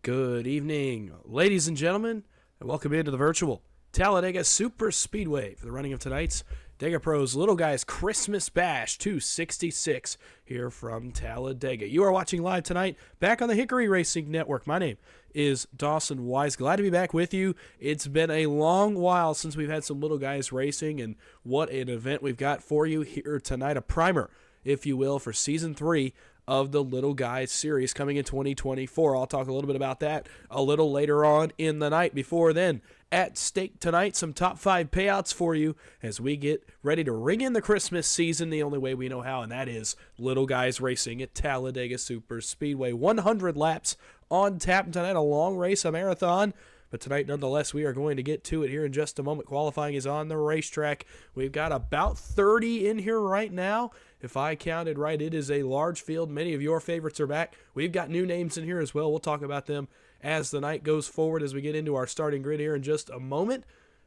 Good evening, ladies and gentlemen, and welcome into the virtual Talladega Super Speedway for the running of tonight's DegaPros Little Guys Christmas Bash 266 here from Talladega. You are watching live tonight back on the Hickory Racing Network. My name is Dawson Wise. Glad to be back with you. It's been a long while since we've had some Little Guys racing, and what an event we've got for you here tonight. A primer, if you will, for Season 3 of the Little Guys series coming in 2024. I'll talk a little bit about that a little later on in the night. Before then, at stake tonight, some top 5 payouts for you as we get ready to ring in the Christmas season the only way we know how, and that is Little Guys racing at Talladega Super Speedway. 100 laps on tap tonight, a long race, a marathon. But tonight, nonetheless, we are going to get to it here in just a moment. Qualifying is on the racetrack. We've got about 30 in here right now. If I counted right, it is a large field. Many of your favorites are back. We've got new names in here as well. We'll talk about them as the night goes forward as we get into our starting grid here in just a moment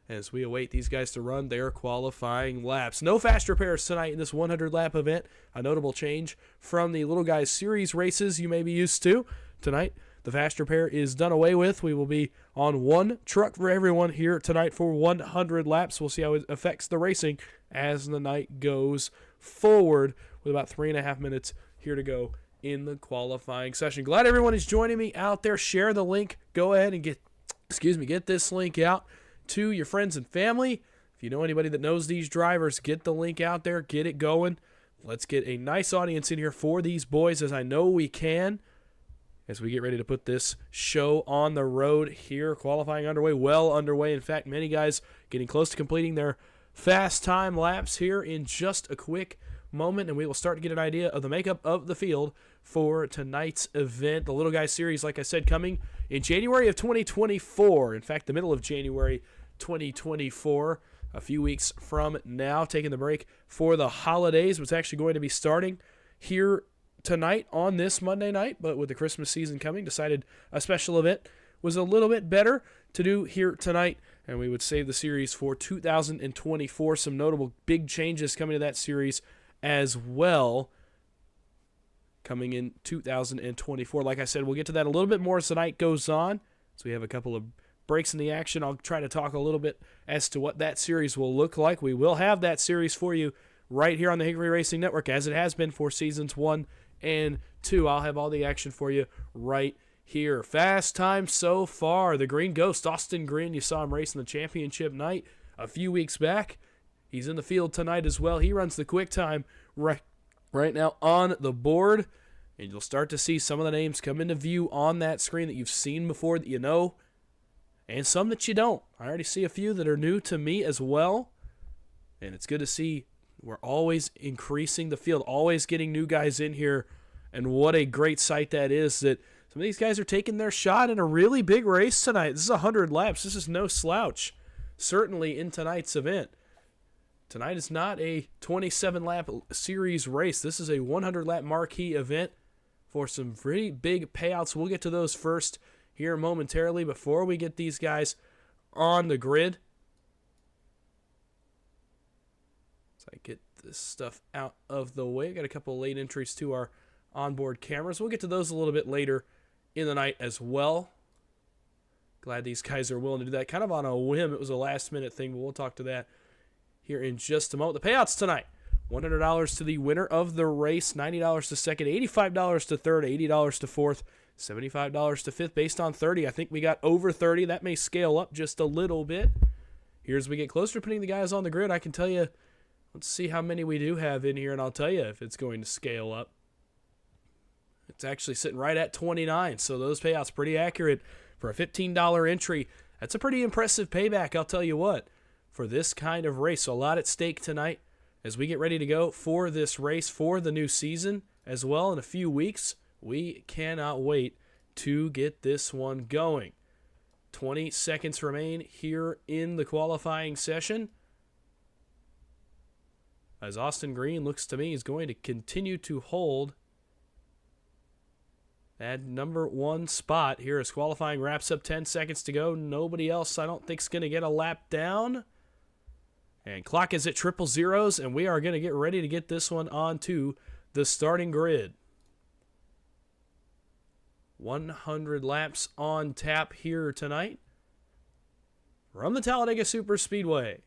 as we await these guys to run their qualifying laps. No fast repairs tonight in this 100-lap event. A notable change from the Little Guys Series races you may be used to. Tonight, the fast repair is done away with. We will be on one truck for everyone here tonight for 100 laps. We'll see how it affects the racing as the night goes forward with about 3.5 minutes here to go in the qualifying session. Glad everyone is joining me out there. Share the link. Go ahead and get this link out to your friends and family. If you know anybody that knows these drivers, get the link out there. Get it going. Let's get a nice audience in here for these boys, as I know we can, as we get ready to put this show on the road here. Qualifying underway, well underway. In fact, many guys getting close to completing their fast time laps here in just a quick moment, and we will start to get an idea of the makeup of the field for tonight's event. The Little Guys Series, like I said, coming in January of 2024. In fact, the middle of January 2024, a few weeks from now, taking the break for the holidays. It's actually going to be starting here tonight on this Monday night, but with the Christmas season coming, decided a special event was a little bit better to do here tonight, and we would save the series for 2024. Some notable big changes coming to that series as well coming in 2024. Like I said, we'll get to that a little bit more as the night goes on. So we have a couple of breaks in the action. I'll try to talk a little bit as to what that series will look like. We will have that series for you right here on the Hickory Racing Network, as it has been for seasons 1 and 2. I'll have all the action for you right here. Fast time so far. The Green Ghost, Austin Green, you saw him racing the championship night a few weeks back. He's in the field tonight as well. He runs the quick time right now on the board, and you'll start to see some of the names come into view on that screen that you've seen before, that you know, and some that you don't. I already see a few that are new to me as well, and it's good to see. We're always increasing the field, always getting new guys in here, and what a great sight that is, that some of these guys are taking their shot in a really big race tonight. This is 100 laps. This is no slouch, certainly in tonight's event. Tonight is not a 27-lap series race. This is a 100-lap marquee event for some pretty big payouts. We'll get to those first here momentarily before we get these guys on the grid. So I get this stuff out of the way. Got a couple of late entries to our onboard cameras. We'll get to those a little bit later in the night as well. Glad these guys are willing to do that. Kind of on a whim. It was a last-minute thing, but we'll talk to that here in just a moment. The payouts tonight: $100 to the winner of the race, $90 to second, $85 to third, $80 to fourth, $75 to fifth based on 30. I think we got over 30. That may scale up just a little bit. Here as we get closer to putting the guys on the grid, I can tell you, let's see how many we do have in here, and I'll tell you if it's going to scale up. It's actually sitting right at 29, so those payouts pretty accurate for a $15 entry. That's a pretty impressive payback, I'll tell you what, for this kind of race. So a lot at stake tonight as we get ready to go for this race for the new season as well in a few weeks. We cannot wait to get this one going. 20 seconds remain here in the qualifying session, as Austin Green looks to me is going to continue to hold that number 1 spot here as qualifying wraps up. 10 seconds to go. Nobody else, I don't think, is going to get a lap down. And clock is at triple zeros, and we are going to get ready to get this one onto the starting grid. 100 laps on tap here tonight from the Talladega Superspeedway.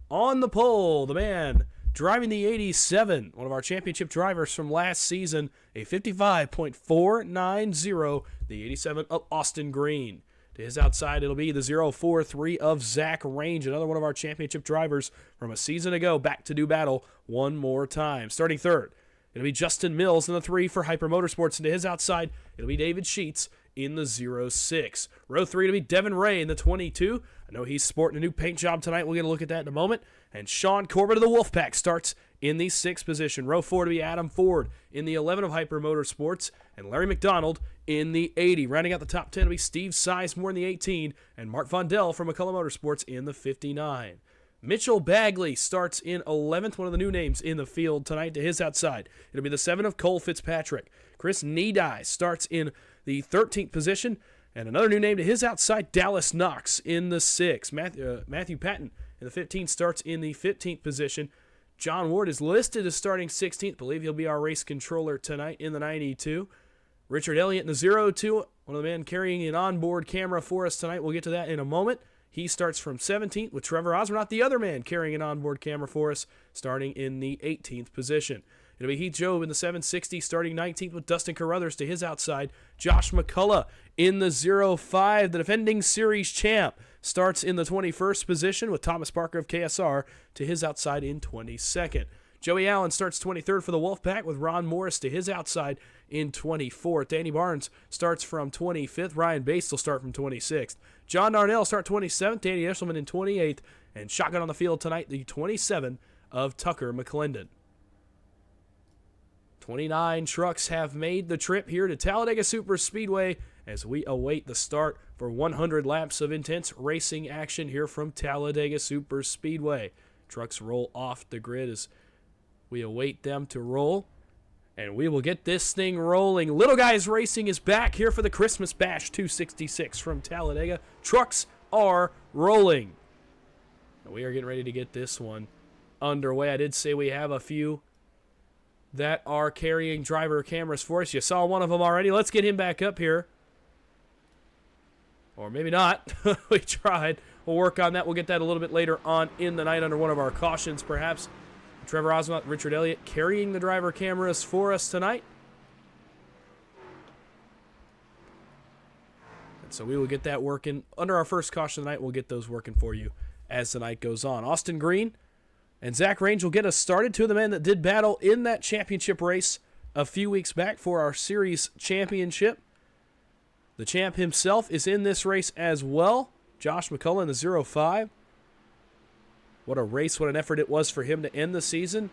On the pole, the man driving the 87, one of our championship drivers from last season, a 55.490, the 87 of Austin Green. To his outside, it'll be the 043 of Zach Range, another one of our championship drivers from a season ago, back to do battle one more time. Starting third, it'll be Justin Mills in the 3 for Hyper Motorsports, and to his outside, it'll be David Sheets in the 06. Row 3 to be Devin Ray in the 22. I know he's sporting a new paint job tonight. We'll get a look at that in a moment. And Sean Corbett of the Wolfpack starts in the 6th position. Row 4 to be Adam Ford in the 11 of Hyper Motorsports, and Larry McDonald in the 80. Rounding out the top 10 will be Steve Sizemore in the 18, and Mark Vondell from McCullough Motorsports in the 59. Mitchell Bagley starts in 11th, one of the new names in the field tonight. To his outside, it'll be the 7 of Cole Fitzpatrick. Chris Needye starts in the 13th position, and another new name to his outside, Dallas Knox in the 6. Matthew Patton in the 15 starts in the 15th position. John Ward is listed as starting 16th. Believe he'll be our race controller tonight in the 92. Richard Elliott in the 02, one of the men carrying an onboard camera for us tonight. We'll get to that in a moment. He starts from 17th with Trevor Osborne, the other man carrying an onboard camera for us, starting in the 18th position. It'll be Heath Jobe in the 760, starting 19th with Dustin Carruthers. To his outside, Josh McCullough in the 05. The defending series champ starts in the 21st position with Thomas Parker of KSR to his outside in 22nd. Joey Allen starts 23rd for the Wolfpack with Ron Morris to his outside in 24th. Danny Barnes starts from 25th. Ryan Bates will start from 26th. John Darnell start 27th. Danny Eshelman in 28th. And shotgun on the field tonight, the 27 of Tucker McClendon. 29 trucks have made the trip here to Talladega Superspeedway as we await the start for 100 laps of intense racing action here from Talladega Superspeedway. Trucks roll off the grid as we await them to roll, and we will get this thing rolling. Little Guys Racing is back here for the Christmas Bash 266 from Talladega. Trucks are rolling. We are getting ready to get this one underway. I did say we have a few that are carrying driver cameras for us. You saw one of them already. Let's get him back up here. Or maybe not. We tried. We'll work on that. We'll get that a little bit later on in the night under one of our cautions, perhaps. Trevor Osmont, Richard Elliott carrying the driver cameras for us tonight. And so we will get that working. Under our first caution tonight, we'll get those working for you as the night goes on. Austin Green and Zach Range will get us started. Two of the men that did battle in that championship race a few weeks back for our series championship. The champ himself is in this race as well. Josh McCullough in the 05. What a race, what an effort it was for him to end the season.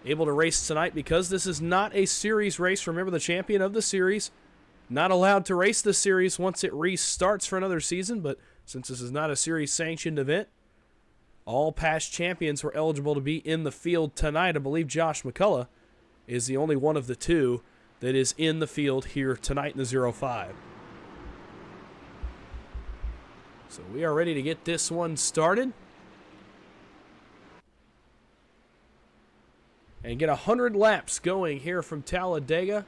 Able to race tonight because this is not a series race. Remember, the champion of the series not allowed to race the series once it restarts for another season, but since this is not a series sanctioned event, all past champions were eligible to be in the field tonight. I believe Josh McCullough is the only one of the two that is in the field here tonight in the 05. So we are ready to get this one started and get 100 laps going here from Talladega.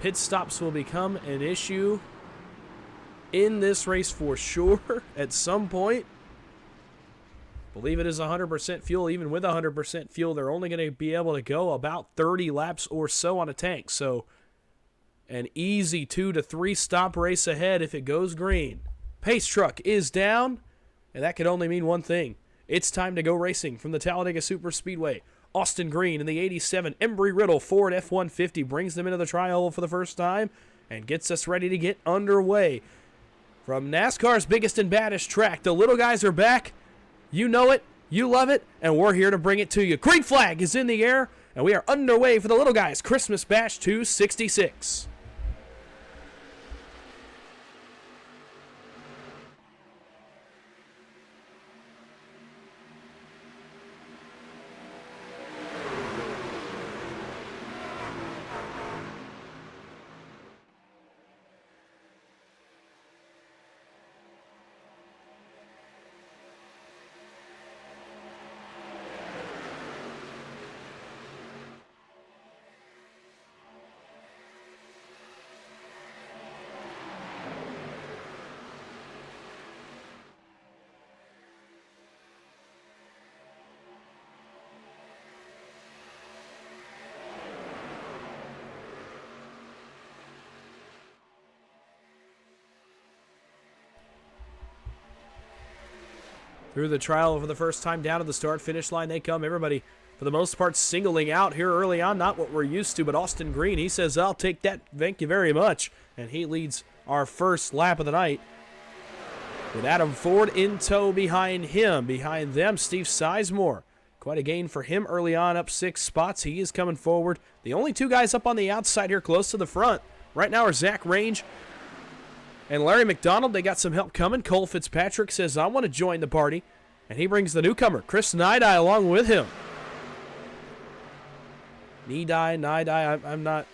Pit stops will become an issue in this race for sure at some point. Believe it is 100% fuel. Even with 100% fuel, they're only going to be able to go about 30 laps or so on a tank. So an easy 2 to 3 stop race ahead if it goes green. Pace truck is down, and that could only mean one thing. It's time to go racing from the Talladega Superspeedway. Austin Green in the 87 Embry-Riddle Ford F-150 brings them into the tri-oval for the first time and gets us ready to get underway. From NASCAR's biggest and baddest track, the Little Guys are back. You know it, you love it, and we're here to bring it to you. Green flag is in the air, and we are underway for the Little Guys Christmas Bash 266. through the trial for the first time down to the start-finish line they come. Everybody, for the most part, singling out here early on. Not what we're used to, but Austin Green, he says, I'll take that, thank you very much. And he leads our first lap of the night with Adam Ford in tow behind him. Behind them, Steve Sizemore. Quite a gain for him early on, up 6 spots. He is coming forward. The only 2 guys up on the outside here close to the front right now are Zach Range and Larry McDonald. They got some help coming. Cole Fitzpatrick says, I want to join the party. And he brings the newcomer, Chris Nidai, along with him. Nidai, I'm not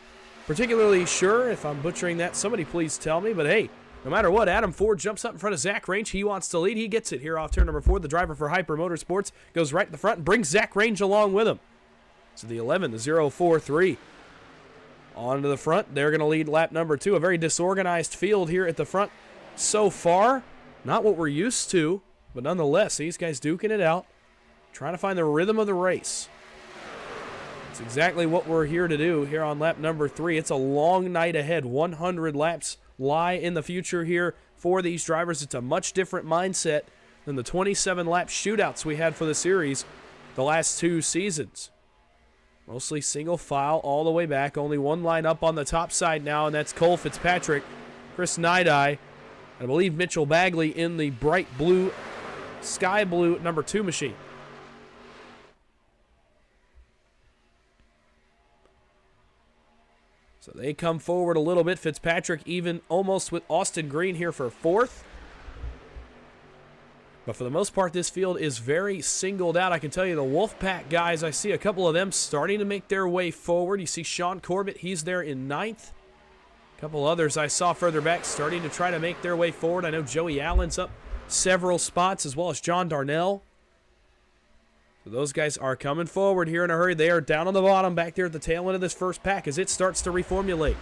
particularly sure if I'm butchering that. Somebody please tell me. But hey, no matter what, Adam Ford jumps up in front of Zach Range. He wants to lead. He gets it here off turn number 4. The driver for Hyper Motorsports goes right to the front and brings Zach Range along with him. So the 11, the 043. On to the front. They're going to lead lap number 2. A very disorganized field here at the front so far. Not what we're used to, but nonetheless, these guys duking it out, trying to find the rhythm of the race. It's exactly what we're here to do here on lap number 3. It's a long night ahead. 100 laps lie in the future here for these drivers. It's a much different mindset than the 27-lap shootouts we had for the series the last 2 seasons. Mostly single file all the way back. Only one line up on the top side now, and that's Cole Fitzpatrick, Chris Nidai, and I believe Mitchell Bagley in the bright blue, sky blue number 2 machine. So they come forward a little bit. Fitzpatrick even almost with Austin Green here for 4th. But for the most part, this field is very singled out. I can tell you the Wolfpack guys, I see a couple of them starting to make their way forward. You see Sean Corbett, he's there in 9th. A couple others I saw further back starting to try to make their way forward. I know Joey Allen's up several spots, as well as John Darnell. So those guys are coming forward here in a hurry. They are down on the bottom back there at the tail end of this first pack as it starts to reformulate.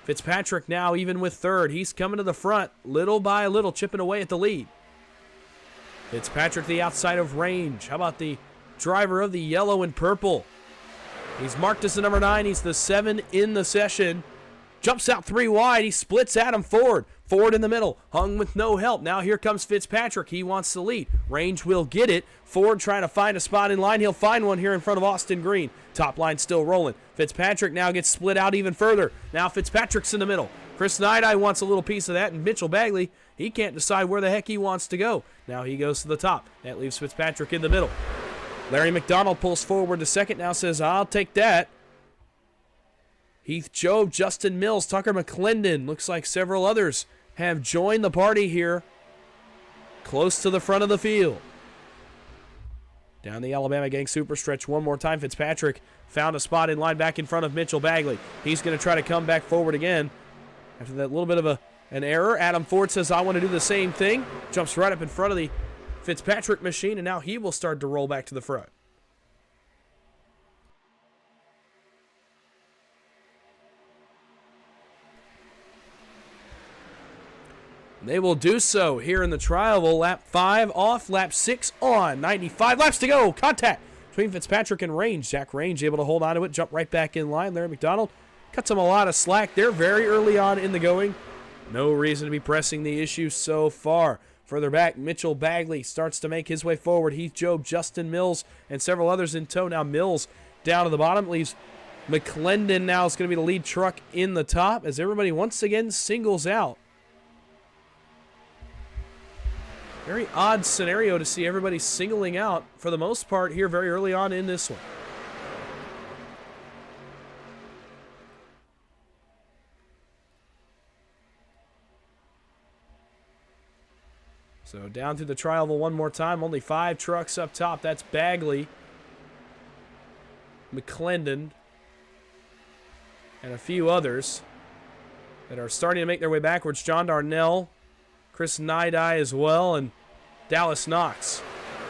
Fitzpatrick now even with 3rd. He's coming to the front, little by little, chipping away at the lead. Fitzpatrick the outside of Range. How about the driver of the yellow and purple? He's marked as the number 9. He's the 7 in the session. Jumps out 3 wide. He splits Adam Ford. Ford in the middle. Hung with no help. Now here comes Fitzpatrick. He wants to lead. Range will get it. Ford trying to find a spot in line. He'll find one here in front of Austin Green. Top line still rolling. Fitzpatrick now gets split out even further. Now Fitzpatrick's in the middle. Chris Nidai wants a little piece of that, and Mitchell Bagley, he can't decide where the heck he wants to go. Now he goes to the top. That leaves Fitzpatrick in the middle. Larry McDonald pulls forward to 2nd, now says, I'll take that. Heath Jobe, Justin Mills, Tucker McClendon. Looks like several others have joined the party here close to the front of the field. Down the Alabama Gang super stretch one more time. Fitzpatrick found a spot in line back in front of Mitchell Bagley. He's going to try to come back forward again. After that little bit of an error, Adam Ford says, I want to do the same thing. Jumps right up in front of the Fitzpatrick machine, and now he will start to roll back to the front. They will do so here in the trial. Lap 5 off, lap 6 on. 95 laps to go. Contact between Fitzpatrick and Range. Zach Range able to hold on to it, jump right back in line. Larry McDonald cuts him a lot of slack. They're very early on in the going. No reason to be pressing the issue so far. Further back, Mitchell Bagley starts to make his way forward. Heath Jobe, Justin Mills, and several others in tow. Now Mills down to the bottom. Leaves McClendon now is going to be the lead truck in the top as everybody once again singles out. Very odd scenario to see everybody singling out for the most part here very early on in this one. So down through the trial one more time. Only 5 trucks up top. That's Bagley, McClendon, and a few others that are starting to make their way backwards. John Darnell, Chris Nidai as well, and Dallas Knox.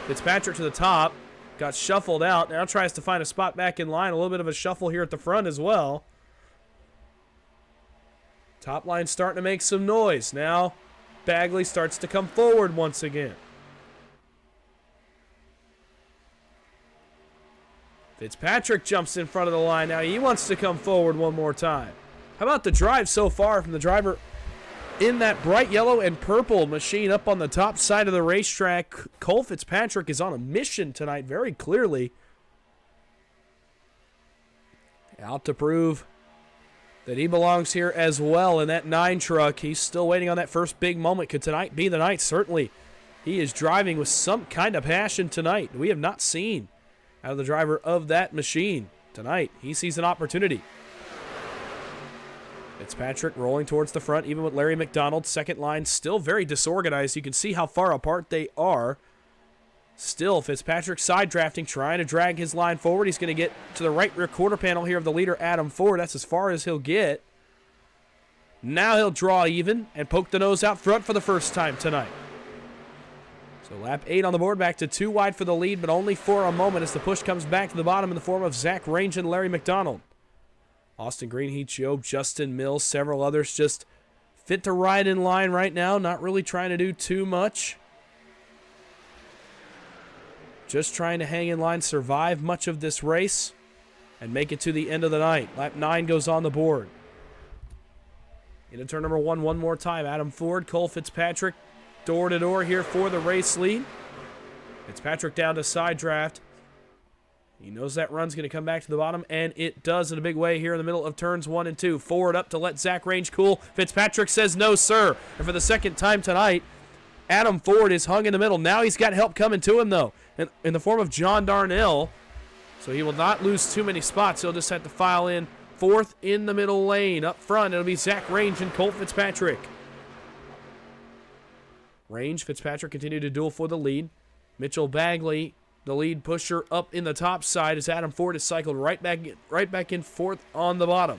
Fitzpatrick to the top. Got shuffled out. Now tries to find a spot back in line. A little bit of a shuffle here at the front as well. Top line starting to make some noise. Now Bagley starts to come forward once again. Fitzpatrick jumps in front of the line. Now he wants to come forward one more time. How about the drive so far from the driver in that bright yellow and purple machine up on the top side of the racetrack. Cole Fitzpatrick is on a mission tonight, very clearly. Out to prove that he belongs here as well in that 9 truck. He's still waiting on that first big moment. Could tonight be the night? Certainly. He is driving with some kind of passion tonight. We have not seen out of the driver of that machine tonight. He sees an opportunity. Fitzpatrick rolling towards the front, even with Larry McDonald. Second line still very disorganized. You can see how far apart they are. Still, Fitzpatrick side drafting, trying to drag his line forward. He's going to get to the right rear quarter panel here of the leader, Adam Ford. That's as far as he'll get. Now he'll draw even and poke the nose out front for the first time tonight. So lap 8 on the board, back to 2 wide for the lead, but only for a moment as the push comes back to the bottom in the form of Zach Range and Larry McDonald. Austin Greenheat, Joe, Justin Mills, several others just fit to ride in line right now, not really trying to do too much. Just trying to hang in line, survive much of this race, and make it to the end of the night. Lap 9 goes on the board. Into turn number 1 one more time. Adam Ford, Cole Fitzpatrick, door to door here for the race lead. Fitzpatrick down to side draft. He knows that run's going to come back to the bottom, and it does in a big way here in the middle of turns 1 and 2. Forward up to let Zach Range cool. Fitzpatrick says no, sir. And for the second time tonight, Adam Ford is hung in the middle. Now he's got help coming to him, though, in the form of John Darnell. So he will not lose too many spots. He'll just have to file in 4th in the middle lane. Up front, it'll be Zach Range and Colt Fitzpatrick. Range, Fitzpatrick continue to duel for the lead. Mitchell Bagley, the lead pusher, up in the top side as Adam Ford is cycled right back in 4th on the bottom.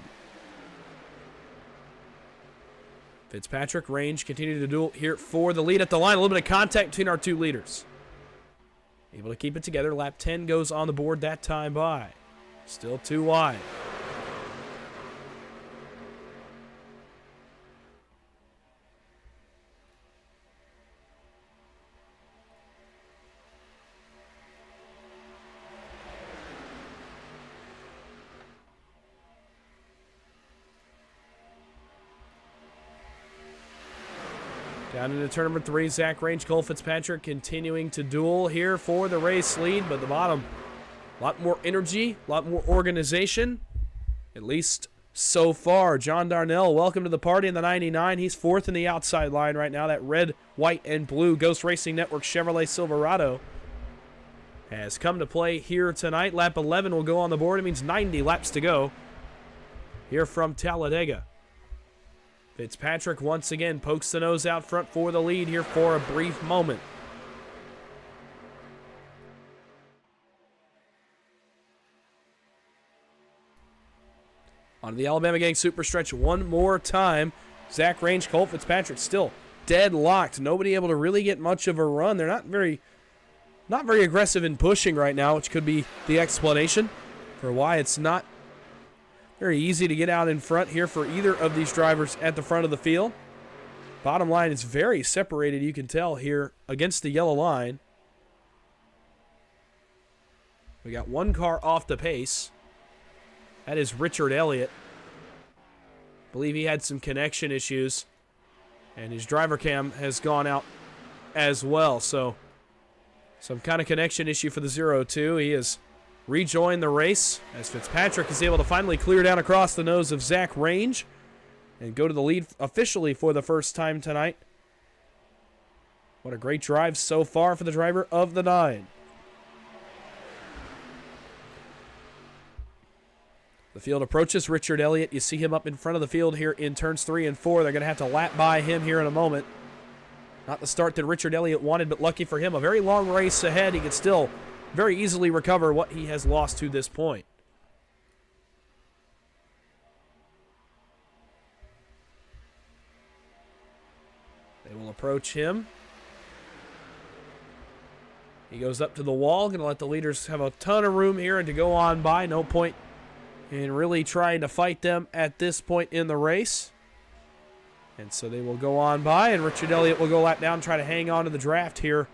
Fitzpatrick, Range continue to duel here for the lead at the line. A little bit of contact between our 2 leaders. Able to keep it together. Lap 10 goes on the board that time by. Still 2 wide. Down into turn number 3, Zach Range, Cole Fitzpatrick continuing to duel here for the race lead, but the bottom, a lot more energy, a lot more organization, at least so far. John Darnell, welcome to the party in the 99. He's 4th in the outside line right now. That red, white, and blue Ghost Racing Network Chevrolet Silverado has come to play here tonight. Lap 11 will go on the board. It means 90 laps to go here from Talladega. Fitzpatrick once again pokes the nose out front for the lead here for a brief moment. On the Alabama Gang Super Stretch one more time. Zach Range, Colt Fitzpatrick still deadlocked. Nobody able to really get much of a run. They're not very aggressive in pushing right now, which could be the explanation for why it's not very easy to get out in front here for either of these drivers at the front of the field. Bottom line is very separated, you can tell here against the yellow line. We got 1 car off the pace. That is Richard Elliott. I believe he had some connection issues, and his driver cam has gone out as well. So some kind of connection issue for the 0-2. He has rejoined the race as Fitzpatrick is able to finally clear down across the nose of Zach Range and go to the lead officially for the first time tonight. What a great drive so far for the driver of the 9. The field approaches Richard Elliott. You see him up in front of the field here in turns 3 and 4. They're going to have to lap by him here in a moment. Not the start that Richard Elliott wanted, but lucky for him, a very long race ahead. He can still very easily recover what he has lost to this point. They will approach him. He goes up to the wall, going to let the leaders have a ton of room here and to go on by. No point in really trying to fight them at this point in the race. And so they will go on by, and Richard Elliott will go lap down, try to hang on to the draft here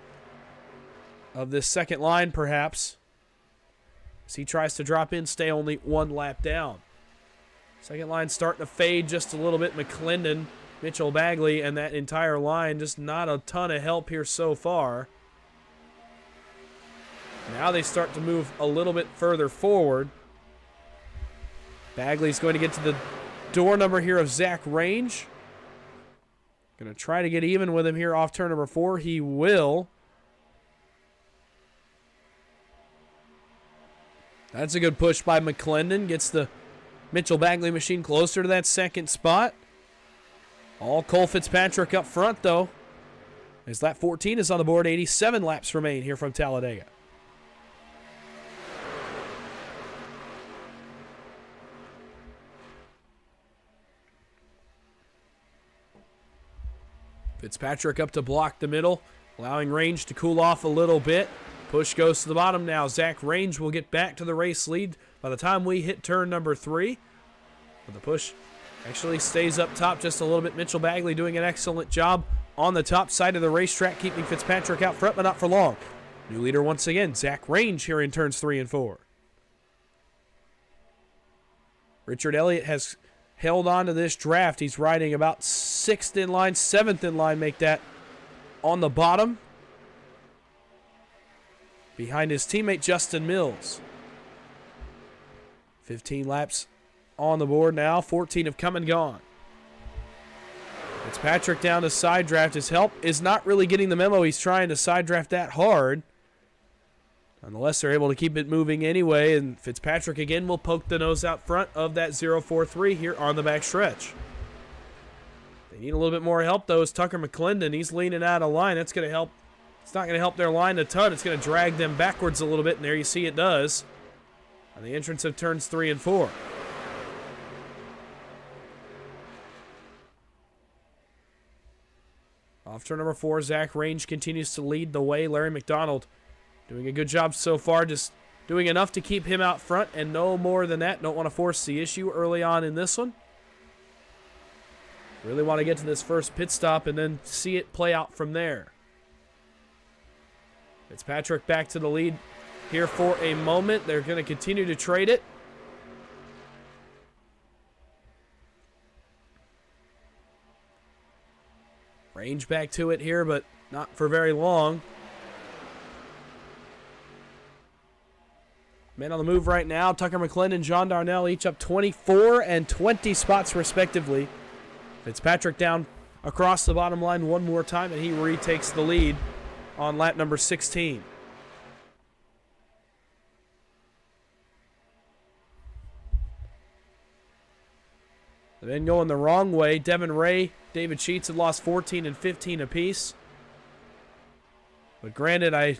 of this second line, perhaps, as he tries to drop in, stay only 1 lap down. Second line starting to fade just a little bit. McClendon Mitchell Bagley and that entire line. Just not a ton of help here so far. Now they start to move a little bit further forward. Bagley's going to get to the door number here of Zach Range. Going to try to get even with him here off turn number 4. He will. That's a good push by McClendon. Gets the Mitchell Bagley machine closer to that second spot. All Cole Fitzpatrick up front, though. As lap 14 is on the board, 87 laps remain here from Talladega. Fitzpatrick up to block the middle, allowing Range to cool off a little bit. Push goes to the bottom now. Zach Range will get back to the race lead by the time we hit turn number 3. But the push actually stays up top just a little bit. Mitchell Bagley doing an excellent job on the top side of the racetrack, keeping Fitzpatrick out front, but not for long. New leader once again, Zach Range here in turns 3 and 4. Richard Elliott has held on to this draft. He's riding about 6th in line, 7th in line, make that on the bottom. Behind his teammate Justin Mills. 15 laps on the board now. 14 have come and gone. Fitzpatrick down to side draft. His help is not really getting the memo. He's trying to side draft that hard. Nonetheless, they're able to keep it moving anyway, and Fitzpatrick again will poke the nose out front of that 0-4-3 here on the back stretch. They need a little bit more help, though, is Tucker McClendon. He's leaning out of line. That's going to help. It's not going to help their line a ton. It's going to drag them backwards a little bit, and there you see it does on the entrance of turns 3 and 4. Off turn number 4, Zach Range continues to lead the way. Larry McDonald doing a good job so far, just doing enough to keep him out front and no more than that. Don't want to force the issue early on in this one. Really want to get to this first pit stop and then see it play out from there. Fitzpatrick back to the lead here for a moment. They're going to continue to trade it. Range back to it here, but not for very long. Men on the move right now, Tucker McClendon, John Darnell, each up 24 and 20 spots respectively. Fitzpatrick down across the bottom line one more time, and he retakes the lead on lap number 16. Then going the wrong way, Devin Ray, David Sheets have lost 14 and 15 apiece. But granted, I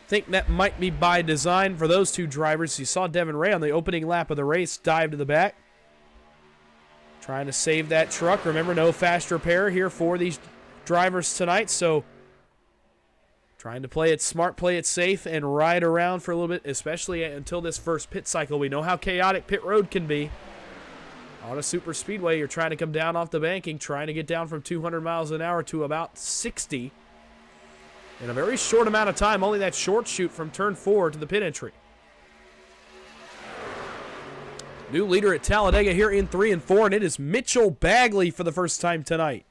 think that might be by design for those two drivers. You saw Devin Ray on the opening lap of the race dive to the back, trying to save that truck. Remember, no fast repair here for these drivers tonight, so trying to play it smart, play it safe, and ride around for a little bit, especially until this first pit cycle. We know how chaotic pit road can be. On a super speedway, you're trying to come down off the banking, trying to get down from 200 miles an hour to about 60 in a very short amount of time. Only that short shoot from turn 4 to the pit entry. New leader at Talladega here in 3 and 4, and it is Mitchell Bagley for the first time tonight.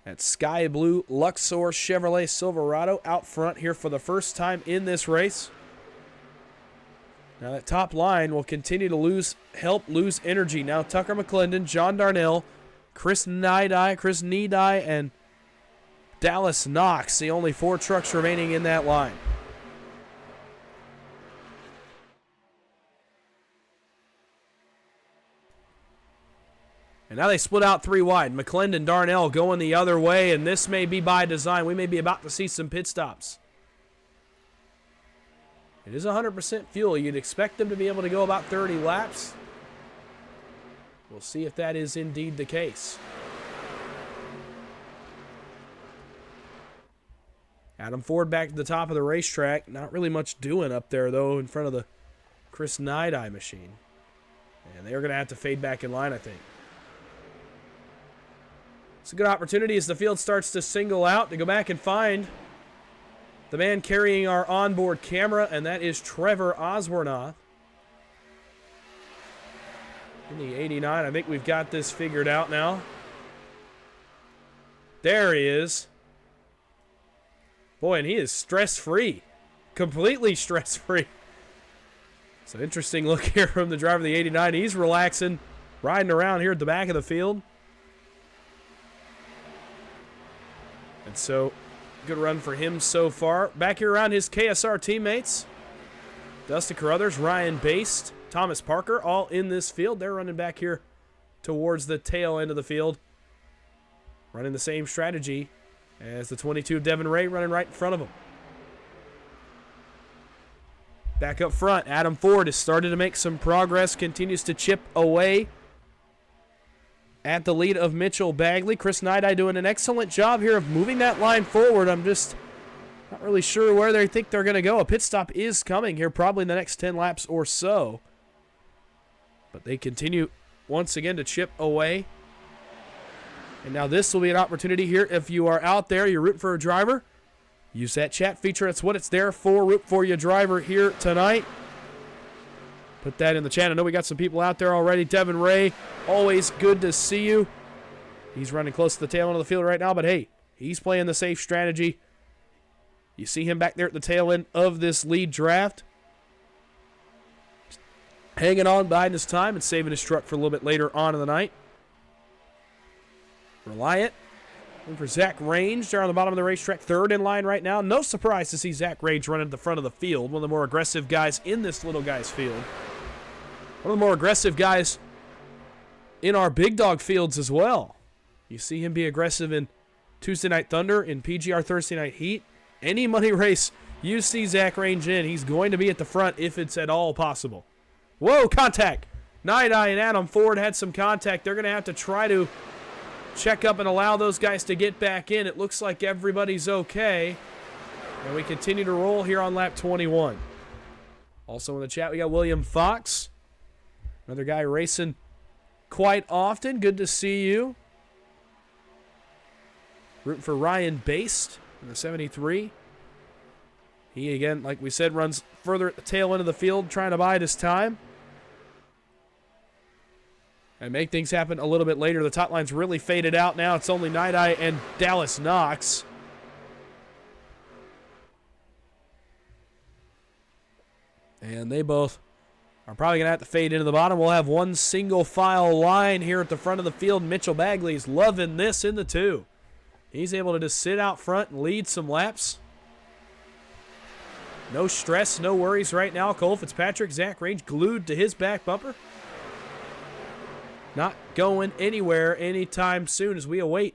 That sky blue Luxor Chevrolet Silverado out front here for the first time in this race. Now that top line will continue to lose energy. Now Tucker McClendon, John Darnell, Chris Needye, and Dallas Knox, the only 4 trucks remaining in that line. And now they split out 3 wide. McClendon, Darnell going the other way, and this may be by design. We may be about to see some pit stops. It is 100% fuel. You'd expect them to be able to go about 30 laps. We'll see if that is indeed the case. Adam Ford back to the top of the racetrack. Not really much doing up there, though, in front of the Chris Neidye machine. And they're going to have to fade back in line, I think. It's a good opportunity as the field starts to single out to go back and find the man carrying our onboard camera, and that is Trevor Osbornoff. In the 89, I think we've got this figured out now. There he is. Boy, and he is stress-free. Completely stress-free. So interesting look here from the driver of the 89. He's relaxing, riding around here at the back of the field. And so, good run for him so far. Back here around his KSR teammates. Dustin Carruthers, Ryan Baste, Thomas Parker, all in this field. They're running back here towards the tail end of the field. Running the same strategy as the 22 Devin Ray, running right in front of him. Back up front, Adam Ford has started to make some progress, continues to chip away at the lead of Mitchell Bagley. Chris Nidai doing an excellent job here of moving that line forward. I'm just not really sure where they think they're going to go. A pit stop is coming here probably in the next 10 laps or so. But they continue once again to chip away. And now this will be an opportunity here. If you are out there, you're rooting for a driver, use that chat feature. That's what it's there for. Root for your driver here tonight. Put that in the chat. I know we got some people out there already. Devin Ray, always good to see you. He's running close to the tail end of the field right now, but hey, he's playing the safe strategy. You see him back there at the tail end of this lead draft. Hanging on behind his time and saving his truck for a little bit later on in the night. Reliant. And for Zach Range, there on the bottom of the racetrack, third in line right now. No surprise to see Zach Range running at the front of the field. One of the more aggressive guys in this little guy's field. One of the more aggressive guys in our big dog fields as well. You see him be aggressive in Tuesday Night Thunder, in PGR Thursday Night Heat. Any money race you see Zach Range in, he's going to be at the front if it's at all possible. Whoa, contact. Nidai and Adam Ford had some contact. They're going to have to try to check up and allow those guys to get back in. It looks like everybody's okay. And we continue to roll here on lap 21. Also in the chat, we got William Fox. Another guy racing quite often. Good to see you. Rooting for Ryan Baste in the 73. He, again, like we said, runs further at the tail end of the field, trying to bide his time. And make things happen a little bit later. The top line's really faded out now. It's only Nidai and Dallas Knox. And they both are probably going to have to fade into the bottom. We'll have one single file line here at the front of the field. Mitchell Bagley's loving this in the 2. He's able to just sit out front and lead some laps. No stress, no worries right now. Cole Fitzpatrick, Zach Range glued to his back bumper. Not going anywhere anytime soon as we await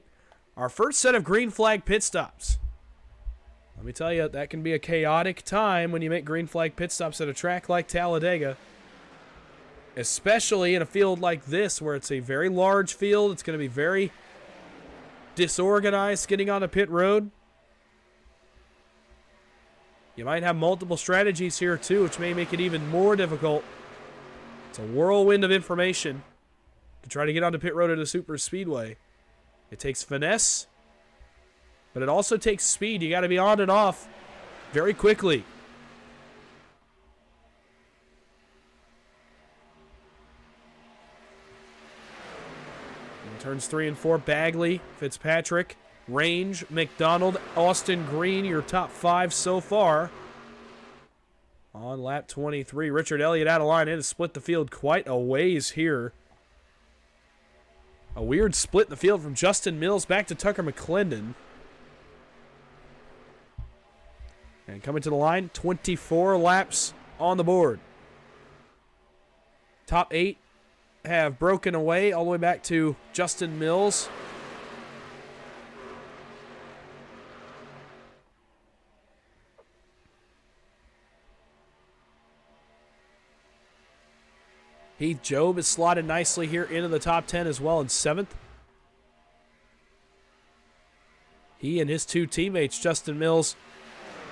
our first set of green flag pit stops. Let me tell you, that can be a chaotic time when you make green flag pit stops at a track like Talladega. Especially in a field like this where it's a very large field. It's going to be very disorganized getting onto pit road. You might have multiple strategies here too, which may make it even more difficult. It's a whirlwind of information to try to get onto pit road at a super speedway. It takes finesse, but it also takes speed. You got to be on and off very quickly. In turns 3 and 4, Bagley, Fitzpatrick, Range, McDonald, Austin Green, your top 5 so far. On lap 23, Richard Elliott out of line and has split the field quite a ways here. A weird split in the field from Justin Mills back to Tucker McClendon. And coming to the line, 24 laps on the board. Top 8 have broken away all the way back to Justin Mills. Heath Job is slotted nicely here into the top 10 as well in 7th. He and his 2 teammates, Justin Mills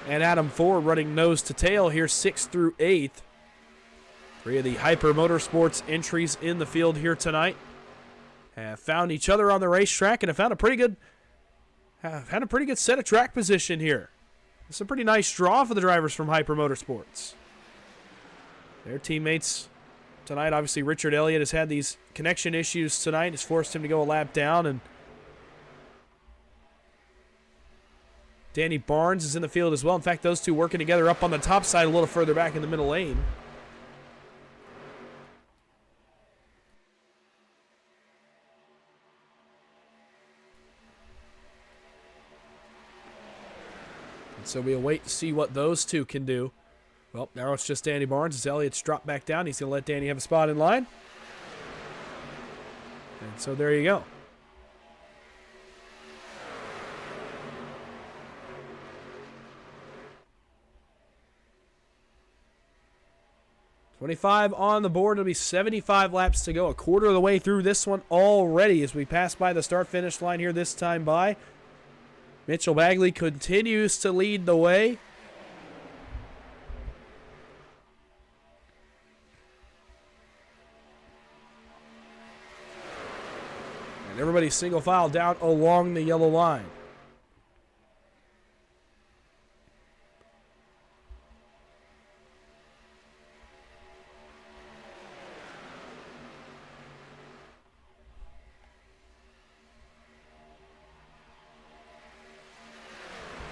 and Adam Ford, running nose to tail here 6th through 8th. 3 of the Hyper Motorsports entries in the field here tonight have found each other on the racetrack and have found a pretty good set of track position here. It's a pretty nice draw for the drivers from Hyper Motorsports. Their teammates tonight. Obviously, Richard Elliott has had these connection issues tonight. It's forced him to go a lap down, and Danny Barnes is in the field as well. In fact, those two working together up on the top side a little further back in the middle lane. And so we await to see what those two can do. Well, now it's just Danny Barnes as Elliott's dropped back down. He's going to let Danny have a spot in line. And so there you go. $25 on the board. It'll be 75 laps to go. A quarter of the way through this one already as we pass by the start-finish line here this time by. Mitchell Bagley continues to lead the way. And everybody's single file down along the yellow line.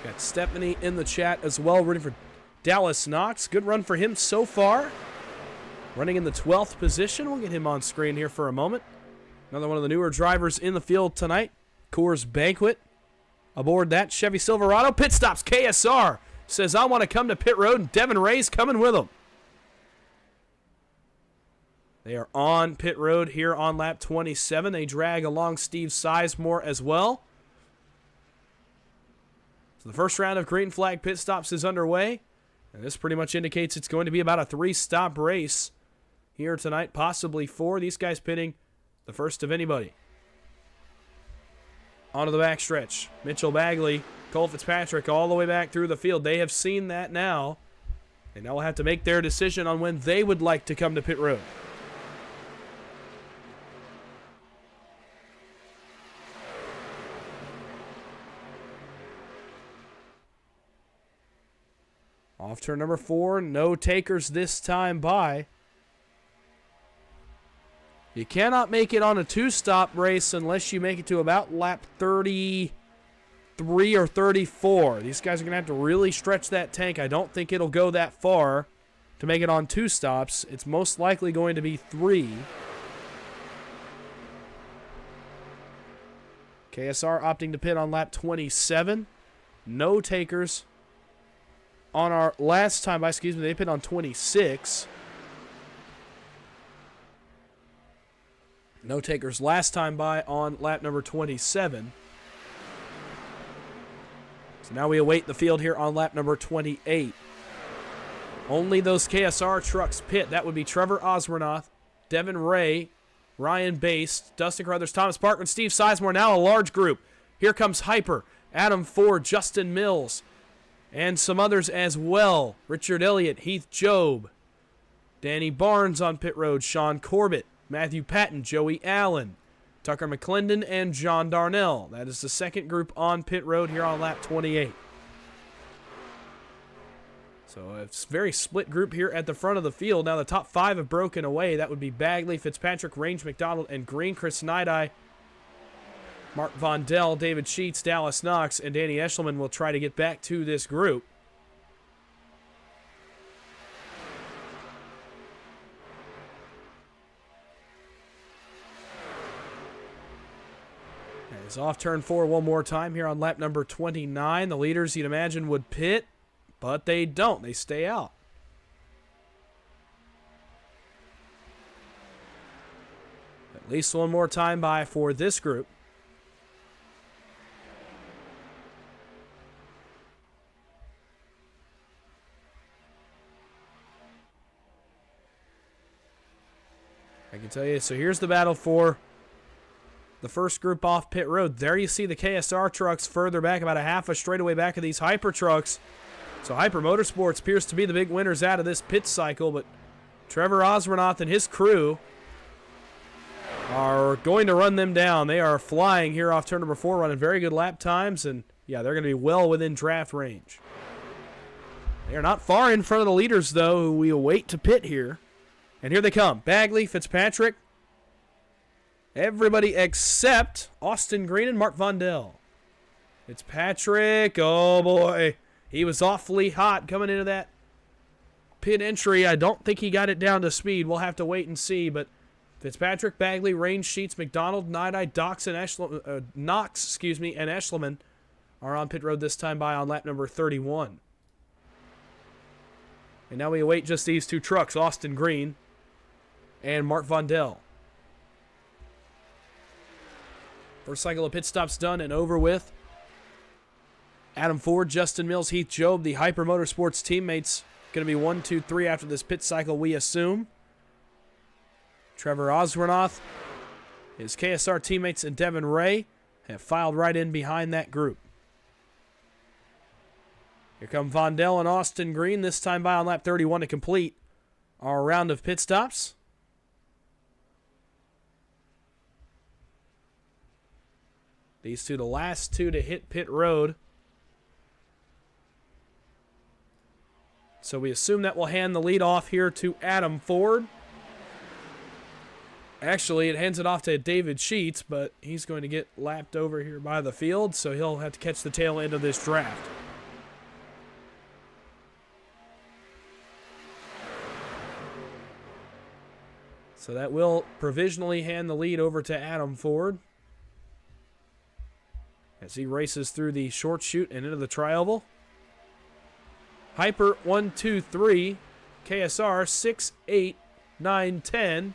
Got Stephanie in the chat as well, rooting for Dallas Knox. Good run for him so far. Running in the 12th position. We'll get him on screen here for a moment. Another one of the newer drivers in the field tonight. Coors Banquet. Aboard that Chevy Silverado. Pit stops. KSR says, I want to come to pit road, and Devin Ray's coming with him. They are on pit road here on lap 27. They drag along Steve Sizemore as well. So the first round of green flag pit stops is underway. And this pretty much indicates it's going to be about a 3-stop race here tonight, possibly 4. These guys pitting the first of anybody. Onto the backstretch. Mitchell Bagley, Cole Fitzpatrick all the way back through the field. They have seen that now. They now will have to make their decision on when they would like to come to pit road. Off turn number 4, no takers this time by. You cannot make it on a 2-stop race unless you make it to about lap 33 or 34. These guys are going to have to really stretch that tank. I don't think it'll go that far to make it on 2 stops. It's most likely going to be 3. KSR opting to pit on lap 27. No takers. On our last time by, they pit on 26. No takers last time by on lap number 27. So now we await the field here on lap number 28. Only those KSR trucks pit. That would be Trevor Oswernoth, Devin Ray, Ryan Bass, Dustin Carruthers, Thomas Parker, and Steve Sizemore. Now a large group. Here comes Hyper, Adam Ford, Justin Mills, and some others as well. Richard Elliott, Heath Job, Danny Barnes on pit road, Sean Corbett, Matthew Patton, Joey Allen, Tucker McClendon, and John Darnell. That is the second group on pit road here on lap 28. So it's a very split group here at the front of the field. Now the top 5 have broken away. That would be Bagley, Fitzpatrick, Range McDonald, and Green. Chris Nidai, Mark Vondell, David Sheets, Dallas Knox, and Danny Eshelman will try to get back to this group. And it's off turn 4 one more time here on lap number 29. The leaders, you'd imagine, would pit, but they don't. They stay out. At least one more time by for this group. I can tell you, so here's the battle for the first group off pit road. There you see the KSR trucks further back, about a half a straightaway back of these Hyper trucks. So Hyper Motorsports appears to be the big winners out of this pit cycle, but Trevor Oswernoth and his crew are going to run them down. They are flying here off turn number 4, running very good lap times, and yeah, they're going to be well within draft range. They are not far in front of the leaders, though, who we await to pit here. And here they come. Bagley, Fitzpatrick. Everybody except Austin Green and Mark Vondell. Fitzpatrick, oh boy. He was awfully hot coming into that pit entry. I don't think he got it down to speed. We'll have to wait and see. But Fitzpatrick, Bagley, Range, Sheets, McDonald, Nidai, Knox, and Eschleman are on pit road this time by on lap number 31. And now we await just these two trucks, Austin Green and Mark Vondell. First cycle of pit stops done and over with. Adam Ford, Justin Mills, Heath Job, the Hyper Motorsports teammates. Going to be 1, 2, 3 after this pit cycle, we assume. Trevor Osrenoth, his KSR teammates, and Devin Ray have filed right in behind that group. Here come Vondell and Austin Green, this time by on lap 31 to complete our round of pit stops. These two, the last two to hit pit road. So we assume that will hand the lead off here to Adam Ford. Actually, it hands it off to David Sheets, but he's going to get lapped over here by the field, so he'll have to catch the tail end of this draft. So that will provisionally hand the lead over to Adam Ford as he races through the short chute and into the tri-oval. Hyper 1, 2, 3, KSR 6, 8, 9, 10.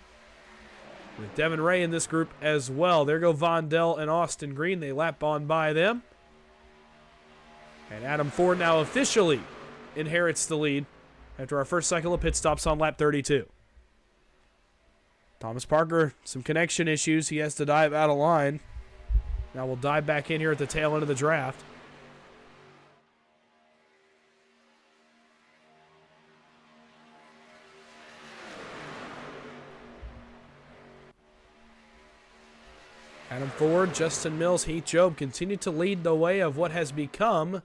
With Devin Ray in this group as well. There go Vondell and Austin Green. They lap on by them. And Adam Ford now officially inherits the lead after our first cycle of pit stops on lap 32. Thomas Parker, some connection issues. He has to dive out of line. Now we'll dive back in here at the tail end of the draft. Adam Ford, Justin Mills, Heath Job continue to lead the way of what has become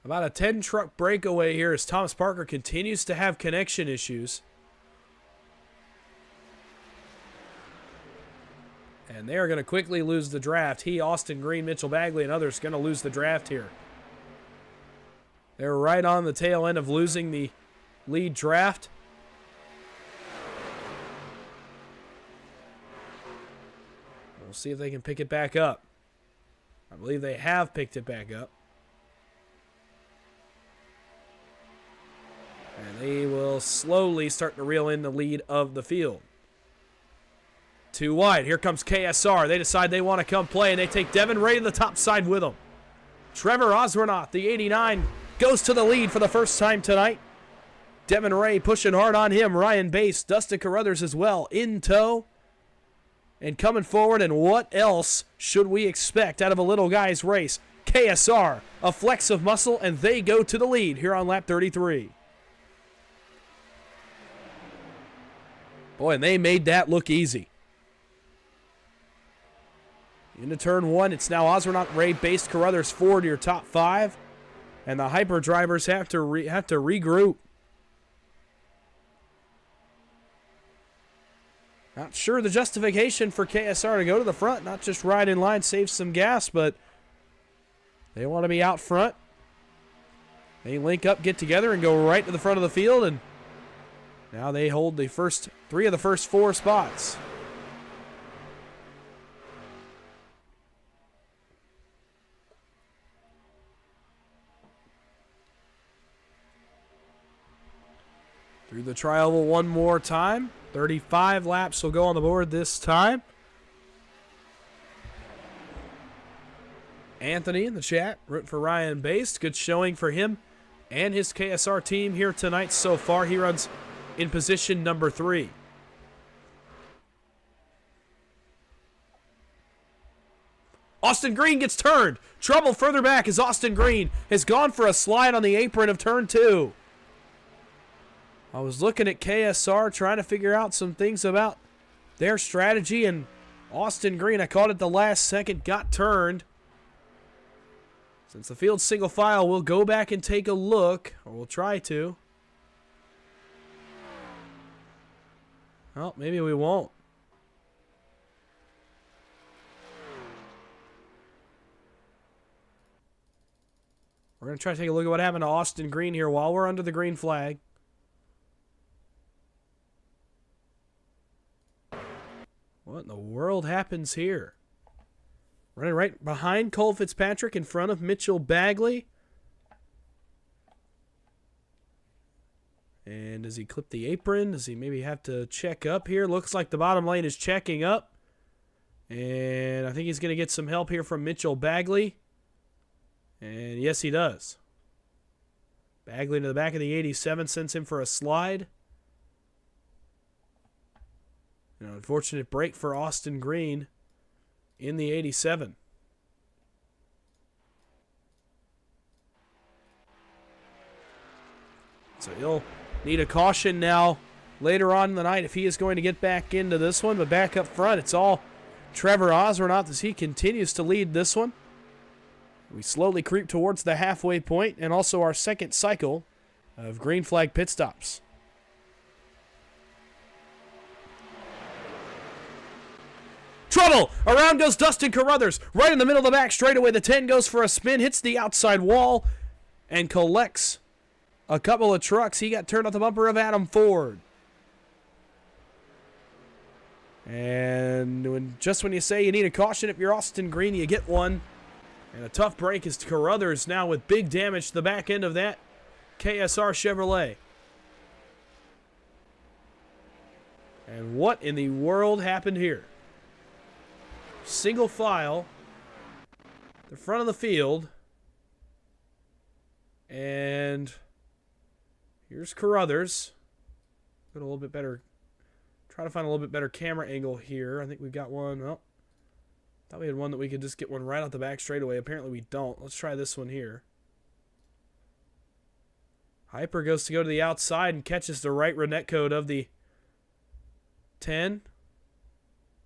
about a 10-truck breakaway here as Thomas Parker continues to have connection issues. And they are going to quickly lose the draft. He, Austin Green, Mitchell Bagley, and others going to lose the draft here. They're right on the tail end of losing the lead draft. We'll see if they can pick it back up. I believe they have picked it back up. And they will slowly start to reel in the lead of the field. Too wide. Here comes KSR. They decide they want to come play, and they take Devin Ray to the top side with them. Trevor Osrenoth, the 89, goes to the lead for the first time tonight. Devin Ray pushing hard on him. Ryan Bass, Dustin Carruthers as well in tow. And coming forward, and what else should we expect out of a little guy's race? KSR, a flex of muscle, and they go to the lead here on lap 33. Boy, and they made that look easy. Into turn one, it's now Osrenoth, Ray, Bass, Carruthers, Ford, your top five. And the hyper drivers have to regroup. Not sure the justification for KSR to go to the front, not just ride in line, save some gas, but they want to be out front. They link up, get together, and go right to the front of the field, and now they hold the first three of the first four spots. Through the tri-oval one more time. 35 laps will go on the board this time. Anthony in the chat, rooting for Ryan Bass. Good showing for him and his KSR team here tonight so far. He runs in position number 3. Austin Green gets turned. Trouble further back as Austin Green has gone for a slide on the apron of turn 2. I was looking at KSR trying to figure out some things about their strategy, and Austin Green, I caught it the last second, got turned. Since the field's single file, we'll go back and take a look, or we'll try to. Well, maybe we won't. We're going to try to take a look at what happened to Austin Green here while we're under the green flag. What in the world happens here? Running right behind Cole Fitzpatrick in front of Mitchell Bagley. And does he clip the apron? Does he maybe have to check up here? Looks like the bottom lane is checking up. And I think he's going to get some help here from Mitchell Bagley. And yes, he does. Bagley to the back of the 87 sends him for a slide. An unfortunate break for Austin Green in the 87. So he'll need a caution now later on in the night if he is going to get back into this one. But back up front, it's all Trevor Osbornoff as he continues to lead this one. We slowly creep towards the halfway point and also our second cycle of green flag pit stops. Trouble! Around goes Dustin Carruthers. Right in the middle of the back straightaway. The 10 goes for a spin, hits the outside wall, and collects a couple of trucks. He got turned off the bumper of Adam Ford. And just when you say you need a caution, if you're Austin Green, you get one. And a tough break is Carruthers now with big damage to the back end of that KSR Chevrolet. And what in the world happened here? Single file, the front of the field, and here's Carruthers. Get a little bit better, try to find a little bit better camera angle here. I think we've got one. Oh, thought we had one that we could just get one right out the back straightaway. Apparently we don't. Let's try this one here. Hyper goes to go to the outside and catches the right Renette code of the 10.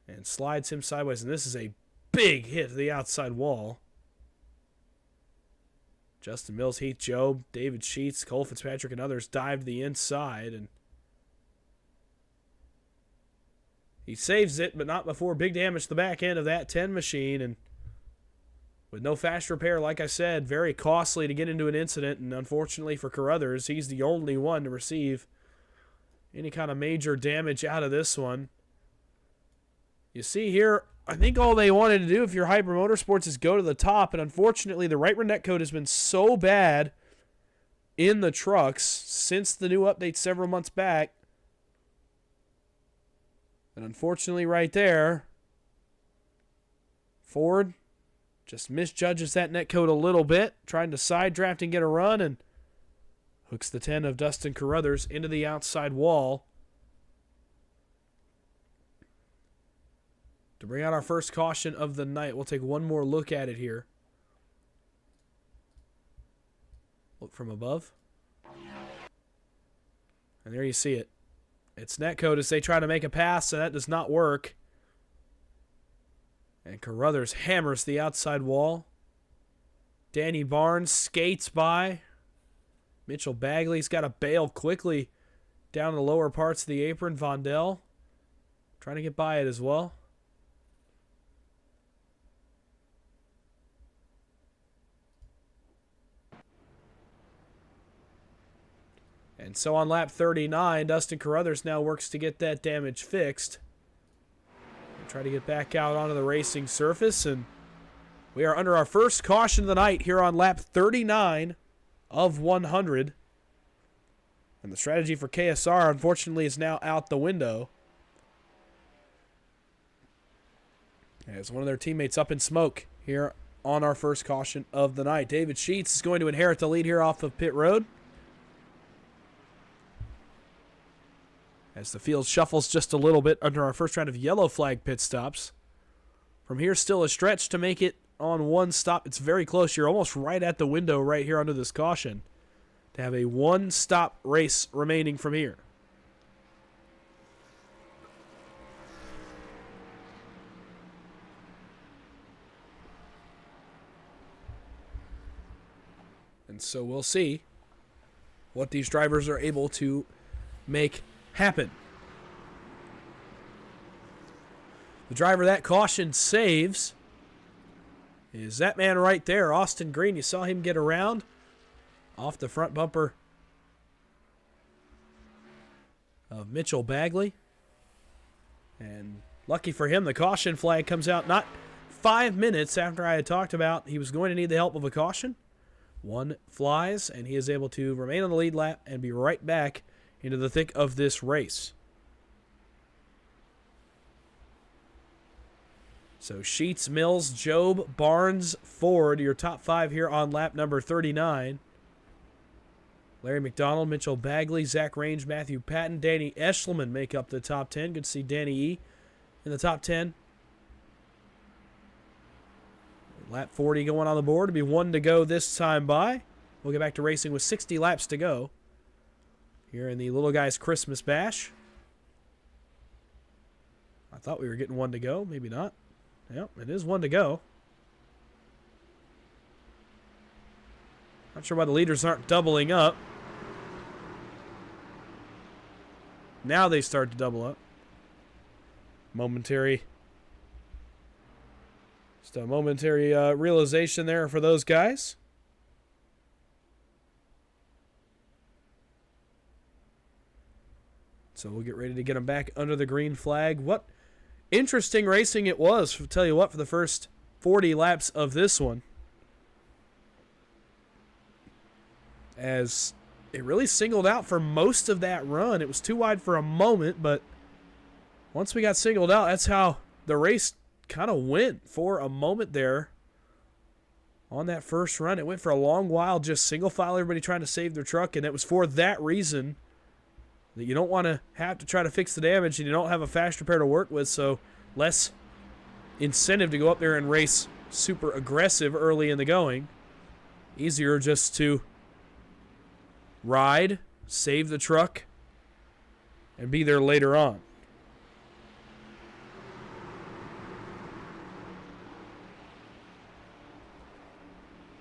And slides him sideways. And this is a big hit to the outside wall. Justin Mills, Heath Job, David Sheets, Cole Fitzpatrick, and others dive to the inside. And he saves it, but not before big damage to the back end of that 10 machine. And with no fast repair, like I said, very costly to get into an incident. And unfortunately for Carruthers, he's the only one to receive any kind of major damage out of this one. You see here, I think all they wanted to do if you're Hyper Motorsports is go to the top, and unfortunately the right Renette code has been so bad in the trucks since the new update several months back. And unfortunately right there, Ford just misjudges that net code a little bit, trying to side draft and get a run, and hooks the 10 of Dustin Carruthers into the outside wall. To bring out our first caution of the night, we'll take one more look at it here. Look from above. And there you see it. It's netcode as they try to make a pass, and that does not work. And Carruthers hammers the outside wall. Danny Barnes skates by. Mitchell Bagley's got to bail quickly down the lower parts of the apron. Vondell trying to get by it as well. And so on lap 39, Dustin Carruthers now works to get that damage fixed. We'll try to get back out onto the racing surface, and we are under our first caution of the night here on lap 39 of 100. And the strategy for KSR, unfortunately, is now out the window, as one of their teammates up in smoke here on our first caution of the night. David Sheets is going to inherit the lead here off of pit road, as the field shuffles just a little bit under our first round of yellow flag pit stops. From here, still a stretch to make it on one stop. It's very close. You're almost right at the window right here under this caution to have a one-stop race remaining from here. And so we'll see what these drivers are able to make happen. The driver that caution saves is that man right there, Austin Green. You saw him get around off the front bumper of Mitchell Bagley. And lucky for him, the caution flag comes out not 5 minutes after I had talked about he was going to need the help of a caution. One flies, and he is able to remain on the lead lap and be right back into the thick of this race. So Sheets, Mills, Job, Barnes, Ford, your top 5 here on lap number 39. Larry McDonald, Mitchell Bagley, Zach Range, Matthew Patton, Danny Eshelman make up the top 10. Good to see Danny E in the top 10. Lap 40 going on the board. To be 1 to go this time by. We'll get back to racing with 60 laps to go here in the Little Guys Christmas Bash. I thought we were getting 1 to go. Maybe not. Yep, it is 1 to go. Not sure why the leaders aren't doubling up. Now they start to double up. Just a momentary realization there for those guys. So we'll get ready to get them back under the green flag. What interesting racing it was, I'll tell you what, for the first 40 laps of this one. As it really singled out for most of that run. It was too wide for a moment, but once we got singled out, that's how the race kind of went for a moment there on that first run. It went for a long while, just single file, everybody trying to save their truck, and it was for that reason that you don't want to have to try to fix the damage and you don't have a fast repair to work with, so less incentive to go up there and race super aggressive early in the going. Easier just to ride, save the truck, and be there later on.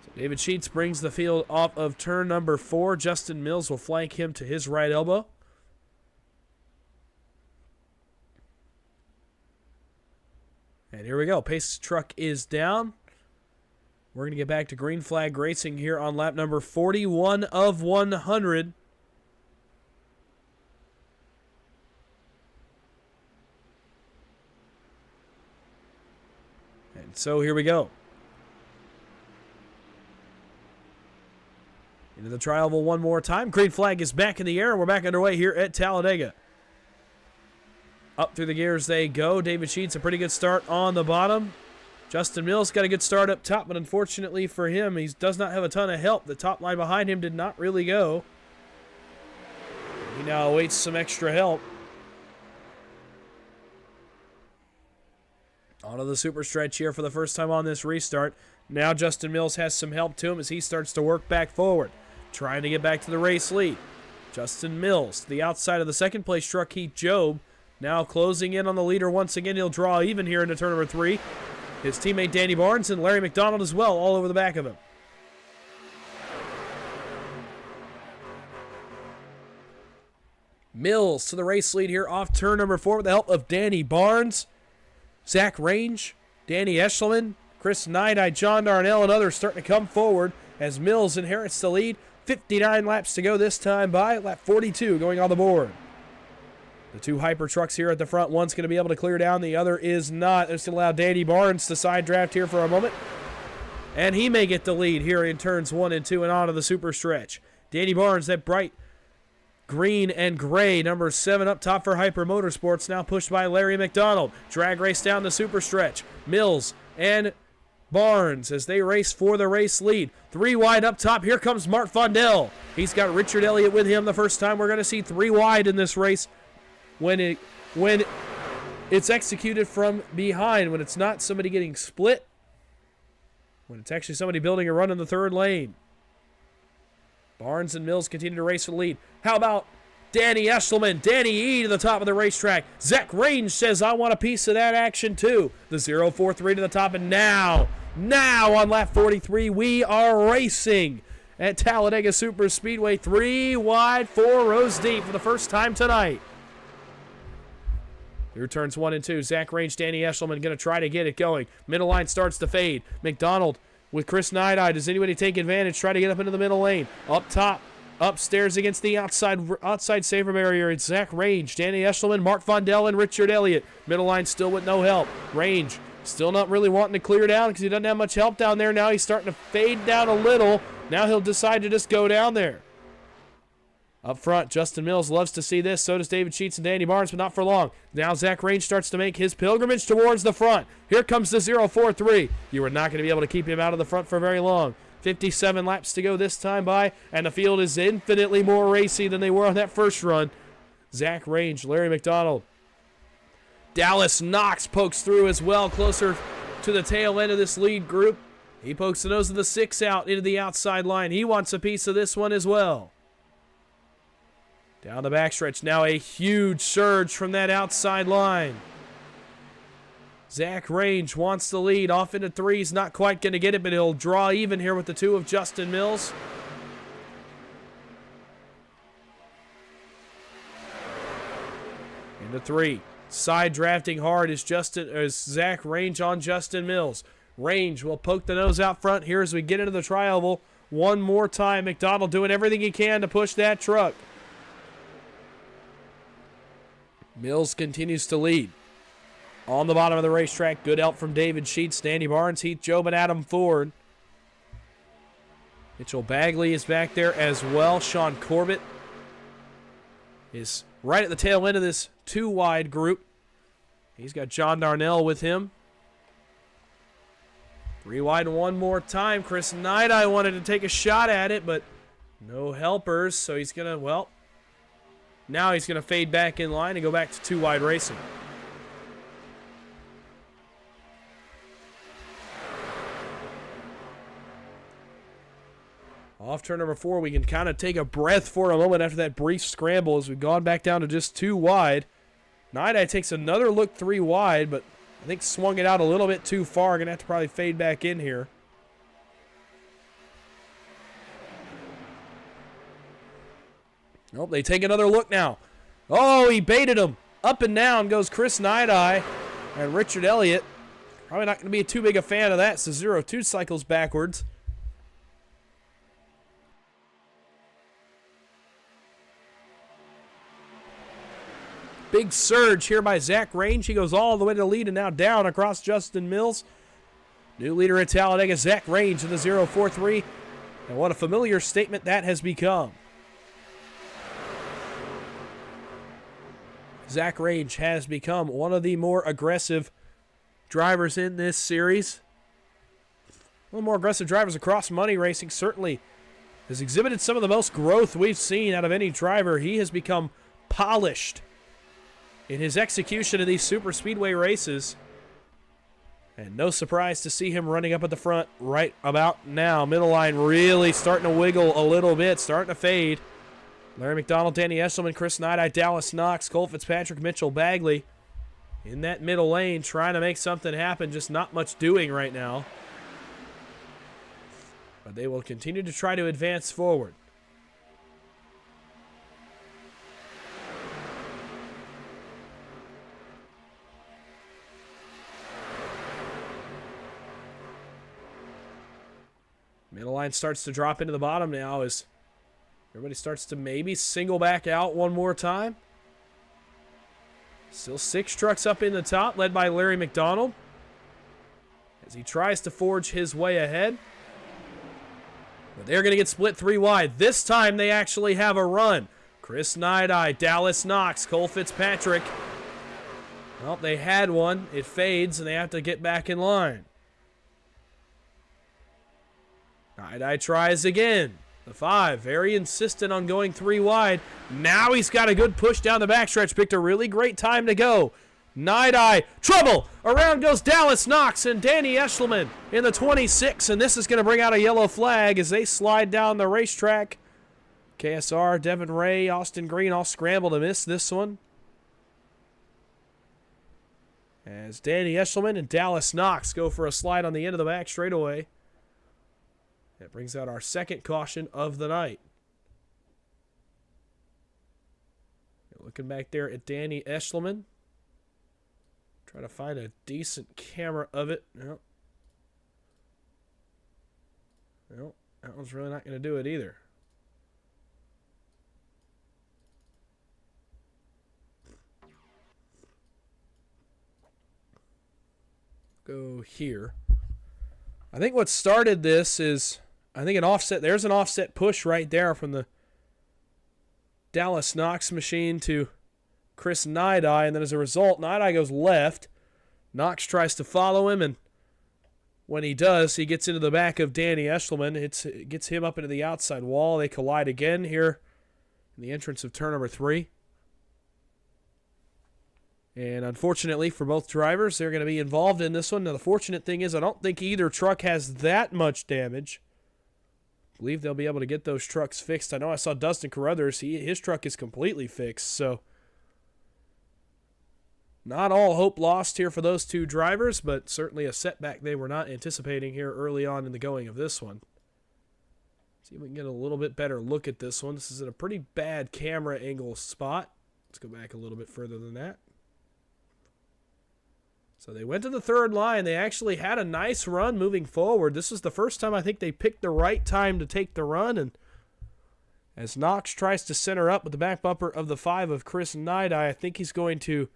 So David Sheets brings the field off of turn number 4. Justin Mills will flank him to his right elbow. And here we go. Pace truck is down. We're going to get back to green flag racing here on lap number 41 of 100. And so here we go. Into the trial one more time. Green flag is back in the air, and we're back underway here at Talladega. Up through the gears they go. David Sheets, a pretty good start on the bottom. Justin Mills got a good start up top, but unfortunately for him, he does not have a ton of help. The top line behind him did not really go. He now awaits some extra help. Onto the super stretch here for the first time on this restart. Now Justin Mills has some help to him as he starts to work back forward, trying to get back to the race lead. Justin Mills to the outside of the second place truck, Heath Job, now closing in on the leader once again. He'll draw even here into turn number 3. His teammate Danny Barnes and Larry McDonald as well, all over the back of him. Mills to the race lead here off turn number 4 with the help of Danny Barnes, Zach Range, Danny Eshelman, Chris Knight, John Darnell, and others starting to come forward as Mills inherits the lead. 59 laps to go this time by. Lap 42 going on the board. The two hyper trucks here at the front. One's going to be able to clear down. The other is not. It's going to allow Danny Barnes to side draft here for a moment. And he may get the lead here in turns 1 and 2 and onto the super stretch. Danny Barnes, that bright green and gray, number 7 up top for Hyper Motorsports, now pushed by Larry McDonald. Drag race down the super stretch. Mills and Barnes as they race for the race lead. 3 wide up top. Here comes Mart Fondell. He's got Richard Elliott with him. The first time we're going to see 3 wide in this race. When it's executed from behind, when it's not somebody getting split, when it's actually somebody building a run in the third lane. Barnes and Mills continue to race for the lead. How about Danny Eshelman? Danny E to the top of the racetrack. Zach Range says, I want a piece of that action too. The 0-4-3 to the top, and now on lap 43, we are racing at Talladega Super Speedway. 3 wide, 4 rows deep for the first time tonight. Through turns 1 and 2. Zach Range, Danny Eshelman going to try to get it going. Middle line starts to fade. McDonald with Chris Nideye. Does anybody take advantage? Try to get up into the middle lane. Up top. Upstairs against the outside saver barrier. It's Zach Range, Danny Eshelman, Mark Vondell, and Richard Elliott. Middle line still with no help. Range still not really wanting to clear down because he doesn't have much help down there. Now he's starting to fade down a little. Now he'll decide to just go down there. Up front, Justin Mills loves to see this. So does David Sheets and Danny Barnes, but not for long. Now Zach Range starts to make his pilgrimage towards the front. Here comes the 0-4-3. You are not going to be able to keep him out of the front for very long. 57 laps to go this time by, and the field is infinitely more racy than they were on that first run. Zach Range, Larry McDonald. Dallas Knox pokes through as well, closer to the tail end of this lead group. He pokes the nose of the 6 out into the outside line. He wants a piece of this one as well. Down the backstretch, now a huge surge from that outside line. Zach Range wants the lead, off into 3s, not quite going to get it, but he'll draw even here with the 2 of Justin Mills. Into 3. Side drafting hard is Zach Range on Justin Mills. Range will poke the nose out front here as we get into the tri-oval. One more time, McDonald doing everything he can to push that truck. Mills continues to lead. On the bottom of the racetrack, good help from David Sheets, Danny Barnes, Heath Job, and Adam Ford. Mitchell Bagley is back there as well. Sean Corbett is right at the tail end of this 2-wide group. He's got John Darnell with him. 3 wide one more time. Chris Nideye wanted to take a shot at it, but no helpers, so he's going to, well, now he's going to fade back in line and go back to 2-wide racing. Off turn number 4, we can kind of take a breath for a moment after that brief scramble as we've gone back down to just 2 wide. Nideye takes another look 3 wide, but I think swung it out a little bit too far. Going to have to probably fade back in here. Nope, they take another look now. Oh, he baited him. Up and down goes Chris Nideye and Richard Elliott. Probably not going to be too big a fan of that, so 0-2 cycles backwards. Big surge here by Zach Range. He goes all the way to the lead and now down across Justin Mills. New leader at Talladega, Zach Range in the 0-4-3. And what a familiar statement that has become. Zach Range has become one of the more aggressive drivers in this series. One of the more aggressive drivers across money racing. Certainly has exhibited some of the most growth we've seen out of any driver. He has become polished in his execution of these super speedway races. And no surprise to see him running up at the front right about now. Middle line really starting to wiggle a little bit, starting to fade. Larry McDonald, Danny Eshelman, Chris Nideye, Dallas Knox, Cole Fitzpatrick, Mitchell Bagley in that middle lane trying to make something happen. Just not much doing right now. But they will continue to try to advance forward. Middle line starts to drop into the bottom now as everybody starts to maybe single back out one more time. Still 6 trucks up in the top, led by Larry McDonald, as he tries to forge his way ahead. But they're going to get split 3 wide. This time they actually have a run. Chris Nideye, Dallas Knox, Cole Fitzpatrick. Well, they had one. It fades, and they have to get back in line. Nideye tries again. The 5, very insistent on going 3 wide. Now he's got a good push down the backstretch. Picked a really great time to go. Nideye, trouble! Around goes Dallas Knox and Danny Eshelman in the 26, and this is going to bring out a yellow flag as they slide down the racetrack. KSR, Devin Ray, Austin Green all scramble to miss this one. As Danny Eshelman and Dallas Knox go for a slide on the end of the back straightaway. That brings out our second caution of the night. Looking back there at Danny Eshelman. Try to find a decent camera of it. No. No, that one's really not going to do it either. Go here. I think what started this is, I think an offset. There's an offset push right there from the Dallas Knox machine to Chris Nidai, and then as a result, Nidai goes left. Knox tries to follow him, and when he does, he gets into the back of Danny Eshelman. It gets him up into the outside wall. They collide again here in the entrance of turn number 3. And unfortunately for both drivers, they're going to be involved in this one. Now, the fortunate thing is I don't think either truck has that much damage. I believe they'll be able to get those trucks fixed. I know I saw Dustin Carruthers. His truck is completely fixed, so not all hope lost here for those two drivers, but certainly a setback they were not anticipating here early on in the going of this one. See if we can get a little bit better look at this one. This is in a pretty bad camera angle spot. Let's go back a little bit further than that. So they went to the third line. They actually had a nice run moving forward. This is the first time I think they picked the right time to take the run. And as Knox tries to center up with the back bumper of the 5 of Chris Nidai, I think he's going to,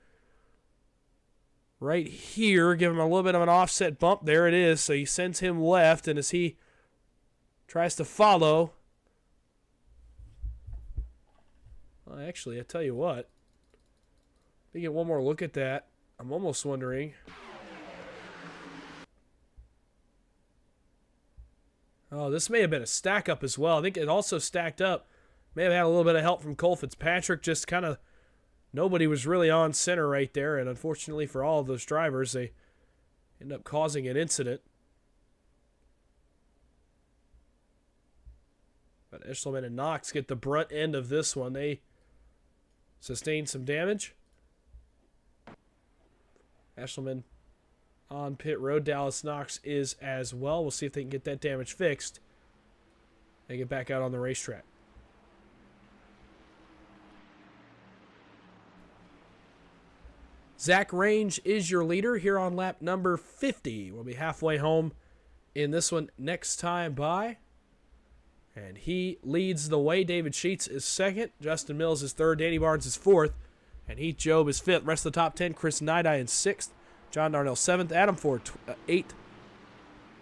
right here, give him a little bit of an offset bump. There it is. So he sends him left. And as he tries to follow, well, actually, I tell you what, let me get one more look at that. I'm almost wondering. Oh, this may have been a stack up as well. I think it also stacked up. May have had a little bit of help from Cole Fitzpatrick. Just kind of nobody was really on center right there. And unfortunately for all of those drivers, they end up causing an incident. But Eshelman and Knox get the brunt end of this one. They sustain some damage. Eshelman on pit road. Dallas Knox is as well. We'll see if they can get that damage fixed and get back out on the racetrack. Zach Range is your leader here on lap number 50. We'll be halfway home in this one next time by. And he leads the way. David Sheets is second. Justin Mills is third. Danny Barnes is fourth. And Heath Job is fifth. Rest of the top 10, Chris Nidai in sixth. John Darnell seventh. Adam Ford eighth.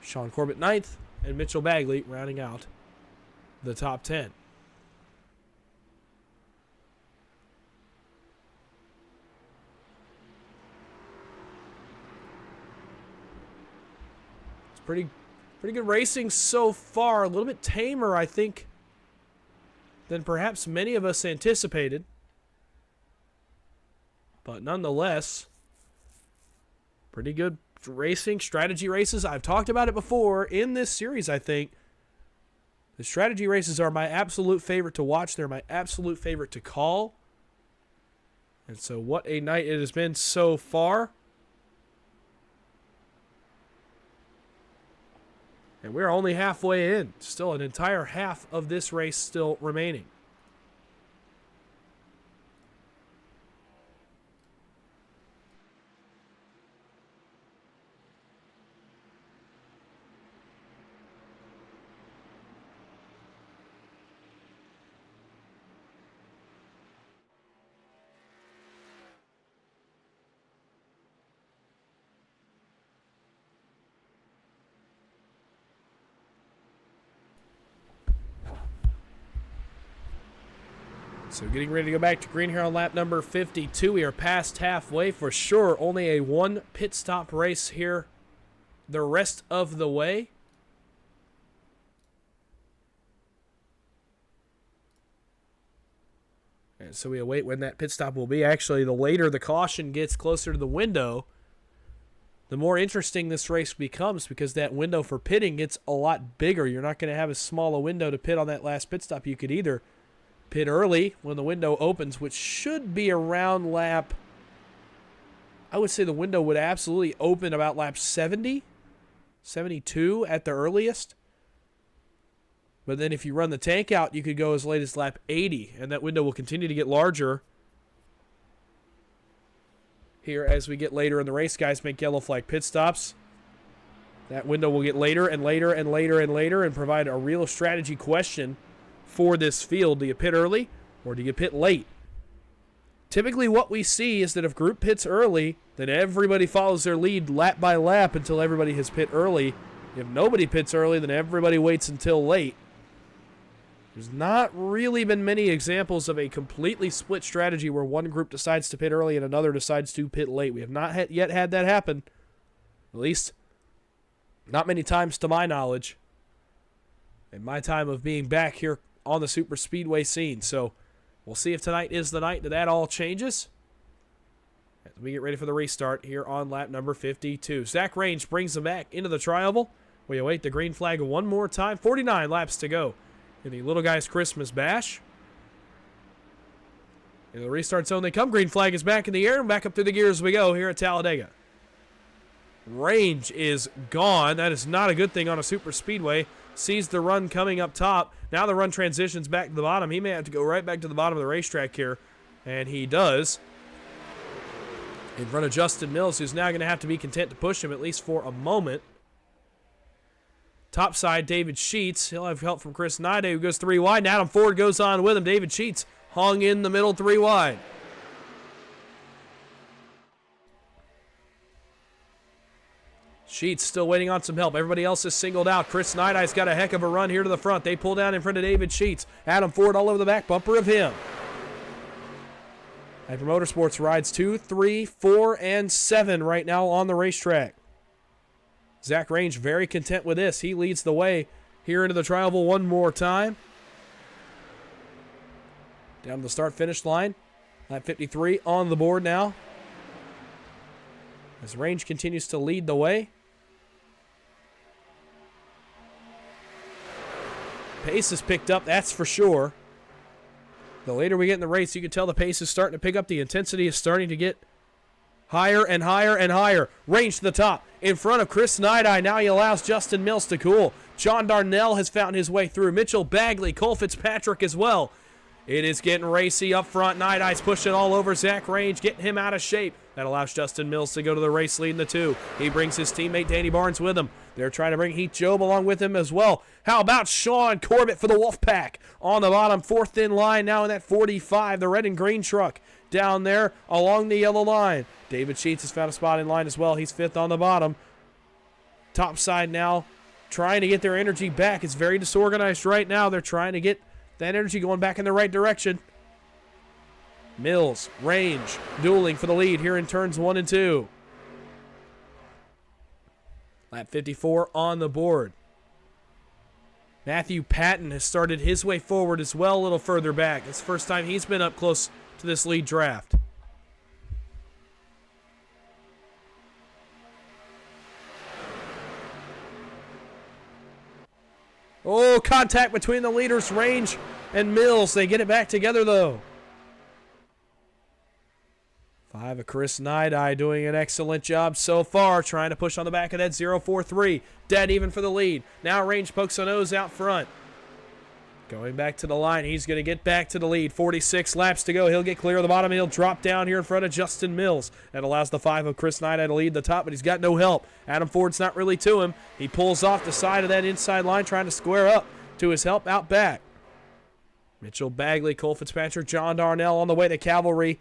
Sean Corbett ninth. And Mitchell Bagley rounding out the top 10. It's pretty good racing so far. A little bit tamer, I think, than perhaps many of us anticipated. But nonetheless, pretty good racing, strategy races. I've talked about it before in this series, I think. The strategy races are my absolute favorite to watch. They're my absolute favorite to call. And so what a night it has been so far. And we're only halfway in. Still an entire half of this race still remaining. So getting ready to go back to green here on lap number 52. We are past halfway for sure. Only a one pit stop race here the rest of the way. And so we await when that pit stop will be. Actually, the later the caution gets closer to the window, the more interesting this race becomes because that window for pitting gets a lot bigger. You're not going to have as small a window to pit on that last pit stop. You could either pit early when the window opens, which should be around lap, I would say the window would absolutely open about lap 70, 72 at the earliest. But then if you run the tank out, you could go as late as lap 80, and that window will continue to get larger here as we get later in the race. Guys make yellow flag pit stops. That window will get later and later and later and later and provide a real strategy question for this field. Do you pit early or do you pit late? Typically what we see is that if group pits early, then everybody follows their lead lap by lap until everybody has pit early. If nobody pits early, then everybody waits until late. There's not really been many examples of a completely split strategy where one group decides to pit early and another decides to pit late. We have not yet had that happen. At least, not many times to my knowledge. In my time of being back here on the super speedway scene. So, we'll see if tonight is the night that all changes. As we get ready for the restart here on lap number 52. Zach Range brings them back into the tri-oval. We await the green flag one more time. 49 laps to go in the Little Guys Christmas Bash. In the restart zone they come. Green flag is back in the air and back up through the gears we go here at Talladega. Range is gone. That is not a good thing on a super speedway. Sees the run coming up top. Now the run transitions back to the bottom. He may have to go right back to the bottom of the racetrack here. And he does. In front of Justin Mills, who's now going to have to be content to push him at least for a moment. Top side, David Sheets. He'll have help from Chris Nide, who goes 3 wide. And Adam Ford goes on with him. David Sheets hung in the middle 3 wide. Sheets still waiting on some help. Everybody else is singled out. Chris Nideye's got a heck of a run here to the front. They pull down in front of David Sheets. Adam Ford all over the back bumper of him. Hyper Motorsports rides 2, 3, 4, and 7 right now on the racetrack. Zach Range very content with this. He leads the way here into the tri-oval one more time. Down to the start-finish line. Lap 53 on the board now. As Range continues to lead the way. Pace is picked up, that's for sure. The later we get in the race, you can tell the pace is starting to pick up. The intensity is starting to get higher and higher and higher. Range to the top. In front of Chris Nide-Eye. Now he allows Justin Mills to cool. John Darnell has found his way through. Mitchell Bagley, Cole Fitzpatrick as well. It is getting racy up front. Nide-Eye's pushing all over Zach Range, getting him out of shape. That allows Justin Mills to go to the race leading the 2. He brings his teammate Danny Barnes with him. They're trying to bring Heath Job along with him as well. How about Sean Corbett for the Wolfpack on the bottom, 4th in line now in that 45, the red and green truck down there along the yellow line. David Sheets has found a spot in line as well. He's 5th on the bottom. Top side now trying to get their energy back. It's very disorganized right now. They're trying to get that energy going back in the right direction. Mills, Range, dueling for the lead here in turns 1 and 2. Lap 54 on the board. Matthew Patton has started his way forward as well, a little further back. It's the first time he's been up close to this lead draft. Oh, contact between the leaders, Range and Mills. They get it back together, though. 5 of Chris Nide-Eye doing an excellent job so far, trying to push on the back of that 0-4-3. Dead even for the lead. Now Range pokes a nose out front. Going back to the line. He's going to get back to the lead. 46 laps to go. He'll get clear of the bottom. He'll drop down here in front of Justin Mills. That allows the 5 of Chris Nide-Eye to lead the top, but he's got no help. Adam Ford's not really to him. He pulls off the side of that inside line, trying to square up to his help out back. Mitchell Bagley, Cole Fitzpatrick, John Darnell on the way to Cavalry.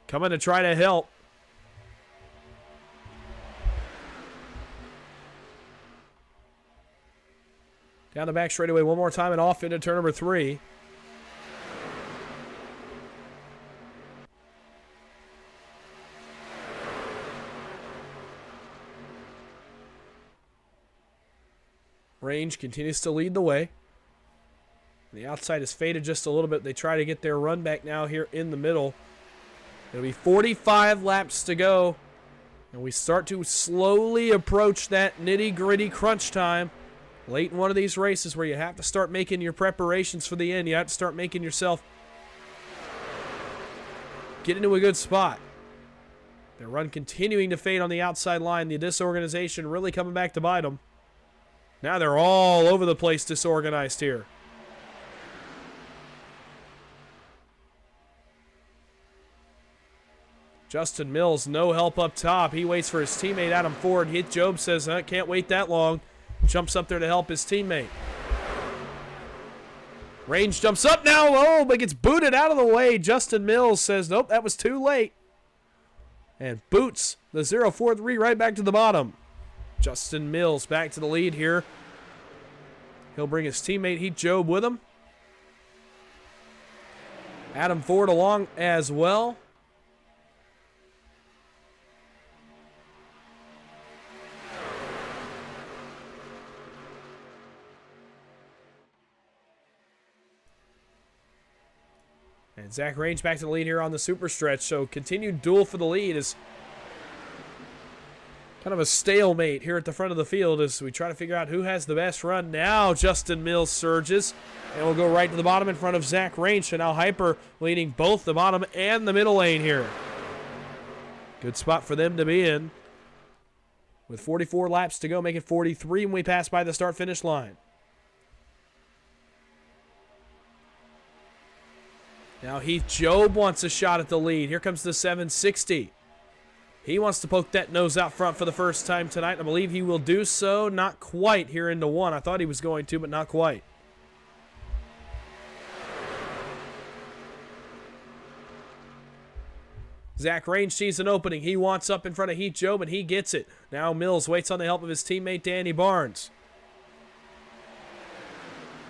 Coming to try to help. Down the back straightaway one more time and off into turn number 3. Range continues to lead the way. The outside is faded just a little bit. They try to get their run back now here in the middle. It'll be 45 laps to go, and we start to slowly approach that nitty-gritty crunch time late in one of these races where you have to start making your preparations for the end. You have to start making yourself get into a good spot. Their run continuing to fade on the outside line. The disorganization really coming back to bite them. Now they're all over the place disorganized here. Justin Mills, no help up top. He waits for his teammate Adam Ford. Job says, can't wait that long. Jumps up there to help his teammate. Range jumps up now. Oh, but gets booted out of the way. Justin Mills says, nope, that was too late. And boots the 0-4-3 right back to the bottom. Justin Mills back to the lead here. He'll bring his teammate Heat Job with him. Adam Ford along as well. And Zach Range back to the lead here on the super stretch. So continued duel for the lead is kind of a stalemate here at the front of the field as we try to figure out who has the best run. Now Justin Mills surges and will go right to the bottom in front of Zach Range. So now Hyper leading both the bottom and the middle lane here. Good spot for them to be in. With 44 laps to go, make it 43 when we pass by the start-finish line. Now Heath Job wants a shot at the lead. Here comes the 760. He wants to poke that nose out front for the first time tonight. I believe he will do so. Not quite here into one. I thought he was going to, but not quite. Zach Range sees an opening. He wants up in front of Heath Job, and he gets it. Now Mills waits on the help of his teammate Danny Barnes.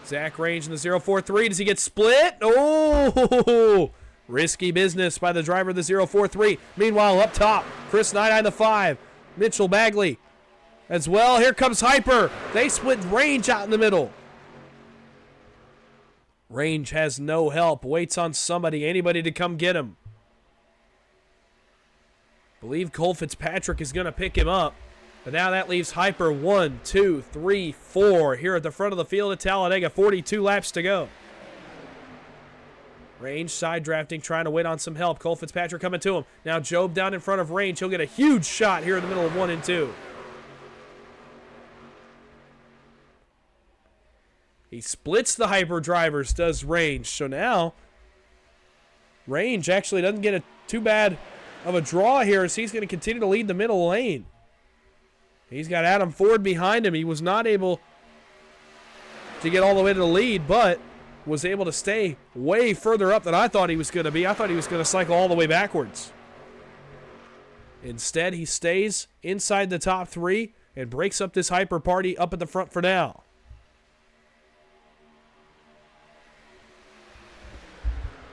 Zach Range in the 0-4-3. Does he get split? Oh! Risky business by the driver of the 0-4-3. Meanwhile, up top, Chris Knight in the 5. Mitchell Bagley as well. Here comes Hyper. They split Range out in the middle. Range has no help. Waits on somebody, anybody to come get him. Believe Cole Fitzpatrick is going to pick him up. But now that leaves Hyper 1, 2, 3, 4 here at the front of the field at Talladega. 42 laps to go. Range side drafting, trying to wait on some help. Cole Fitzpatrick coming to him. Now Job down in front of Range. He'll get a huge shot here in the middle of 1 and 2. He splits the Hyper drivers, does Range. So now Range actually doesn't get too bad of a draw here as he's going to continue to lead the middle lane. He's got Adam Ford behind him. He was not able to get all the way to the lead, but was able to stay way further up than I thought he was going to be. I thought he was going to cycle all the way backwards. Instead, he stays inside the top 3 and breaks up this Hyper party up at the front for now.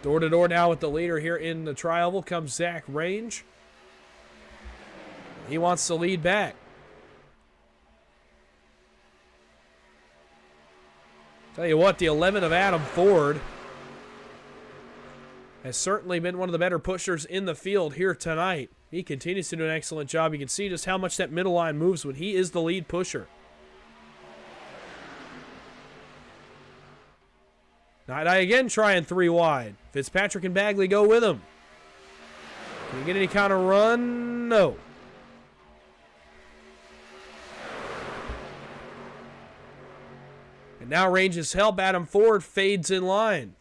Door to door now with the leader here in the tri-oval comes Zach Range. He wants to lead back. Tell you what, the 11 of Adam Ford has certainly been one of the better pushers in the field here tonight. He continues to do an excellent job. You can see just how much that middle line moves when he is the lead pusher. Night Eye again trying 3 wide. Fitzpatrick and Bagley go with him. Can he get any kind of run? No. And now Range's help. Adam Ford fades in line.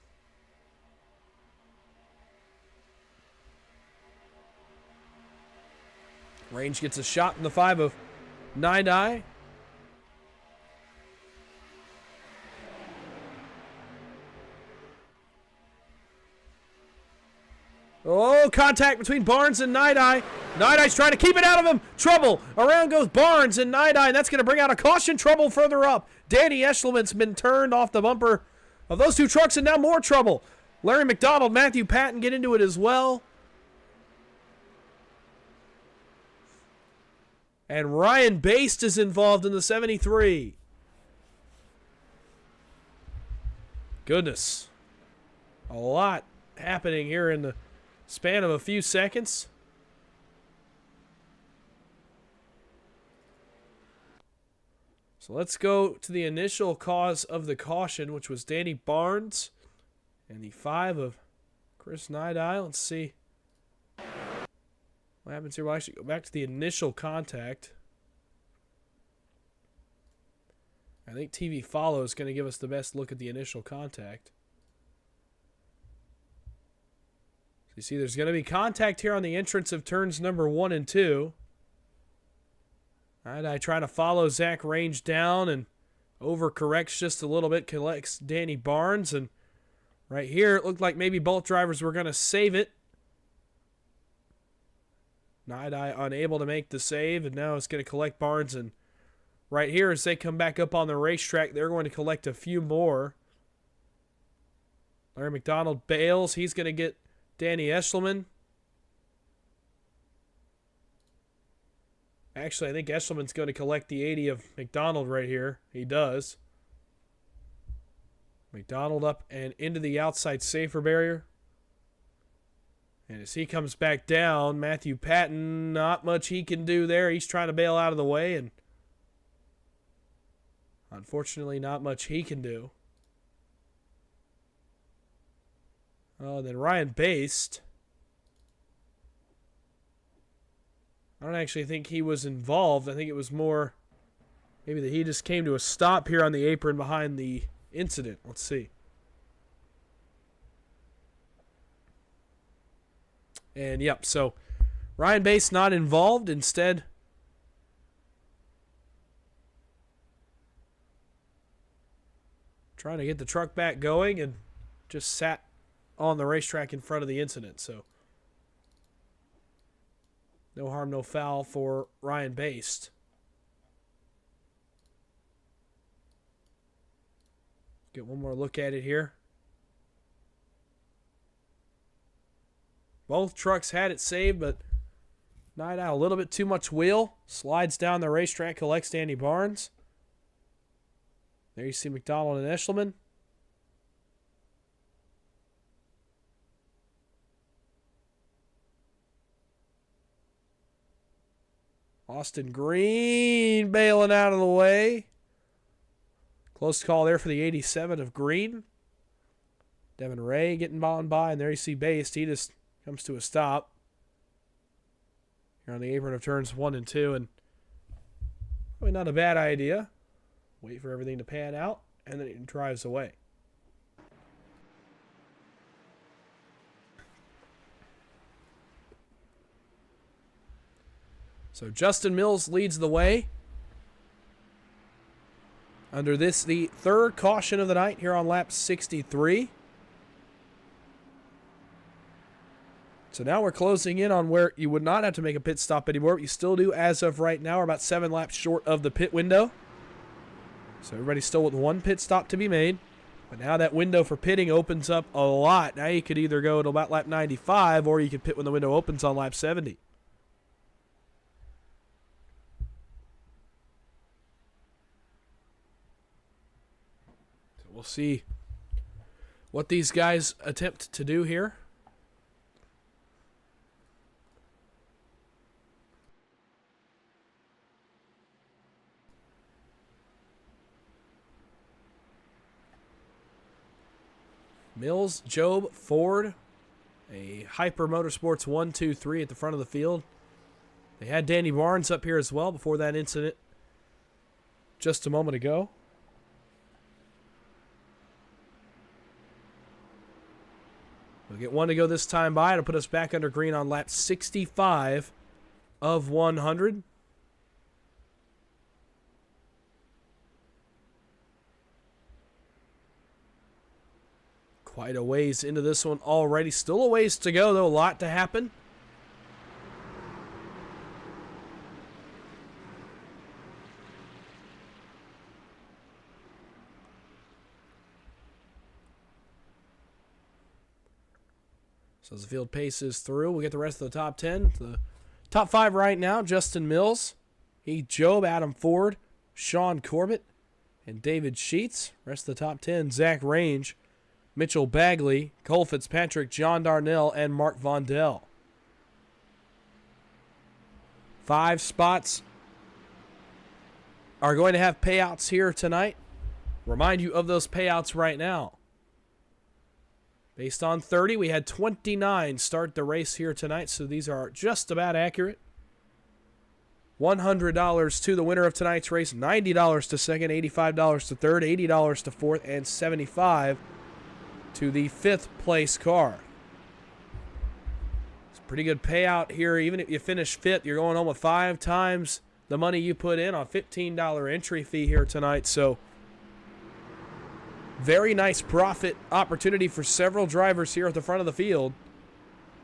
Range gets a shot in the 5 of Night Eye. Oh, contact between Barnes and Night Eye. Night Eye's trying to keep it out of him. Trouble. Around goes Barnes and Night Eye, and that's going to bring out a caution. Trouble further up. Danny Eschelman's been turned off the bumper of those 2 trucks, and now more trouble. Larry McDonald, Matthew Patton get into it as well. And Ryan Baste is involved in the 73. Goodness. A lot happening here in the span of a few seconds. So let's go to the initial cause of the caution, which was Danny Barnes and the 5 of Chris Night Eye. Let's see what happens here. We'll actually go back to the initial contact. I think TV Follow is going to give us the best look at the initial contact. You see there's going to be contact here on the entrance of turns number 1 and 2. I try to follow Zach Range down and overcorrects just a little bit, collects Danny Barnes. And right here, it looked like maybe both drivers were going to save it. Night-Eye unable to make the save, and now it's going to collect Barnes. And right here, as they come back up on the racetrack, they're going to collect a few more. Larry McDonald bails. He's going to get Danny Eshelman. Actually, I think Eshelman's going to collect the 80 of McDonald right here. He does. McDonald up and into the outside safer barrier. And as he comes back down, Matthew Patton, not much he can do there. He's trying to bail out of the way, and unfortunately, not much he can do. Oh, then Ryan Baste. I don't actually think he was involved. I think it was more maybe that he just came to a stop here on the apron behind the incident. Let's see. And, yep, so Ryan Baste not involved. Instead, trying to get the truck back going and just sat on the racetrack in front of the incident. So, no harm, no foul for Ryan Baste. Get one more look at it here. Both trucks had it saved, but Night-Eye a little bit too much wheel. Slides down the racetrack, collects Danny Barnes. There you see McDonald and Eshelman. Austin Green bailing out of the way. Close call there for the 87 of Green. Devin Ray getting on by, and there you see Baste. He just comes to a stop here on the apron of turns 1 and 2, and probably not a bad idea. Wait for everything to pan out, and then he drives away. So Justin Mills leads the way. Under this, the third caution of the night here on lap 63. So now we're closing in on where you would not have to make a pit stop anymore, but you still do as of right now. We're about 7 laps short of the pit window. So everybody's still with 1 pit stop to be made. But now that window for pitting opens up a lot. Now you could either go to about lap 95, or you could pit when the window opens on lap 70. So we'll see what these guys attempt to do here. Mills, Job, Ford, a Hyper Motorsports 1, 2, 3 at the front of the field. They had Danny Barnes up here as well before that incident just a moment ago. We'll get 1 to go this time by. It'll put us back under green on lap 65 of 100. Quite a ways into this one already. Still a ways to go, though. A lot to happen. So as the field paces through, we'll get the rest of the top 10. The top 5 right now, Justin Mills, Heath Job, Adam Ford, Sean Corbett, and David Sheets. Rest of the top 10, Zach Range, Mitchell Bagley, Cole Fitzpatrick, John Darnell, and Mark Vondell. 5 spots are going to have payouts here tonight. Remind you of those payouts right now. Based on 30, we had 29 start the race here tonight, so these are just about accurate. $100 to the winner of tonight's race, $90 to second, $85 to third, $80 to fourth, and $75 to the 5th place car. Pretty good payout here. Even if you finish fifth, you're going home with 5 times the money you put in on $15 entry fee here tonight. So very nice profit opportunity for several drivers here at the front of the field.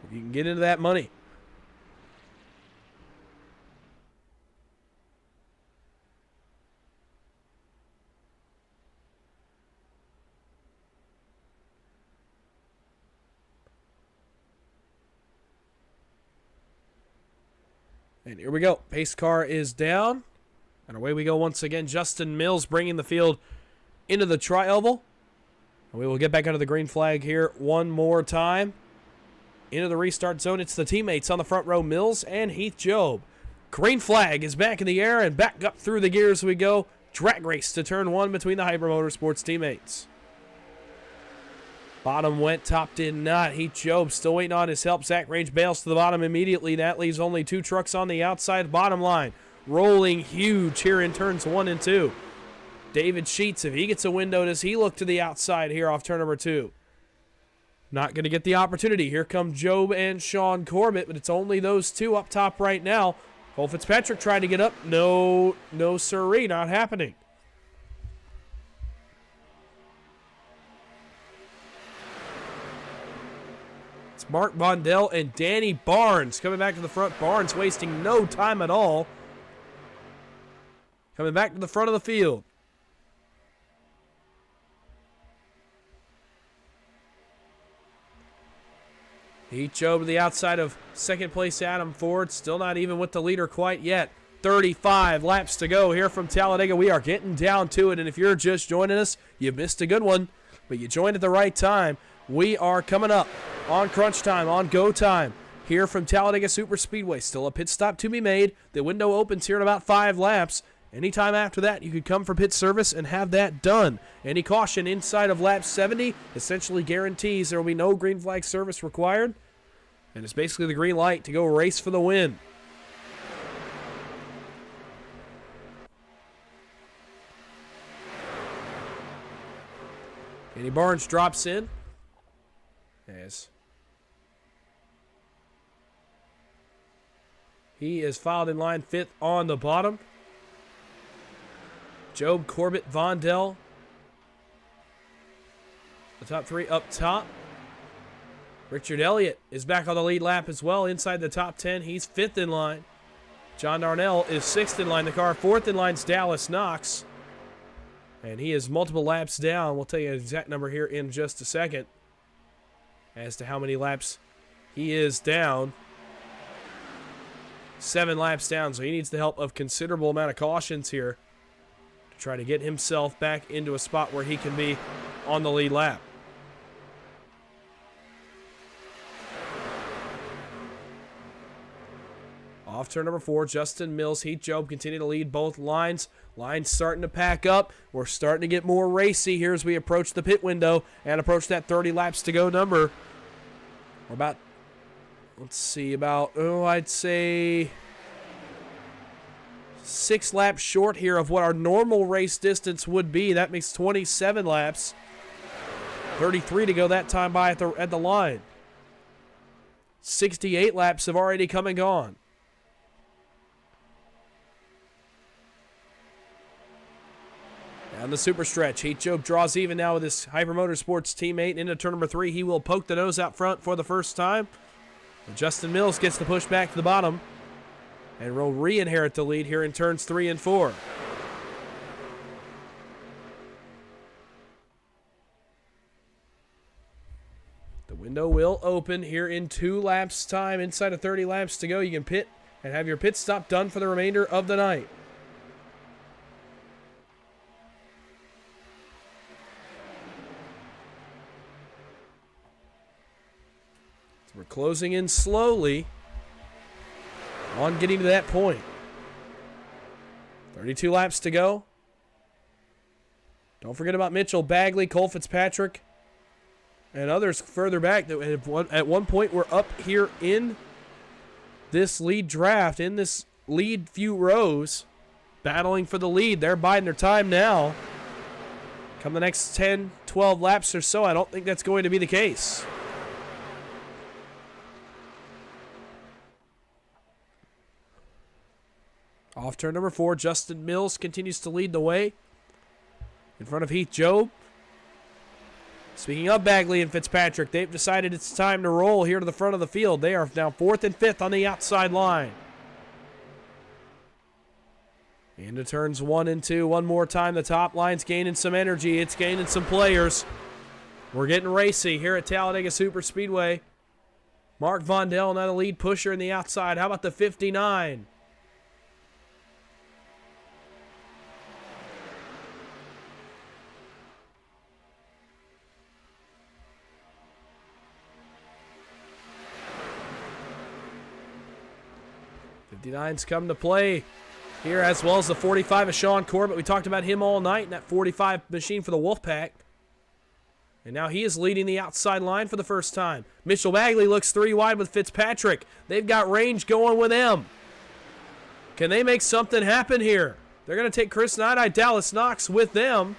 If you can get into that money. And here we go. Pace car is down. And away we go once again. Justin Mills bringing the field into the tri-oval. And we will get back under the green flag here one more time. Into the restart zone. It's the teammates on the front row, Mills and Heath Job. Green flag is back in the air and back up through the gears we go. Drag race to turn 1 between the Hyper Motorsports teammates. Bottom went, top did not. Heath Job still waiting on his help. Zach Range bails to the bottom immediately. That leaves only 2 trucks on the outside bottom line. Rolling huge here in turns 1 and 2. David Sheets, if he gets a window, does he look to the outside here off turn number 2? Not going to get the opportunity. Here come Job and Sean Corbett, but it's only those 2 up top right now. Cole Fitzpatrick trying to get up. No sirree, not happening. It's Mark Bondell and Danny Barnes coming back to the front. Barnes wasting no time at all. Coming back to the front of the field. Heath Job to the outside of second place Adam Ford. Still not even with the leader quite yet. 35 laps to go here from Talladega. We are getting down to it, and if you're just joining us, you missed a good one, but you joined at the right time. We are coming up on crunch time, on go time, here from Talladega Superspeedway. Still a pit stop to be made. The window opens here in about 5 laps. Anytime after that, you could come for pit service and have that done. Any caution inside of lap 70 essentially guarantees there will be no green flag service required. And it's basically the green light to go race for the win. Danny Barnes drops in. As he is filed in line 5th on the bottom. Job, Corbett, Vondell. The top 3 up top. Richard Elliott is back on the lead lap as well inside the top 10. He's 5th in line. John Darnell is 6th in line. The car 4th in line is Dallas Knox. And he is multiple laps down. We'll tell you the exact number here in just a second as to how many laps he is down. 7 laps down, so he needs the help of considerable amount of cautions here to try to get himself back into a spot where he can be on the lead lap. Off turn number 4, Justin Mills, Heath Job continue to lead both lines. Lines starting to pack up. We're starting to get more racy here as we approach the pit window and approach that 30 laps to go number. We're about, let's see, I'd say 6 laps short here of what our normal race distance would be. That makes 27 laps. 33 to go that time by at the line. 68 laps have already come and gone. Down the super stretch. Heath Job draws even now with his Hyper Motorsports teammate into turn number 3. He will poke the nose out front for the first time. And Justin Mills gets the push back to the bottom and will re-inherit the lead here in turns 3 and 4. The window will open here in 2 laps time. Inside of 30 laps to go, you can pit and have your pit stop done for the remainder of the night. We're closing in slowly on getting to that point. 32 laps to go. Don't forget about Mitchell Bagley, Cole Fitzpatrick, and others further back that at one point were up here in this lead draft, in this lead few rows, battling for the lead. They're biding their time now. Come the next 10, 12 laps or so, I don't think that's going to be the case. Off turn number 4, Justin Mills continues to lead the way in front of Heath Job. Speaking of Bagley and Fitzpatrick, they've decided it's time to roll here to the front of the field. They are now 4th and 5th on the outside line. Into turns 1 and 2. One more time, the top line's gaining some energy. It's gaining some players. We're getting racy here at Talladega Superspeedway. Mark Vondell, now the lead pusher in the outside. How about the 59? '59's come to play here, as well as the 45 of Sean Corbett. We talked about him all night in that 45 machine for the Wolfpack. And now he is leading the outside line for the first time. Mitchell Bagley looks 3 wide with Fitzpatrick. They've got range going with them. Can they make something happen here? They're going to take Chris Knight, Dallas Knox with them.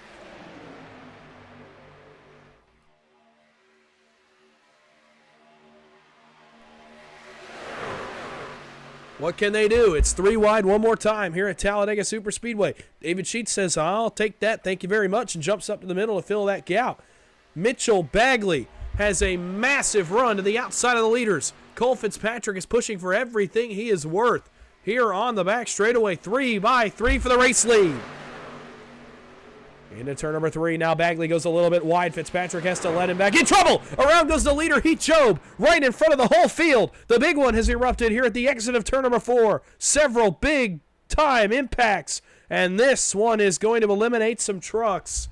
What can they do? It's 3 wide one more time here at Talladega Superspeedway. David Sheets says, I'll take that, thank you very much, and jumps up to the middle to fill that gap. Mitchell Bagley has a massive run to the outside of the leaders. Cole Fitzpatrick is pushing for everything he is worth here on the back straightaway. 3 by 3 for the race lead. Into turn number 3. Now Bagley goes a little bit wide. Fitzpatrick has to let him back. In trouble! Around goes the leader, Heath Job, right in front of the whole field. The big one has erupted here at the exit of turn number 4. Several big-time impacts, and this one is going to eliminate some trucks,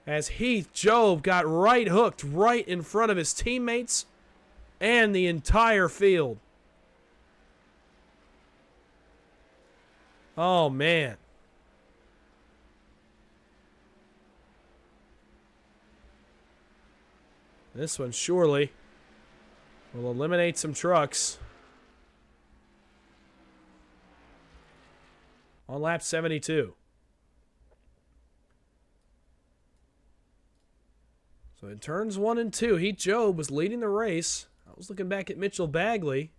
as Heath Job got right hooked right in front of his teammates and the entire field. Oh, man. This one surely will eliminate some trucks. On lap 72. So in turns 1 and 2, Heath Job was leading the race. I was looking back at Mitchell Bagley.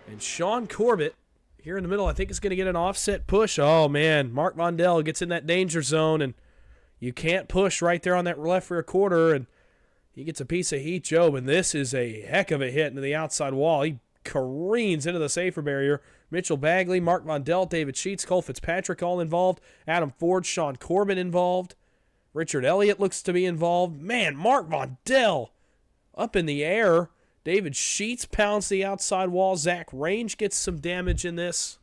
And Sean Corbett here in the middle, I think is going to get an offset push. Oh, man. Mark Vondell gets in that danger zone, and you can't push right there on that left rear quarter, and he gets a piece of Heath Job, and this is a heck of a hit into the outside wall. He careens into the safer barrier. Mitchell Bagley, Mark Vondell, David Sheets, Cole Fitzpatrick all involved. Adam Ford, Sean Corbin involved. Richard Elliott looks to be involved. Man, Mark Vondell up in the air. David Sheets pounds the outside wall. Zach Range gets some damage in this.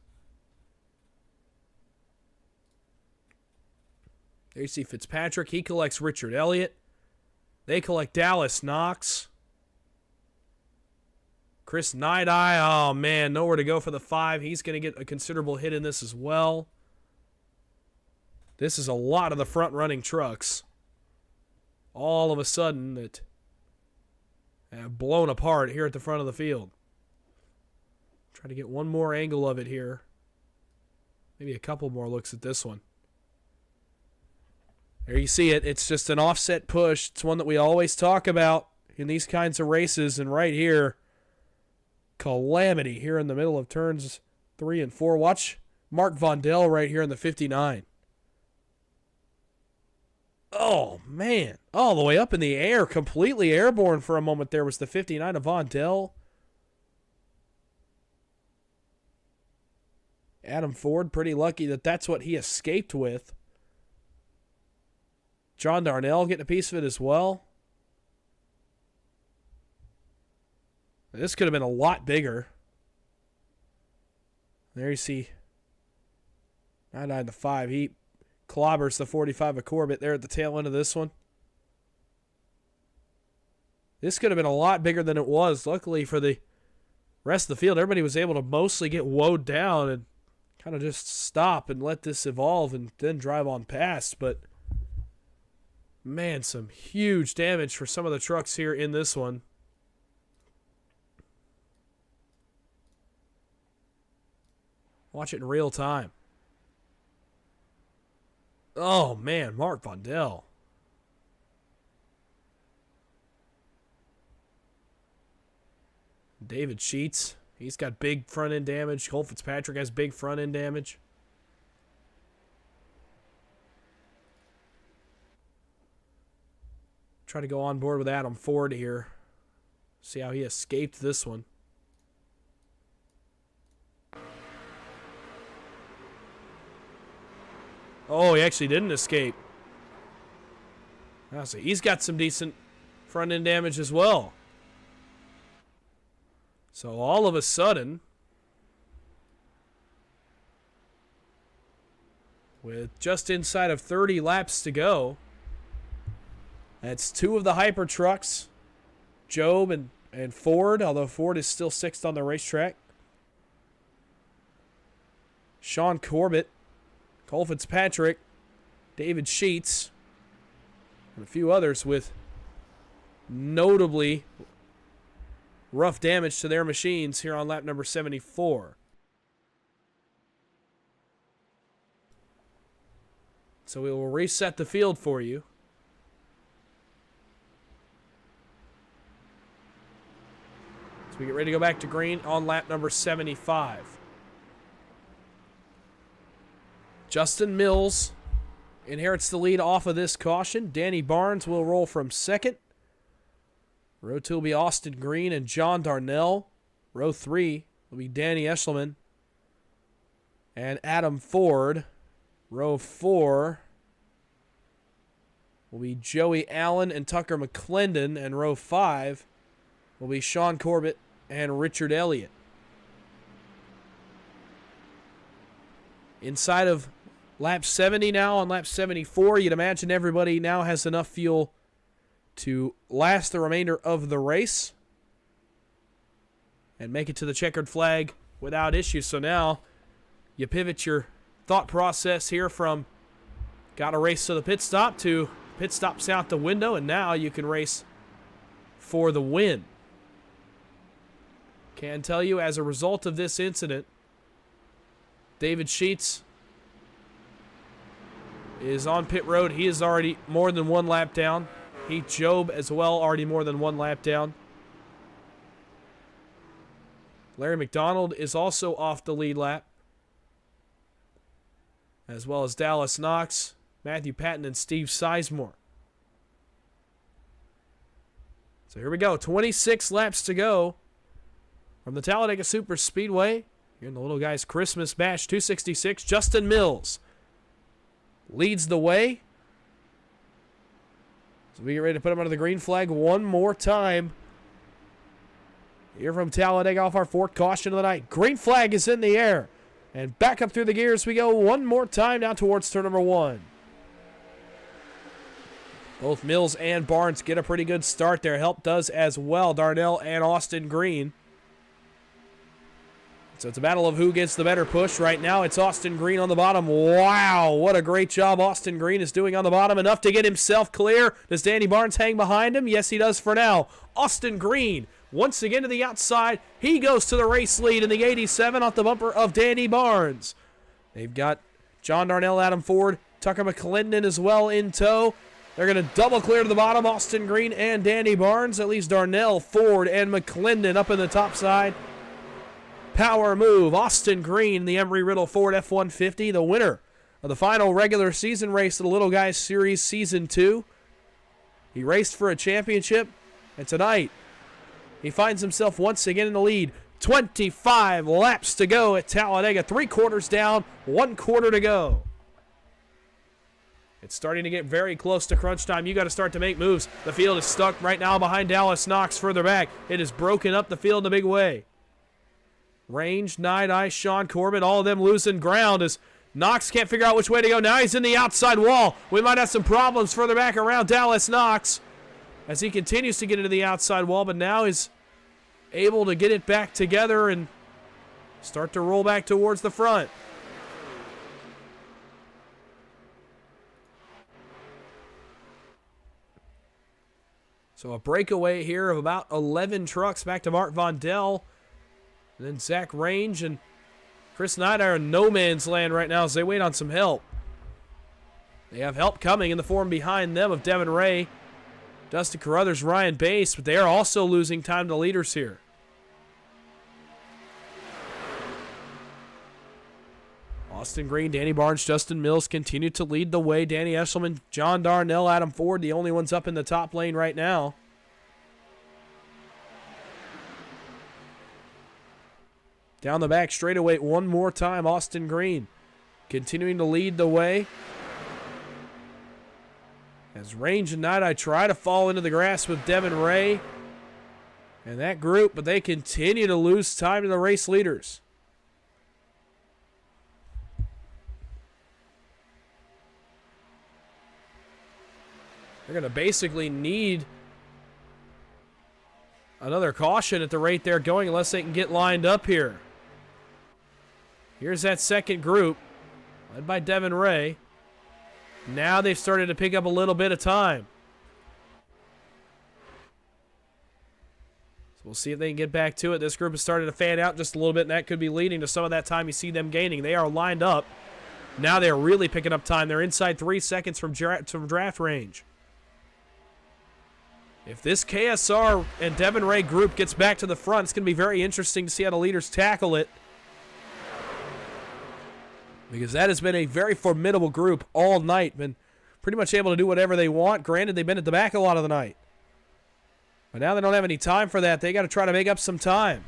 There you see Fitzpatrick. He collects Richard Elliott. They collect Dallas Knox. Chris Knight-Eye, oh man, nowhere to go for the 5. He's going to get a considerable hit in this as well. This is a lot of the front-running trucks. All of a sudden, that have blown apart here at the front of the field. Try to get one more angle of it here. Maybe a couple more looks at this one. There you see it. It's just an offset push. It's one that we always talk about in these kinds of races. And right here, calamity here in the middle of turns 3 and 4. Watch Mark Vondell right here in the 59. Oh, man. All the way up in the air. Completely airborne for a moment there was the 59 of Vondell. Adam Ford, pretty lucky that that's what he escaped with. John Darnell getting a piece of it as well. This could have been a lot bigger. There you see 99 to 5. He clobbers the 45 of Corbett there at the tail end of this one. This could have been a lot bigger than it was. Luckily for the rest of the field, everybody was able to mostly get woed down and kind of just stop and let this evolve and then drive on past. But man, some huge damage for some of the trucks here in this one. Watch it in real time. Oh, man, Mark Vondell. David Sheets, He's got big front end damage. Cole Fitzpatrick has big front end damage. Try to go on board with Adam Ford here. See how he escaped this one. Oh, he actually didn't escape. So he's got some decent front end damage as well. So all of a sudden, with just inside of 30 laps to go, that's two of the hyper trucks, Job and Ford, although Ford is still sixth on the racetrack. Sean Corbett, Cole Fitzpatrick, David Sheets, and a few others with notably rough damage to their machines here on lap number 74. So we will reset the field for you. So we get ready to go back to green on lap number 75. Justin Mills inherits the lead off of this caution. Danny Barnes will roll from second. Row 2 will be Austin Green and John Darnell. Row 3 will be Danny Eshelman and Adam Ford. Row 4 will be Joey Allen and Tucker McClendon. And row 5 will be Sean Corbett and Richard Elliott. Inside of lap 70 now, on lap 74, you'd imagine everybody now has enough fuel to last the remainder of the race and make it to the checkered flag without issue. So now you pivot your thought process here from got to race to the pit stop to pit stop's out the window, and now you can race for the win. Can tell you, as a result of this incident, David Sheets is on pit road. He is already more than one lap down. Heath Job as well, already more than one lap down. Larry McDonald is also off the lead lap, as well as Dallas Knox, Matthew Patton, and Steve Sizemore. So here we go. 26 laps to go from the Talladega Super Speedway. Here in the Little Guys Christmas Bash 266, Justin Mills leads the way. So we get ready to put him under the green flag one more time. Here from Talladega off our fourth caution of the night. Green flag is in the air. And back up through the gears we go one more time now towards turn number 1. Both Mills and Barnes get a pretty good start there. Help does as well, Darnell and Austin Green. So it's a battle of who gets the better push. Right now it's Austin Green on the bottom. Wow, what a great job Austin Green is doing on the bottom. Enough to get himself clear. Does Danny Barnes hang behind him? Yes, he does for now. Austin Green once again to the outside. He goes to the race lead in the 87 off the bumper of Danny Barnes. They've got John Darnell, Adam Ford, Tucker McClendon as well in tow. They're going to double clear to the bottom. Austin Green and Danny Barnes. At least Darnell, Ford, and McClendon up in the top side. Power move. Austin Green, the Embry-Riddle Ford F-150, the winner of the final regular season race of the Little Guys Series Season 2. He raced for a championship, and tonight he finds himself once again in the lead. 25 laps to go at Talladega. 3 quarters down, 1 quarter to go. It's starting to get very close to crunch time. You got to start to make moves. The field is stuck right now behind Dallas Knox further back. It has broken up the field in a big way. Range, Night Eye, Sean Corbett, all of them losing ground as Knox can't figure out which way to go. Now he's in the outside wall. We might have some problems further back around Dallas Knox as he continues to get into the outside wall, but now is able to get it back together and start to roll back towards the front. So a breakaway here of about 11 trucks back to Mark Vondell. And then Zach Range and Chris Knight are in no man's land right now as they wait on some help. They have help coming in the form behind them of Devin Ray, Dustin Carruthers, Ryan Bass, but they are also losing time to leaders here. Austin Green, Danny Barnes, Justin Mills continue to lead the way. Danny Eshelman, John Darnell, Adam Ford, the only ones up in the top lane right now. Down the back straightaway one more time, Austin Green continuing to lead the way. As Range and Night, I try to fall into the grasp of Devin Ray and that group, but they continue to lose time to the race leaders. They're going to basically need another caution at the rate they're going unless they can get lined up here. Here's that second group, led by Devin Ray. Now they've started to pick up a little bit of time. So we'll see if they can get back to it. This group has started to fan out just a little bit, and that could be leading to some of that time you see them gaining. They are lined up. Now they're really picking up time. They're inside 3 seconds from draft range. If this KSR and Devin Ray group gets back to the front, it's going to be very interesting to see how the leaders tackle it. Because that has been a very formidable group all night. Been pretty much able to do whatever they want. Granted, they've been at the back a lot of the night. But now they don't have any time for that. They got to try to make up some time.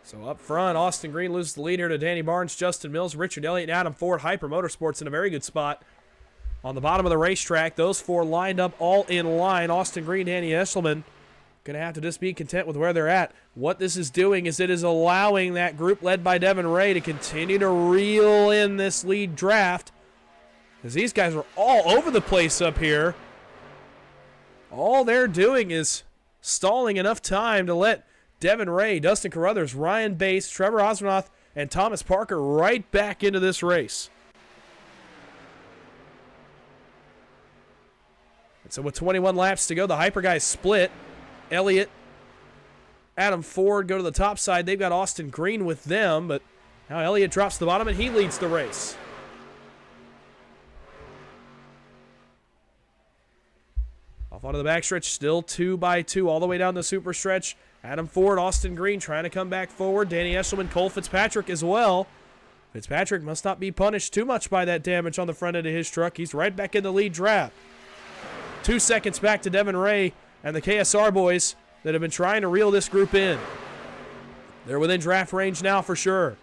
So up front, Austin Green loses the lead here to Danny Barnes, Justin Mills, Richard Elliott, and Adam Ford. Hyper Motorsports in a very good spot on the bottom of the racetrack. Those four lined up all in line. Austin Green, Danny Eshelman going to have to just be content with where they're at. What this is doing is it is allowing that group led by Devin Ray to continue to reel in this lead draft, because these guys are all over the place up here. All they're doing is stalling enough time to let Devin Ray, Dustin Carruthers, Ryan Bass, Trevor Osmanoff, and Thomas Parker right back into this race. And so with 21 laps to go, the Hyper guys split. Elliott, Adam Ford go to the top side. They've got Austin Green with them, but now Elliott drops to the bottom and he leads the race. Off onto the backstretch, still 2 by 2 all the way down the super stretch. Adam Ford, Austin Green trying to come back forward. Danny Eshelman, Cole Fitzpatrick as well. Fitzpatrick must not be punished too much by that damage on the front end of his truck. He's right back in the lead draft. 2 seconds back to Devin Ray and the KSR boys that have been trying to reel this group in. They're within draft range now for sure.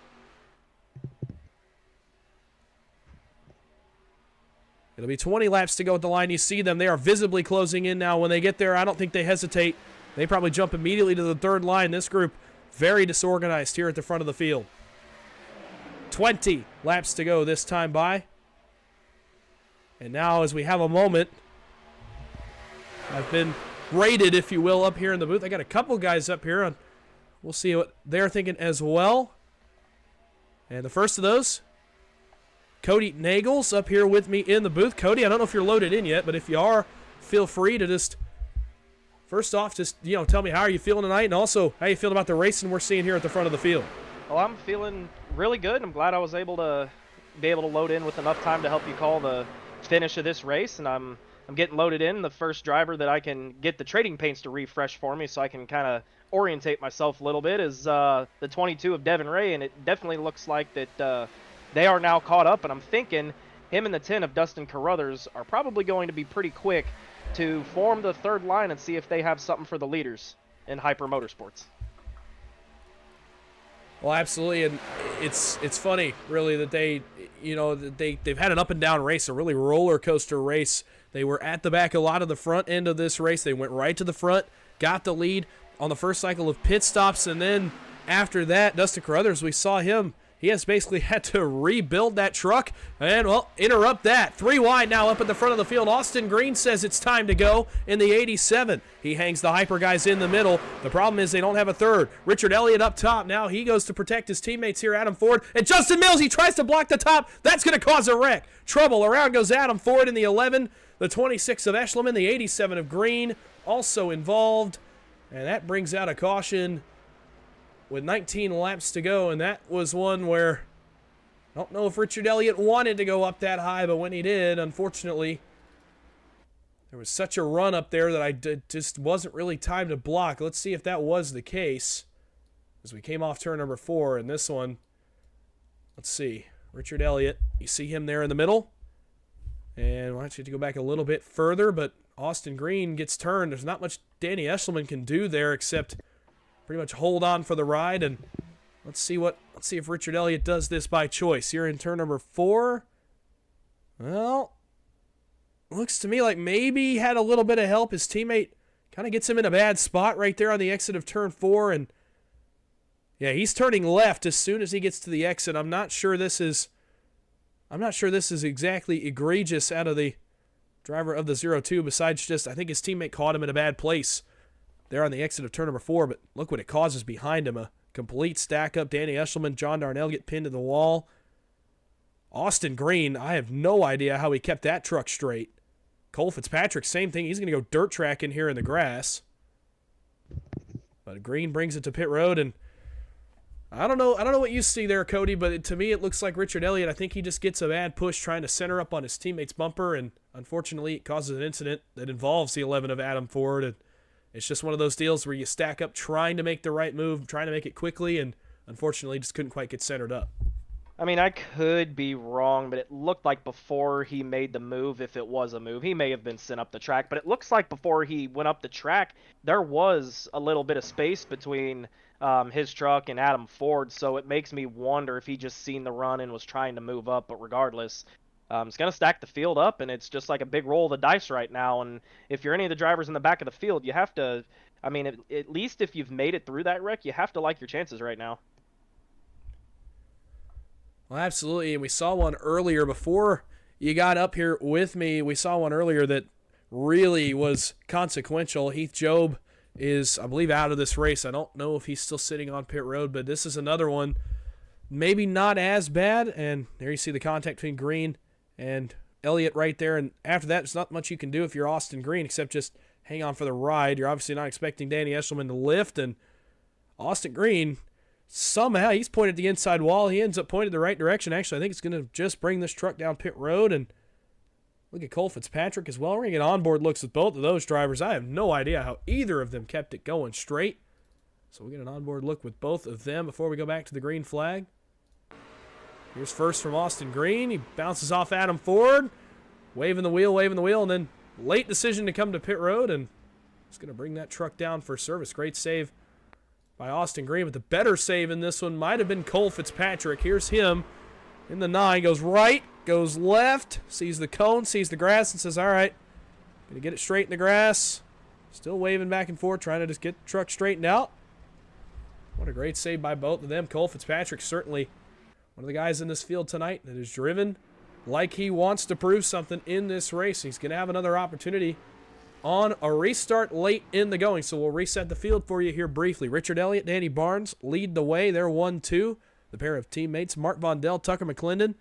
It'll be 20 laps to go at the line. You see them. They are visibly closing in now. When they get there, I don't think they hesitate. They probably jump immediately to the third line. This group very disorganized here at the front of the field. 20 laps to go this time by. And now as we have a moment, I've been rated, if you will, up here in the booth. I got a couple guys up here, and we'll see what they're thinking as well. And the first of those, Cody Nagels up here with me in the booth. Cody, I don't know if you're loaded in yet, but if you are, feel free to just, first off, just, tell me how are you feeling tonight, and also how you feeling about the racing we're seeing here at the front of the field. Well, I'm feeling really good. I'm glad I was able to load in with enough time to help you call the finish of this race, and I'm getting loaded in. The first driver that I can get the trading paints to refresh for me so I can kind of orientate myself a little bit is the 22 of Devin Ray, and it definitely looks like that they are now caught up, and I'm thinking him and the 10 of Dustin Carruthers are probably going to be pretty quick to form the third line and see if they have something for the leaders in Hyper Motorsports. Well, absolutely, and it's funny, really, that they've had an up and down race, a really roller coaster race. They were at the back a lot of the front end of this race. They went right to the front, got the lead on the first cycle of pit stops, and then after that, Dustin Carruthers, we saw him. He has basically had to rebuild that truck and, well, interrupt that. 3 wide now up at the front of the field. Austin Green says it's time to go in the 87. He hangs the Hyper guys in the middle. The problem is they don't have a third. Richard Elliott up top. Now he goes to protect his teammates here, Adam Ford. And Justin Mills, he tries to block the top. That's going to cause a wreck. Trouble. Around goes Adam Ford in the 11. The 26 of Eshelman, the 87 of Green, also involved. And that brings out a caution with 19 laps to go, and that was one where I don't know if Richard Elliott wanted to go up that high, but when he did, unfortunately, there was such a run up there that just wasn't really time to block. Let's see if that was the case as we came off turn number 4. And this one, let's see, Richard Elliott, you see him there in the middle. And I want you to go back a little bit further, but Austin Green gets turned. There's not much Danny Eshelman can do there except pretty much hold on for the ride. And let's see if Richard Elliott does this by choice here in turn number 4. Well, looks to me like maybe he had a little bit of help. His teammate kind of gets him in a bad spot right there on the exit of turn 4. And yeah, he's turning left as soon as he gets to the exit. I'm not sure this is exactly egregious out of the driver of the 0-2, besides just I think his teammate caught him in a bad place there on the exit of turn number 4. But look what it causes behind him. A complete stack up. Danny Eshelman, John Darnell get pinned to the wall. Austin Green, I have no idea how he kept that truck straight. Cole Fitzpatrick, same thing. He's going to go dirt track in here in the grass. But Green brings it to pit road, and I don't know what you see there, Cody, but to me it looks like Richard Elliott, I think he just gets a bad push trying to center up on his teammate's bumper, and unfortunately it causes an incident that involves the 11 of Adam Ford. And it's just one of those deals where you stack up trying to make the right move, trying to make it quickly, and unfortunately just couldn't quite get centered up. I mean, I could be wrong, but it looked like before he made the move, if it was a move, he may have been sent up the track, but it looks like before he went up the track, there was a little bit of space between his truck and Adam Ford, so it makes me wonder if he just seen the run and was trying to move up. But regardless, it's going to stack the field up, and it's just like a big roll of the dice right now. And if you're any of the drivers in the back of the field, you have to, I mean, at least if you've made it through that wreck, you have to like your chances right now. Well, absolutely, and we saw one earlier before you got up here with me. We saw one earlier that really was consequential. Heath Job is, I believe, out of this race. I don't know if he's still sitting on pit road, but this is another one, maybe not as bad. And there you see the contact between Green and Elliott right there. And after that, there's not much you can do if you're Austin Green except just hang on for the ride. You're obviously not expecting Danny Eshelman to lift, and Austin Green, somehow he's pointed the inside wall. He ends up pointed the right direction. Actually, I think it's going to just bring this truck down pit road. And look at Cole Fitzpatrick as well. We're going to get onboard looks with both of those drivers. I have no idea how either of them kept it going straight. So we'll get an onboard look with both of them before we go back to the green flag. Here's first from Austin Green. He bounces off Adam Ford. Waving the wheel, and then late decision to come to pit road. And it's going to bring that truck down for service. Great save by Austin Green, but the better save in this one might have been Cole Fitzpatrick. Here's him in the 9, goes right, goes left, sees the cone, sees the grass, and says, all right, gonna get it straight in the grass. Still waving back and forth, trying to just get the truck straightened out. What a great save by both of them. Cole Fitzpatrick, certainly one of the guys in this field tonight that is driven like he wants to prove something in this race. He's gonna have another opportunity on a restart late in the going. So we'll reset the field for you here briefly. Richard Elliott, Danny Barnes lead the way. They're 1-2. The pair of teammates, Mark Vondell, Tucker McClendon,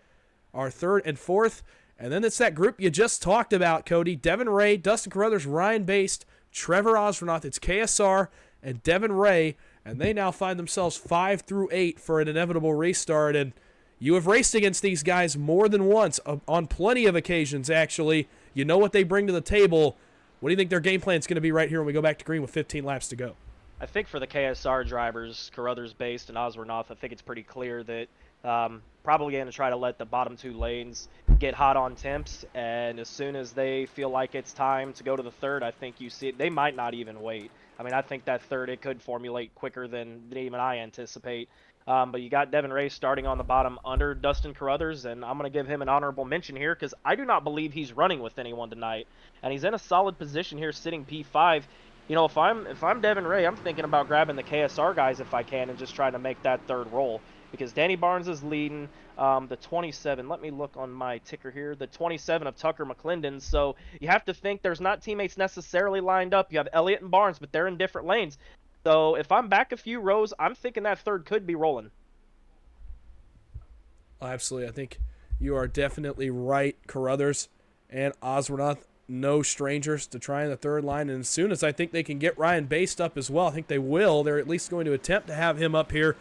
are 3rd and 4th. And then it's that group you just talked about, Cody. Devin Ray, Dustin Carruthers, Ryan Baste, Trevor Osronoth. It's KSR and Devin Ray. And they now find themselves 5 through 8 for an inevitable restart. And you have raced against these guys more than once, on plenty of occasions, actually. You know what they bring to the table. What do you think their game plan is going to be right here when we go back to green with 15 laps to go? I think for the KSR drivers, Carruthers, Baste, and Osbornoff, I think it's pretty clear that probably going to try to let the bottom 2 lanes get hot on temps, and as soon as they feel like it's time to go to the 3rd, I think you see it. They might not even wait. I mean, I think that 3rd, it could formulate quicker than even I anticipate. But you got Devin Ray starting on the bottom under Dustin Carruthers, and I'm going to give him an honorable mention here because I do not believe he's running with anyone tonight, and he's in a solid position here sitting P5. You know, if I'm Devin Ray, I'm thinking about grabbing the KSR guys if I can and just trying to make that 3rd roll because Danny Barnes is leading the 27. Let me look on my ticker here. The 27 of Tucker McClendon. So you have to think there's not teammates necessarily lined up. You have Elliott and Barnes, but they're in different lanes. So if I'm back a few rows, I'm thinking that 3rd could be rolling. Absolutely. I think you are definitely right. Carruthers and Osronoth, no strangers to trying the 3rd line. And as soon as I think they can get Ryan Baste up as well, I think they will. They're at least going to attempt to have him up here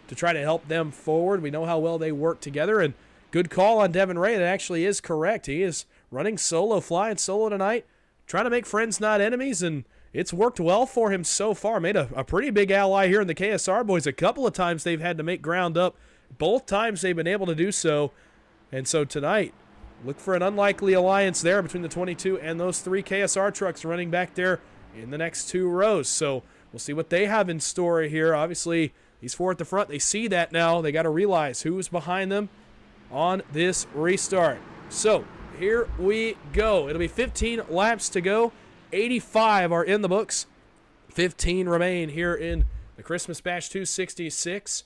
to try to help them forward. We know how well they work together. And good call on Devin Ray. That actually is correct. He is running solo, flying solo tonight, trying to make friends, not enemies, and it's worked well for him so far. Made a pretty big ally here in the KSR boys. A couple of times they've had to make ground up. Both times they've been able to do so. And so tonight, look for an unlikely alliance there between the 22 and those 3 KSR trucks running back there in the next 2 rows. So we'll see what they have in store here. Obviously, these 4 at the front, they see that now. They got to realize who's behind them on this restart. So here we go. It'll be 15 laps to go. 85 are in the books. 15 remain here in the Christmas Bash 266.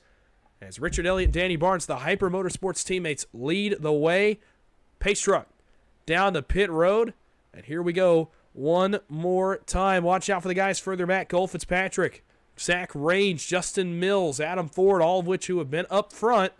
As Richard Elliott and Danny Barnes, the Hyper Motorsports teammates, lead the way. Pace truck down to pit road. And here we go one more time. Watch out for the guys further back. Cole Fitzpatrick, Zach Range, Justin Mills, Adam Ford, all of which who have been up front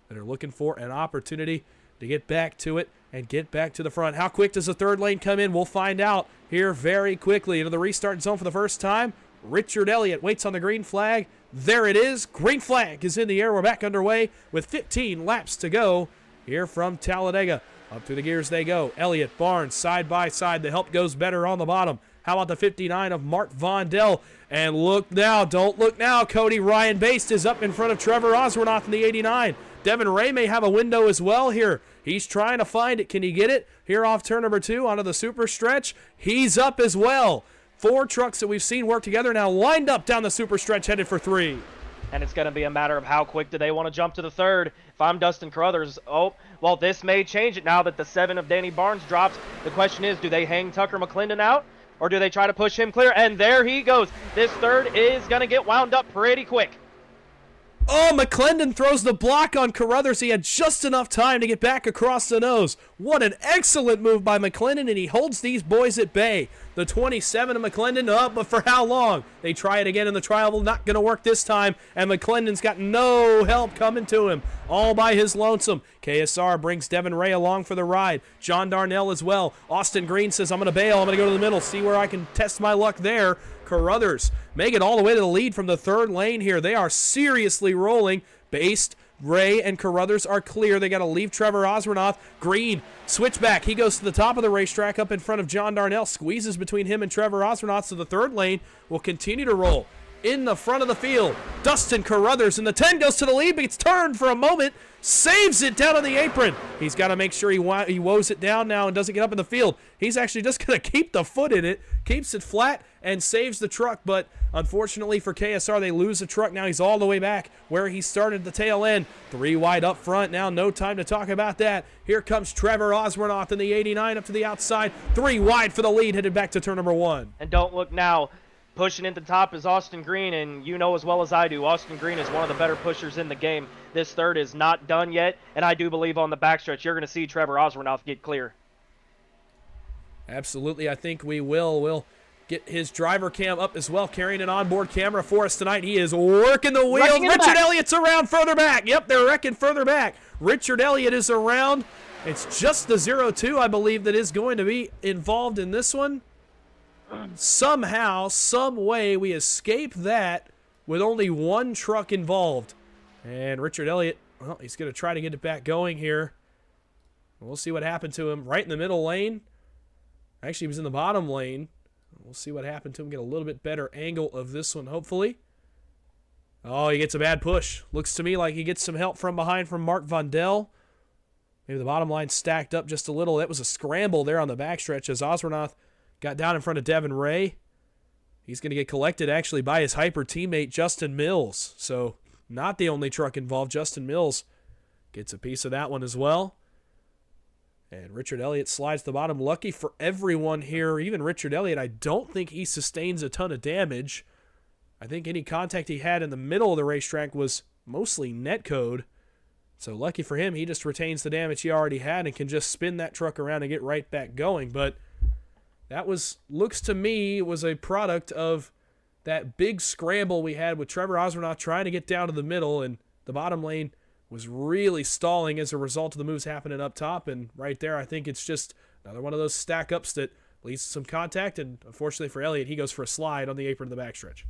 that are looking for an opportunity to get back to it and get back to the front. How quick does the third lane come in? We'll find out here very quickly. Into the restart zone for the first time. Richard Elliott waits on the green flag. There it is. Green flag is in the air. We're back underway with 15 laps to go here from Talladega. Up through the gears they go. Elliott, Barnes, side by side. The help goes better on the bottom. How about the 59 of Mark Vondell? And look now, don't look now, Cody. Ryan Baste is up in front of Trevor Oswornoff in the 89. Devin Ray may have a window as well here. He's trying to find it. Can he get it? Here off turn number 2 onto the super stretch. He's up as well. 4 trucks that we've seen work together now lined up down the super stretch headed for 3. And it's going to be a matter of how quick do they want to jump to the third. If I'm Dustin Carruthers, well, this may change it now that the 7 of Danny Barnes drops. The question is, do they hang Tucker McClendon out, or do they try to push him clear? And there he goes. This third is going to get wound up pretty quick. Oh, McClendon throws the block on Carruthers. He had just enough time to get back across the nose. What an excellent move by McClendon, and he holds these boys at bay. The 27 of McClendon, but for how long? They try it again in the trial. Not going to work this time, and McClendon's got no help coming to him. All by his lonesome. KSR brings Devin Ray along for the ride. John Darnell as well. Austin Green says, I'm going to bail. I'm going to go to the middle, see where I can test my luck there. Carruthers make it all the way to the lead from the third lane here. They are seriously rolling. Baste, Ray, and Carruthers are clear. They got to leave Trevor Oswornoff. Green, switchback. He goes to the top of the racetrack up in front of John Darnell. Squeezes between him and Trevor Oswornoff, so the third lane will continue to roll. In the front of the field, Dustin Carruthers, and the 10 goes to the lead, but gets turned for a moment, saves it down on the apron. He's got to make sure he woes it down now and doesn't get up in the field. He's actually just going to keep the foot in it, keeps it flat, and saves the truck, but unfortunately for KSR, they lose the truck. Now he's all the way back where he started the tail end. 3 wide up front now, no time to talk about that. Here comes Trevor Oswornoff in the 89 up to the outside. 3 wide for the lead, headed back to turn number 1. And don't look now. Pushing into top is Austin Green, and you know as well as I do, Austin Green is one of the better pushers in the game. This third is not done yet, and I do believe on the backstretch you're going to see Trevor Oswornoff get clear. Absolutely, I think we will. We'll get his driver cam up as well, carrying an onboard camera for us tonight. He is working the wheels. Richard Elliott's around further back. Yep, they're wrecking further back. Richard Elliott is around. It's just the 0-2, I believe, that is going to be involved in this one. Somehow, some way, we escape that with only 1 truck involved. And Richard Elliott, well, he's going to try to get it back going here. We'll see what happened to him. Right in the middle lane. Actually, he was in the bottom lane. We'll see what happened to him. Get a little bit better angle of this one, hopefully. Oh, he gets a bad push. Looks to me like he gets some help from behind from Mark Vondell. Maybe the bottom line stacked up just a little. That was a scramble there on the backstretch as Oswornoff got down in front of Devin Ray. He's going to get collected, actually, by his hyper teammate, Justin Mills. So, not the only truck involved. Justin Mills gets a piece of that one as well. And Richard Elliott slides to the bottom. Lucky for everyone here, even Richard Elliott, I don't think he sustains a ton of damage. I think any contact he had in the middle of the racetrack was mostly netcode. So, lucky for him, he just retains the damage he already had and can just spin that truck around and get right back going. But that looks to me, was a product of that big scramble we had with Trevor Oswornoff trying to get down to the middle, and the bottom lane was really stalling as a result of the moves happening up top. And right there, I think it's just another one of those stack-ups that leads to some contact, and unfortunately for Elliott, he goes for a slide on the apron of the backstretch.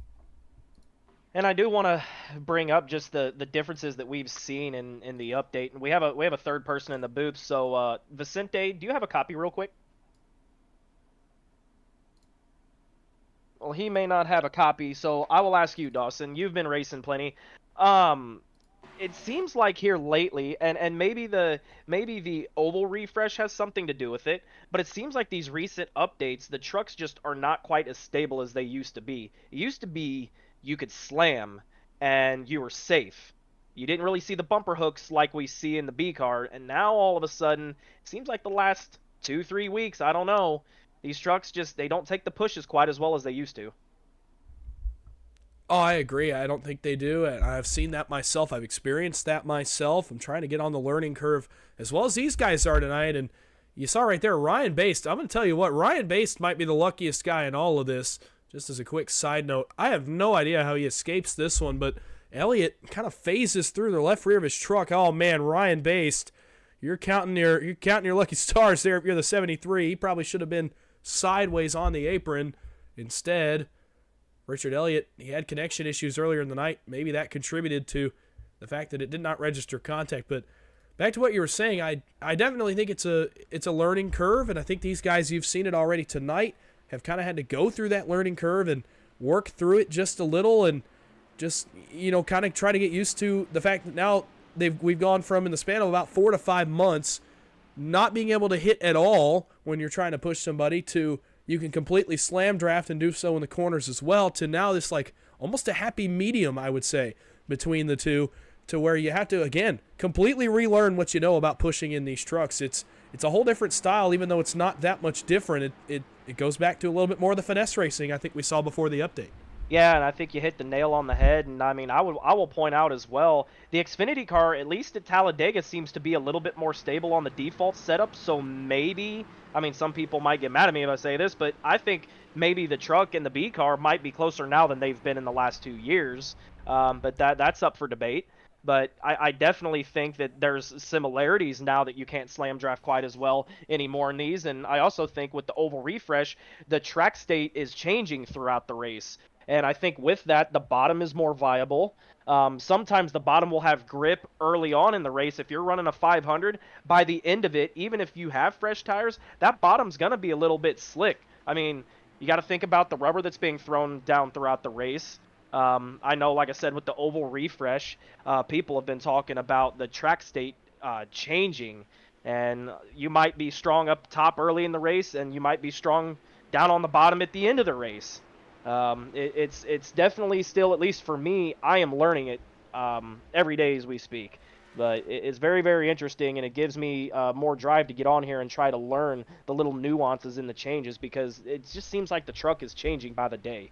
And I do want to bring up just the differences that we've seen in the update. And we have a third person in the booth. So Vicente, do you have a copy real quick? Well, he may not have a copy, so I will ask you, Dawson. You've been racing plenty. Um, it seems like here lately, and maybe the oval refresh has something to do with it, but it seems like these recent updates, the trucks just are not quite as stable as they used to be. It used to be you could slam and you were safe. You didn't really see the bumper hooks like we see in the B car, and now all of a sudden, it seems like the last 2-3 weeks, I don't know, these trucks just they don't take the pushes quite as well as they used to. Oh, I agree. I don't think they do. And I've seen that myself. I've experienced that myself. I'm trying to get on the learning curve as well as these guys are tonight. And you saw right there, Ryan Baste. I'm going to tell you what, Ryan Baste might be the luckiest guy in all of this. Just as a quick side note, I have no idea how he escapes this one, but Elliott kind of phases through the left rear of his truck. Oh, man, Ryan Baste, you're counting your lucky stars there if you're the 73. He probably should have been sideways on the apron. Instead, Richard Elliott, he had connection issues earlier in the night. Maybe that contributed to the fact that it did not register contact. But back to what you were saying, I definitely think it's a learning curve, and I think these guys, you've seen it already tonight, have kind of had to go through that learning curve and work through it just a little and just, kind of try to get used to the fact that now we've gone from, in the span of about 4 to 5 months, not being able to hit at all when you're trying to push somebody to you can completely slam draft and do so in the corners as well, to now this almost a happy medium, I would say, between the two, to where you have to, again, completely relearn what you know about pushing in these trucks. It's a whole different style, even though it's not that much different. It goes back to a little bit more of the finesse racing I think we saw before the update. Yeah, and I think you hit the nail on the head. And I mean, I will point out as well, the Xfinity car, at least at Talladega, seems to be a little bit more stable on the default setup. So maybe, I mean, some people might get mad at me if I say this, but I think maybe the truck and the B car might be closer now than they've been in the last 2 years. But that's up for debate. But I definitely think that there's similarities now that you can't slam draft quite as well anymore in these. And I also think with the oval refresh, the track state is changing throughout the race. And I think with that, the bottom is more viable. Sometimes the bottom will have grip early on in the race. If you're running a 500, by the end of it, even if you have fresh tires, that bottom's going to be a little bit slick. I mean, you got to think about the rubber that's being thrown down throughout the race. I know, like I said, with the oval refresh, people have been talking about the track state changing. And you might be strong up top early in the race, and you might be strong down on the bottom at the end of the race. It's definitely still, at least for me, I am learning it every day as we speak. But it's very, very interesting, and it gives me more drive to get on here and try to learn the little nuances in the changes, because it just seems like the truck is changing by the day.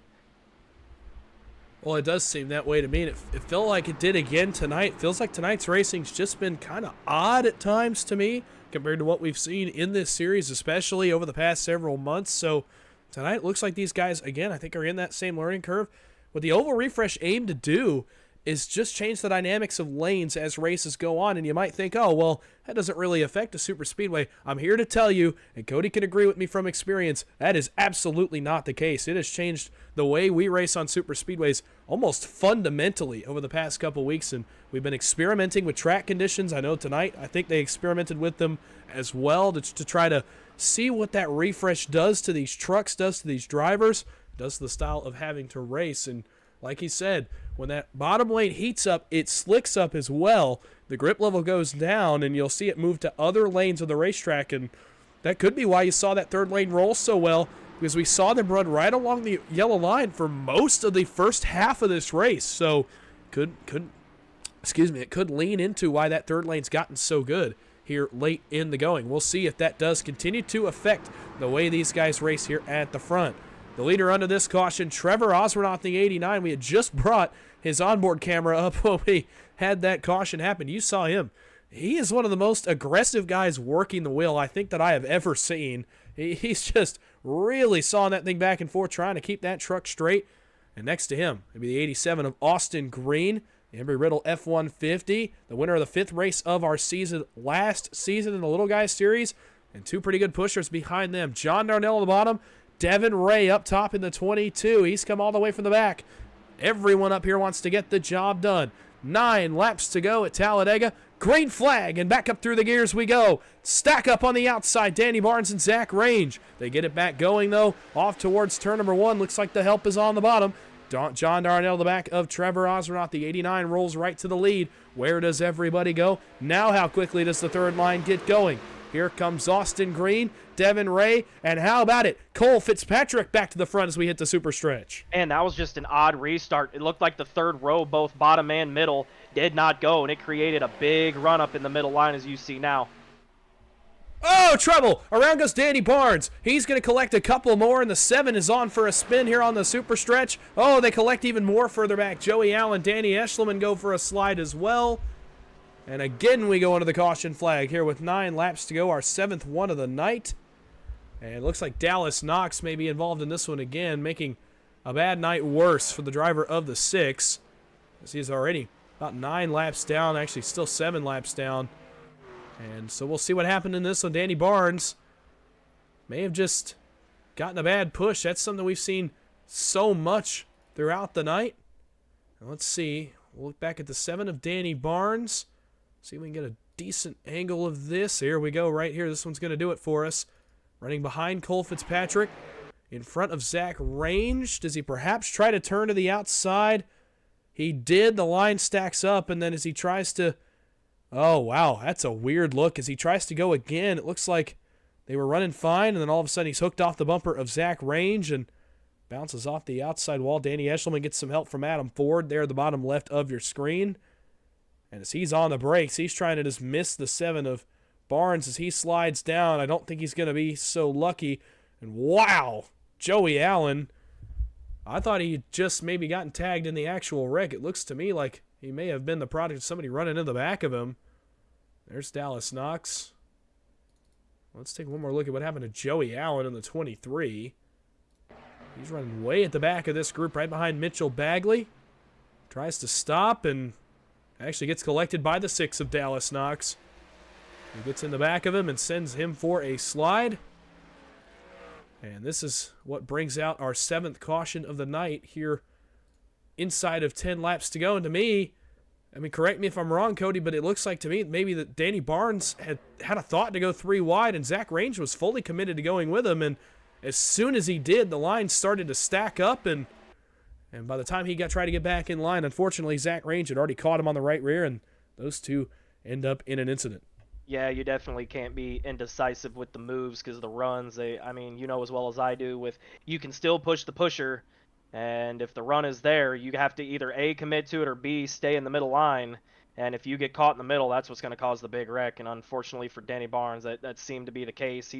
Well, it does seem that way to me, and it felt like it did again tonight. Feels like tonight's racing's just been kind of odd at times to me compared to what we've seen in this series, especially over the past several months. So tonight looks like these guys, again, I think are in that same learning curve. What the oval refresh aimed to do is just change the dynamics of lanes as races go on. And you might think, oh, well, that doesn't really affect a super speedway. I'm here to tell you, and Cody can agree with me from experience, that is absolutely not the case. It has changed the way we race on super speedways almost fundamentally over the past couple weeks. And we've been experimenting with track conditions. I know tonight, I think they experimented with them as well to try to see what that refresh does to these trucks, does to these drivers, does to the style of having to race. And like he said, when that bottom lane heats up, it slicks up as well. The grip level goes down, and you'll see it move to other lanes of the racetrack. And that could be why you saw that third lane roll so well, because we saw them run right along the yellow line for most of the first half of this race. So it could lean into why that third lane's gotten so good here late in the going. We'll see if that does continue to affect the way these guys race here at the front. The leader under this caution, Trevor Osborne off the 89. We had just brought his onboard camera up when we had that caution happen. You saw him. He is one of the most aggressive guys working the wheel I think that I have ever seen. He's just really sawing that thing back and forth, trying to keep that truck straight. And next to him, it'll be the 87 of Austin Green, the Embry-Riddle F-150, the winner of the 5th race of our season last season in the Little Guys Series, and two pretty good pushers behind them. John Darnell on the bottom, Devin Ray up top in the 22. He's come all the way from the back. Everyone up here wants to get the job done. 9 laps to go at Talladega. Green flag, and back up through the gears we go. Stack up on the outside, Danny Barnes and Zach Range. They get it back going, though, off towards turn number 1. Looks like the help is on the bottom. John Darnell, the back of Trevor Osroth. The 89 rolls right to the lead. Where does everybody go? Now how quickly does the third line get going? Here comes Austin Green, Devin Ray, and how about it? Cole Fitzpatrick back to the front as we hit the super stretch. And that was just an odd restart. It looked like the third row, both bottom and middle, did not go, and it created a big run-up in the middle line as you see now. Oh, trouble! Around goes Danny Barnes. He's going to collect a couple more, and the 7 is on for a spin here on the super stretch. Oh, they collect even more further back. Joey Allen, Danny Eschleman go for a slide as well. And again, we go under the caution flag here with 9 laps to go, our 7th one of the night. And it looks like Dallas Knox may be involved in this one again, making a bad night worse for the driver of the 6. As he's already about 9 laps down, actually still 7 laps down. And so we'll see what happened in this one. Danny Barnes may have just gotten a bad push. That's something we've seen so much throughout the night. Now let's see. We'll look back at the 7 of Danny Barnes. See if we can get a decent angle of this. Here we go, right here. This one's going to do it for us. Running behind Cole Fitzpatrick. In front of Zach Range. Does he perhaps try to turn to the outside? He did. The line stacks up, and then as he tries to... Oh, wow. That's a weird look. As he tries to go again, it looks like they were running fine, and then all of a sudden he's hooked off the bumper of Zach Range and bounces off the outside wall. Danny Eschleman gets some help from Adam Ford there at the bottom left of your screen. And as he's on the brakes, he's trying to just miss the 7 of Barnes as he slides down. I don't think he's going to be so lucky. And wow, Joey Allen. I thought he had just maybe gotten tagged in the actual wreck. It looks to me like he may have been the product of somebody running in the back of him. There's Dallas Knox. Let's take one more look at what happened to Joey Allen in the 23. He's running way at the back of this group, right behind Mitchell Bagley. Tries to stop and actually gets collected by the 6 of Dallas Knox. He gets in the back of him and sends him for a slide. And this is what brings out our 7th caution of the night here inside of 10 laps to go. And to me, I mean, correct me if I'm wrong, Cody, but it looks like to me maybe that Danny Barnes had a thought to go 3 wide, and Zach Range was fully committed to going with him. And as soon as he did, the line started to stack up, and by the time he tried to get back in line, unfortunately, Zach Range had already caught him on the right rear, and those two end up in an incident. Yeah, you definitely can't be indecisive with the moves because the runs, I mean, you know as well as I do, you can still push the pusher, and if the run is there, you have to either A, commit to it, or B, stay in the middle line. And if you get caught in the middle, that's what's going to cause the big wreck. And unfortunately for Danny Barnes, that seemed to be the case.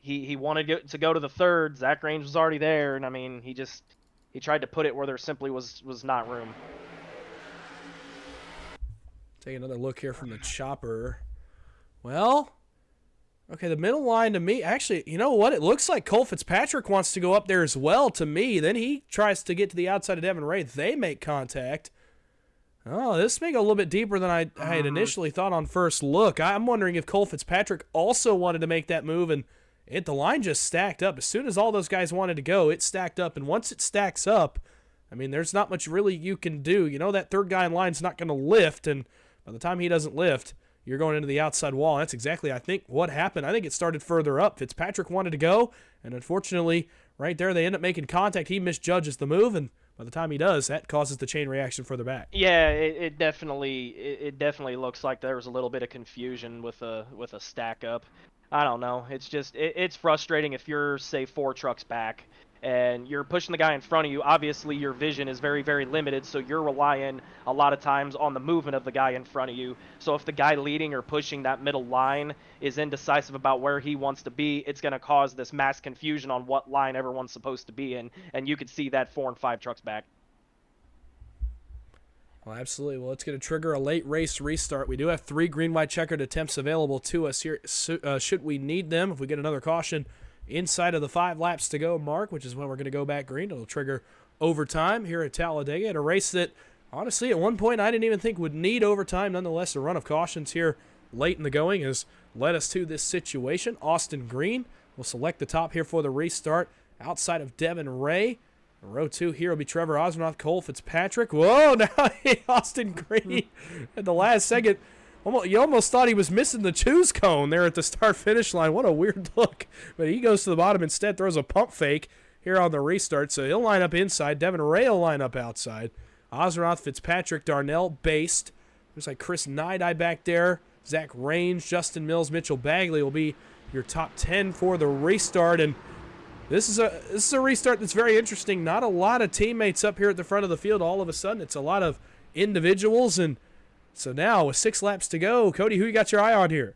He wanted to go to the third. Zach Range was already there, and I mean, he tried to put it where there simply was not room. Take another look here from the chopper. Well, okay, the middle line to me, actually, you know what? It looks like Cole Fitzpatrick wants to go up there as well to me. Then he tries to get to the outside of Devin Ray. They make contact. Oh, this may go a little bit deeper than I had initially thought on first look. I'm wondering if Cole Fitzpatrick also wanted to make that move, and the line just stacked up. As soon as all those guys wanted to go, it stacked up, and once it stacks up, I mean, there's not much really you can do. You know, that third guy in line's not going to lift, and by the time he doesn't lift, you're going into the outside wall. That's exactly, I think, what happened. I think it started further up. Fitzpatrick wanted to go, and unfortunately, right there, they end up making contact. He misjudges the move, and by the time he does, that causes the chain reaction further back. Yeah, it definitely looks like there was a little bit of confusion with a stack up. I don't know. It's just it's frustrating if you're, say, 4 trucks back and you're pushing the guy in front of you. Obviously, your vision is very, very limited, so you're relying a lot of times on the movement of the guy in front of you. So if the guy leading or pushing that middle line is indecisive about where he wants to be, it's going to cause this mass confusion on what line everyone's supposed to be in, and you could see that 4 and 5 trucks back. Well, absolutely. Well, it's going to trigger a late race restart. We do have 3 green-white checkered attempts available to us here should we need them. If we get another caution inside of the 5 laps to go mark, which is when we're going to go back green, it'll trigger overtime here at Talladega at a race that, honestly, at one point I didn't even think would need overtime. Nonetheless, a run of cautions here late in the going has led us to this situation. Austin Green will select the top here for the restart outside of Devin Ray. Row 2 here will be Trevor Osmanoff, Cole Fitzpatrick. Whoa, now Austin Green at the last second. You almost thought he was missing the choose cone there at the start-finish line. What a weird look. But he goes to the bottom instead, throws a pump fake here on the restart. So he'll line up inside. Devin Ray will line up outside. Osmanoff, Fitzpatrick, Darnell, Based. Looks like Chris Nidey back there. Zach Range, Justin Mills, Mitchell Bagley will be your top 10 for the restart. And this is a restart that's very interesting. Not a lot of teammates up here at the front of the field. All of a sudden, it's a lot of individuals. And so now, with 6 laps to go, Cody, who you got your eye on here?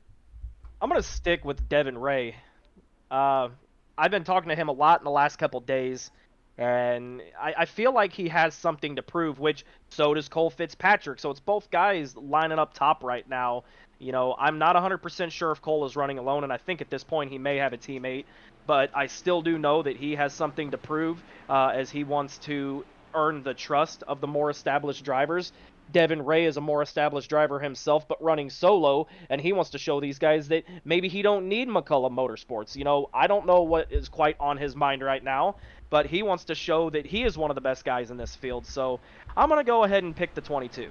I'm going to stick with Devin Ray. I've been talking to him a lot in the last couple days, and I feel like he has something to prove, which so does Cole Fitzpatrick. So it's both guys lining up top right now. You know, I'm not 100% sure if Cole is running alone, and I think at this point he may have a teammate. But I still do know that he has something to prove as he wants to earn the trust of the more established drivers. Devin Ray is a more established driver himself, but running solo, and he wants to show these guys that maybe he don't need McCullough Motorsports. You know, I don't know what is quite on his mind right now, but he wants to show that he is one of the best guys in this field. So I'm going to go ahead and pick the 22.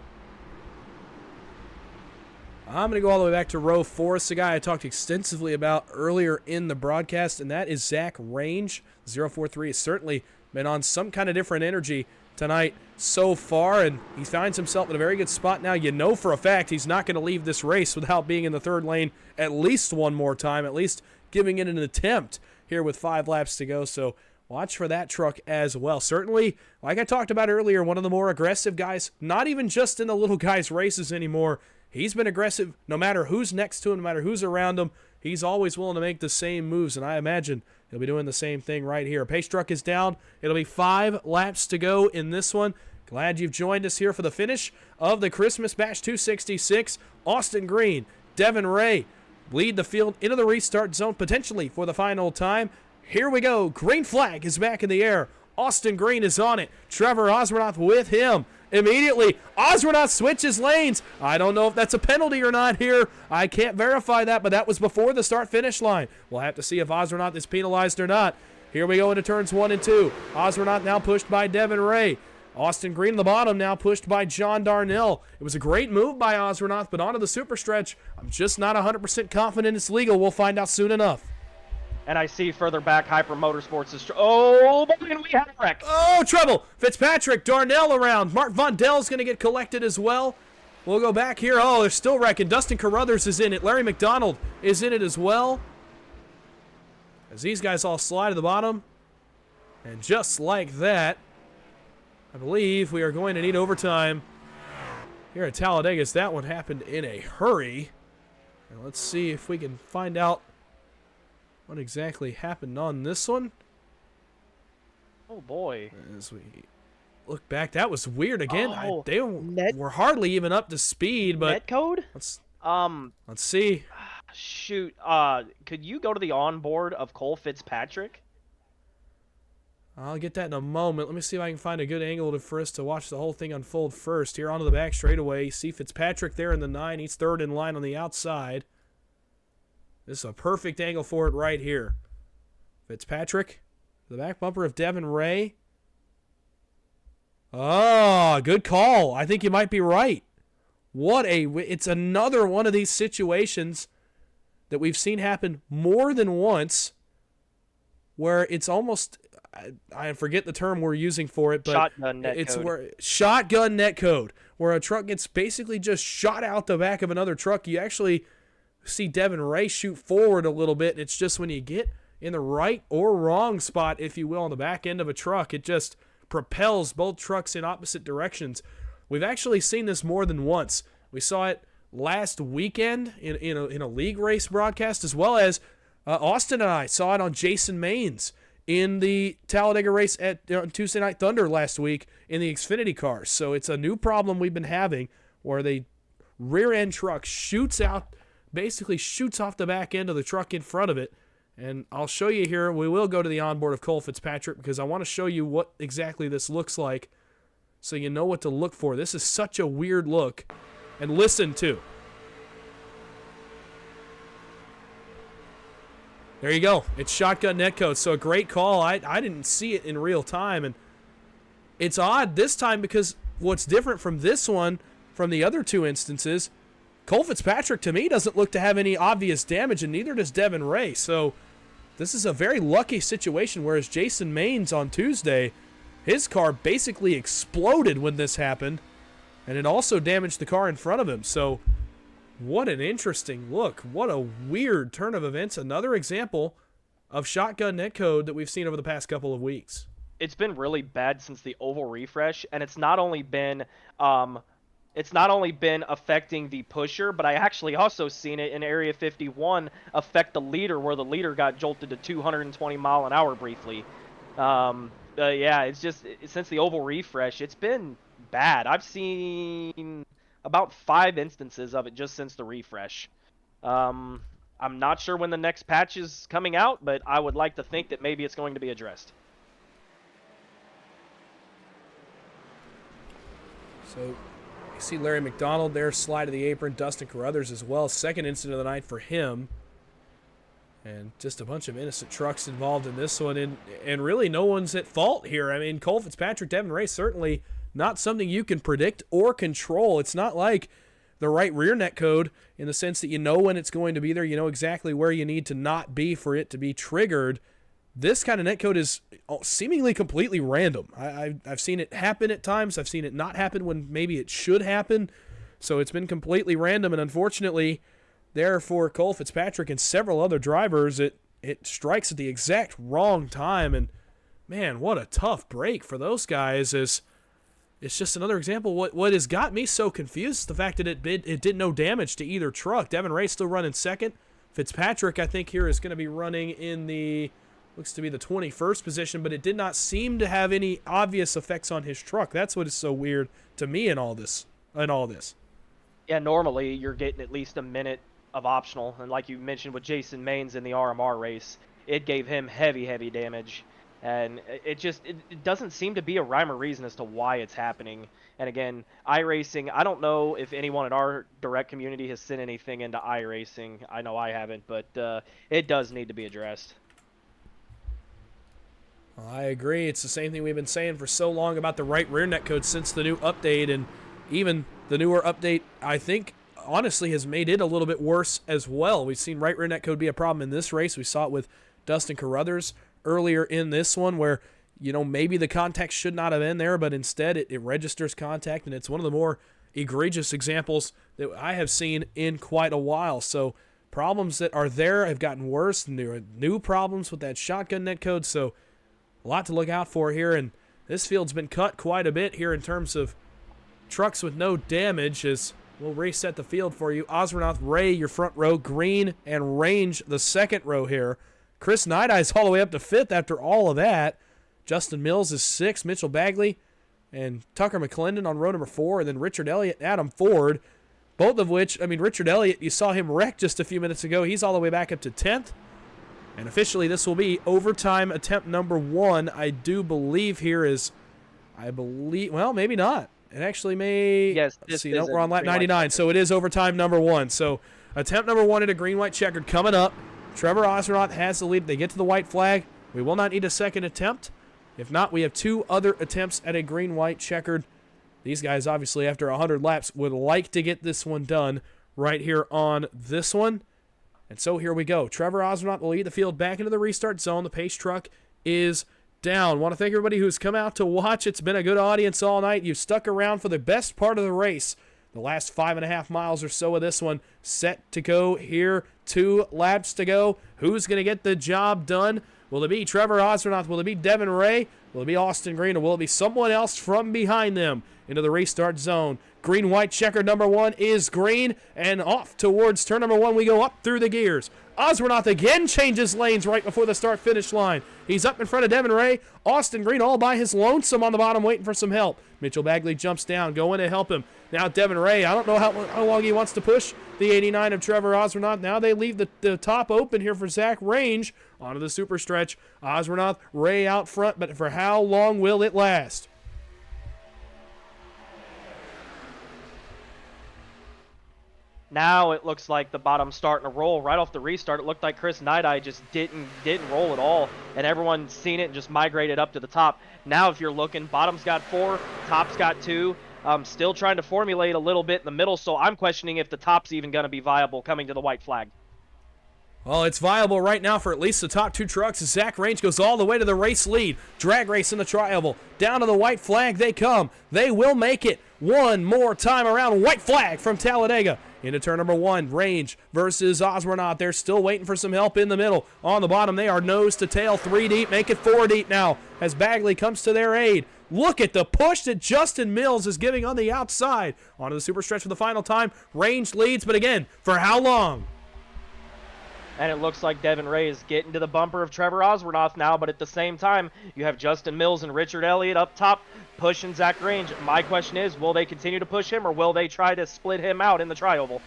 I'm going to go all the way back to row 4. It's a guy I talked extensively about earlier in the broadcast, and that is Zach Range. 043 has certainly been on some kind of different energy tonight so far, and he finds himself in a very good spot now. You know for a fact he's not going to leave this race without being in the third lane at least one more time, at least giving it an attempt here with 5 laps to go. So watch for that truck as well. Certainly, like I talked about earlier, one of the more aggressive guys, not even just in the little guys races anymore. He's been aggressive no matter who's next to him, no matter who's around him. He's always willing to make the same moves, and I imagine he'll be doing the same thing right here. Pace truck is down. It'll be 5 laps to go in this one. Glad you've joined us here for the finish of the Christmas Bash 266. Austin Green, Devin Ray lead the field into the restart zone potentially for the final time. Here we go. Green flag is back in the air. Austin Green is on it. Trevor Osmanoff with him. Immediately, Osmanoff switches lanes. I don't know if that's a penalty or not here. I can't verify that, but that was before the start-finish line. We'll have to see if Osmanoff is penalized or not. Here we go into turns 1 and 2. Osmanoff now pushed by Devin Ray. Austin Green in the bottom now pushed by John Darnell. It was a great move by Osmanoff, but onto the super stretch. I'm just not 100% confident it's legal. We'll find out soon enough. And I see further back, Hyper Motorsports is... Oh, boy, and we have a wreck. Oh, trouble. Fitzpatrick, Darnell around. Mark Vondell's going to get collected as well. We'll go back here. Oh, they're still wrecking. Dustin Carruthers is in it. Larry McDonald is in it as well. As these guys all slide to the bottom. And just like that, I believe we are going to need overtime here at Talladega, as that one happened in a hurry. And let's see if we can find out what exactly happened on this one. Oh, boy. As we look back, that was weird again. Oh, they were hardly even up to speed, but net code? let's see. Shoot. Could you go to the onboard of Cole Fitzpatrick? I'll get that in a moment. Let me see if I can find a good angle for us to watch the whole thing unfold first. Here onto the back straightaway. See Fitzpatrick there in the 9. He's third in line on the outside. This is a perfect angle for it right here. Fitzpatrick, the back bumper of Devin Ray. Oh, good call. I think you might be right. It's another one of these situations that we've seen happen more than once where it's almost, I forget the term we're using for it, but shotgun net it's code. where shotgun net code, where a truck gets basically just shot out the back of another truck. You actually see Devin Ray shoot forward a little bit. It's just when you get in the right or wrong spot, if you will, on the back end of a truck, it just propels both trucks in opposite directions. We've actually seen this more than once. We saw it last weekend in a league race broadcast, as well as Austin and I saw it on Jason Maines in the Talladega race at Tuesday Night Thunder last week in the Xfinity cars. So it's a new problem we've been having where the rear end truck basically shoots off the back end of the truck in front of it. And I'll show you here. We will go to the onboard of Cole Fitzpatrick because I want to show you what exactly this looks like so you know what to look for. This is such a weird look. And listen to. There you go. It's shotgun netcode. So a great call. I didn't see it in real time. And it's odd this time because what's different from this one, from the other two instances, Cole Fitzpatrick, to me, doesn't look to have any obvious damage, and neither does Devin Ray. So this is a very lucky situation, whereas Jason Maines on Tuesday, his car basically exploded when this happened, and it also damaged the car in front of him. So what an interesting look. What a weird turn of events. Another example of shotgun netcode that we've seen over the past couple of weeks. It's been really bad since the oval refresh, and it's not only been affecting the pusher, but I actually also seen it in Area 51 affect the leader, where the leader got jolted to 220 mile an hour briefly. Yeah, it's just since the oval refresh, it's been bad. I've seen about 5 instances of it just since the refresh. I'm not sure when the next patch is coming out, but I would like to think that maybe it's going to be addressed. So you see Larry McDonald there slide to the apron, Dustin Carruthers as well. Second incident of the night for him. And just a bunch of innocent trucks involved in this one. And really no one's at fault here. I mean, Cole Fitzpatrick, Devin Ray, certainly not something you can predict or control. It's not like the right rear net code in the sense that you know when it's going to be there. You know exactly where you need to not be for it to be triggered. This kind of netcode is seemingly completely random. I've seen it happen at times. I've seen it not happen when maybe it should happen. So it's been completely random, and unfortunately, there for Cole Fitzpatrick and several other drivers, it strikes at the exact wrong time. And man, what a tough break for those guys. It's just another example. What has got me so confused is the fact that it did no damage to either truck. Devin Ray still running second. Fitzpatrick, I think, here is going to be running in the looks to be the 21st position, but it did not seem to have any obvious effects on his truck. That's what is so weird to me in all this. Yeah, normally you're getting at least a minute of optional, and like you mentioned with Jason Maines in the RMR race, it gave him heavy damage, and it doesn't seem to be a rhyme or reason as to why it's happening. And again, iRacing, I don't know if anyone in our direct community has sent anything into iRacing. I know I haven't, but it does need to be addressed. I agree. It's the same thing we've been saying for so long about the right rear net code since the new update, and even the newer update, I think, honestly, has made it a little bit worse as well. We've seen right rear net code be a problem in this race. We saw it with Dustin Carruthers earlier in this one where, maybe the contact should not have been there, but instead it registers contact, and it's one of the more egregious examples that I have seen in quite a while. So problems that are there have gotten worse, and there are new problems with that shotgun net code, so a lot to look out for here, and this field's been cut quite a bit here in terms of trucks with no damage as we'll reset the field for you. Osmernoth, Ray, your front row, Green, and Range, the second row here. Chris Nideye's all the way up to 5th after all of that. Justin Mills is 6th, Mitchell Bagley and Tucker McClendon on row number 4, and then Richard Elliott, Adam Ford, both of which, Richard Elliott, you saw him wreck just a few minutes ago. He's all the way back up to 10th. And officially, this will be overtime attempt number 1. I do believe here is, well, maybe not. It actually may. Yes. We're on lap 99, so it is overtime number 1. So attempt number 1 at a green-white checkered coming up. Trevor Osmernoth has the lead. They get to the white flag. We will not need a second attempt. If not, we have 2 other attempts at a green-white checkered. These guys, obviously, after 100 laps, would like to get this one done right here on this one. And so here we go. Trevor Osmernoth will lead the field back into the restart zone. The pace truck is down. Want to thank everybody who's come out to watch. It's been a good audience all night. You've stuck around for the best part of the race. The last 5.5 miles or so of this one set to go here. 2 laps to go. Who's going to get the job done? Will it be Trevor Osmernoth? Will it be Devin Ray? Will it be Austin Green? Or will it be someone else from behind them into the restart zone? Green-white checker number 1 is Green, and off towards turn number 1 we go up through the gears. Osmernoth again changes lanes right before the start-finish line. He's up in front of Devin Ray. Austin Green all by his lonesome on the bottom waiting for some help. Mitchell Bagley jumps down, going to help him. Now Devin Ray, I don't know how long he wants to push the 89 of Trevor Osmernoth. Now they leave the top open here for Zach Range onto the super stretch. Osmernoth, Ray out front, but for how long will it last? Now it looks like the bottom's starting to roll. Right off the restart, it looked like Chris Night-Eye just didn't roll at all, and everyone's seen it and just migrated up to the top. Now if you're looking, bottom's got 4, top's got 2. Still trying to formulate a little bit in the middle, so I'm questioning if the top's even going to be viable coming to the white flag. Well, it's viable right now for at least the top 2 trucks as Zach Range goes all the way to the race lead. Drag race in the tri-oval. Down to the white flag they come. They will make it one more time around. White flag from Talladega. Into turn number 1, Range versus Osbornoff. They're still waiting for some help in the middle. On the bottom, they are nose to tail, 3 deep, make it 4 deep now as Bagley comes to their aid. Look at the push that Justin Mills is giving on the outside. Onto the super stretch for the final time. Range leads, but again, for how long? And it looks like Devin Ray is getting to the bumper of Trevor Osbornoff now, but at the same time, you have Justin Mills and Richard Elliott up top pushing Zach Range. My question is, will they continue to push him, or will they try to split him out in the tri-oval?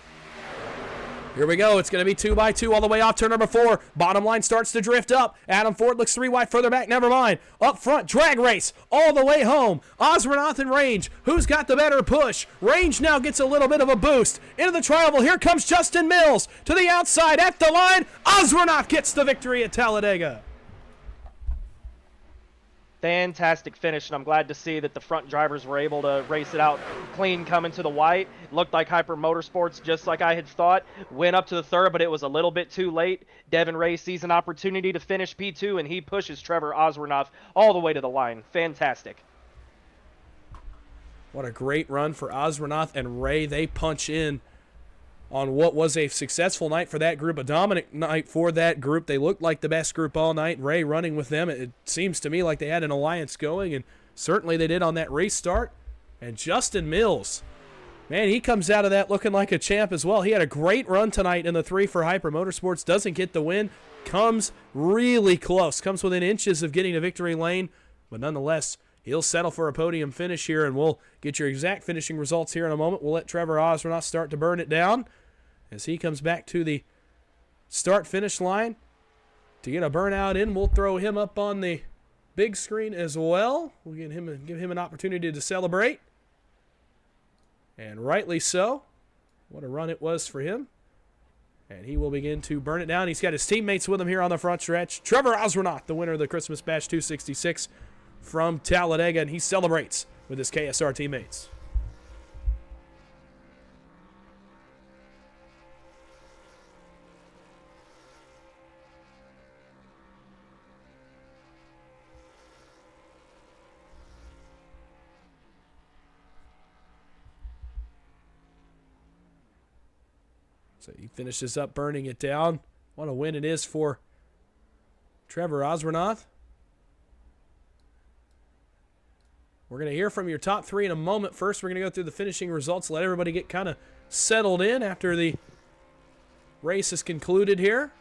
Here we go. It's going to be 2 by 2 all the way off turn number 4. Bottom line starts to drift up. Adam Ford looks 3 wide further back. Never mind. Up front, drag race all the way home. Osbornoff and Range. Who's got the better push? Range now gets a little bit of a boost. Into the tri-oval. Here comes Justin Mills to the outside at the line. Osbornoff gets the victory at Talladega. Fantastic finish, and I'm glad to see that the front drivers were able to race it out clean coming to the white. It looked like Hyper Motorsports, just like I had thought, went up to the third, but it was a little bit too late. Devin Ray sees an opportunity to finish P2, and he pushes Trevor Osbornoff all the way to the line. Fantastic. What a great run for Osbornoff and Ray. They punch in on what was a successful night for that group, a dominant night for that group. They looked like the best group all night. Ray running with them. It seems to me like they had an alliance going, and certainly they did on that race start. And Justin Mills, man, he comes out of that looking like a champ as well. He had a great run tonight in the 3 for Hyper Motorsports. Doesn't get the win. Comes really close. Comes within inches of getting to victory lane. But nonetheless, he'll settle for a podium finish here, and we'll get your exact finishing results here in a moment. We'll let Trevor Osbornoff start to burn it down as he comes back to the start-finish line to get a burnout in. We'll throw him up on the big screen as well. We'll give him an opportunity to celebrate. And rightly so. What a run it was for him. And he will begin to burn it down. He's got his teammates with him here on the front stretch. Trevor Osbornoff, the winner of the Christmas Bash 266 from Talladega, and he celebrates with his KSR teammates. So he finishes up burning it down. What a win it is for Trevor Osbornoff. We're going to hear from your top 3 in a moment. First, we're going to go through the finishing results, let everybody get kind of settled in after the race is concluded here.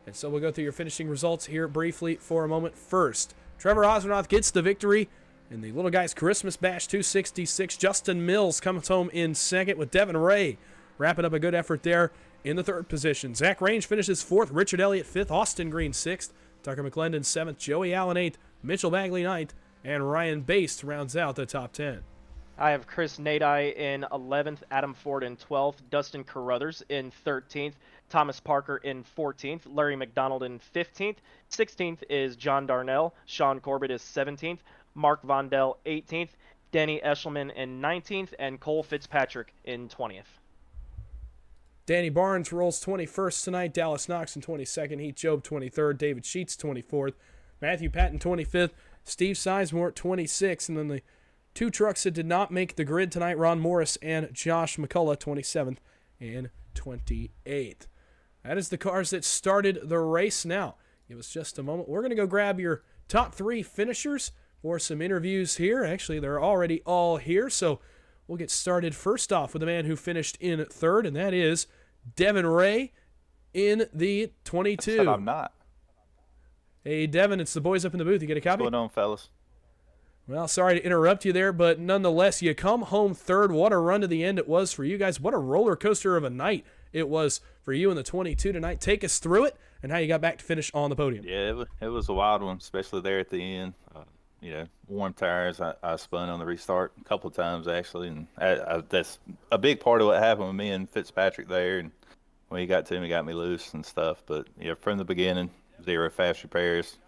And so we'll go through your finishing results here briefly for a moment. First, Trevor Osbornoff gets the victory in the Little Guys Christmas Bash 266. Justin Mills comes home in second with Devin Ray wrapping up a good effort there in the 3rd position. Zach Range finishes 4th, Richard Elliott 5th, Austin Green 6th, Tucker McClendon 7th, Joey Allen 8th, Mitchell Bagley 9th, and Ryan Baste rounds out the top 10. I have Chris Nadei in 11th, Adam Ford in 12th, Dustin Carruthers in 13th, Thomas Parker in 14th, Larry McDonald in 15th, 16th is John Darnell, Sean Corbett is 17th, Mark Vondell 18th, Danny Eshelman in 19th, and Cole Fitzpatrick in 20th. Danny Barnes rolls 21st tonight, Dallas Knox in 22nd, Heath Job 23rd, David Sheets 24th, Matthew Patton 25th, Steve Sizemore 26th, and then the 2 trucks that did not make the grid tonight, Ron Morris and Josh McCullough 27th and 28th. That is the cars that started the race now. Give us just a moment. We're going to go grab your top 3 finishers for some interviews here. Actually, they're already all here, so we'll get started first off with the man who finished in 3rd, and that is Devin Ray in the 22. Said I'm not. Hey, Devin, it's the boys up in the booth. You get a copy? What's going on, fellas? Well, sorry to interrupt you there, but nonetheless, you come home 3rd. What a run to the end it was for you guys. What a roller coaster of a night it was for you in the 22 tonight. Take us through it and how you got back to finish on the podium. Yeah, it was a wild one, especially there at the end. warm tires. I spun on the restart a couple of times actually, and that's a big part of what happened with me and Fitzpatrick there. And when he got to me, he got me loose and stuff. But from the beginning, zero fast repairs.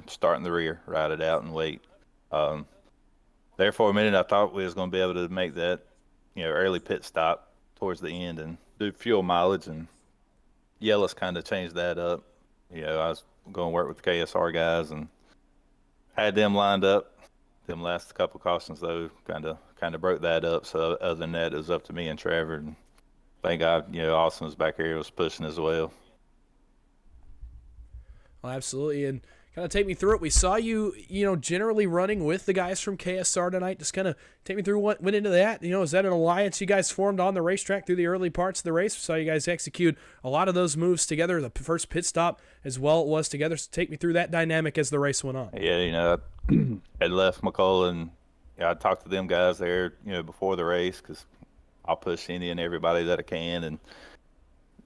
Start in the rear, ride it out, and wait. Um, there for a minute, I thought we was going to be able to make that, early pit stop towards the end and do fuel mileage, and Yellis kind of changed that up. I was going to work with the KSR guys and had them lined up. Them last couple cautions though kind of broke that up. So other than that, it was up to me and Trevor. And thank God, Austin was back here, was pushing as well. Well, absolutely. And kind of take me through it. We saw you, generally running with the guys from KSR tonight. Just kind of take me through what went into that. Is that an alliance you guys formed on the racetrack through the early parts of the race? We saw you guys execute a lot of those moves together. The first pit stop as well it was together. So take me through that dynamic as the race went on. Yeah, I had left McCullough, and I talked to them guys there, before the race, because I'll push any and everybody that I can. And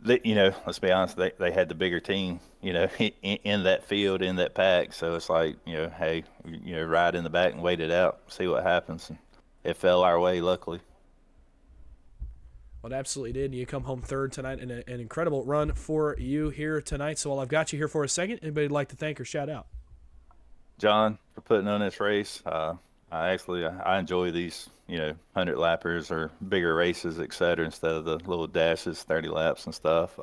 they, let's be honest, they had the bigger team, in that field, in that pack. So it's like, hey, ride in the back and wait it out, see what happens. And it fell our way, luckily. Well, it absolutely did. You come home third tonight in an incredible run for you here tonight. So while I've got you here for a second, anybody like to thank or shout out? John, for putting on this race. I enjoy these, 100 lappers or bigger races, et cetera, instead of the little dashes, 30 laps and stuff.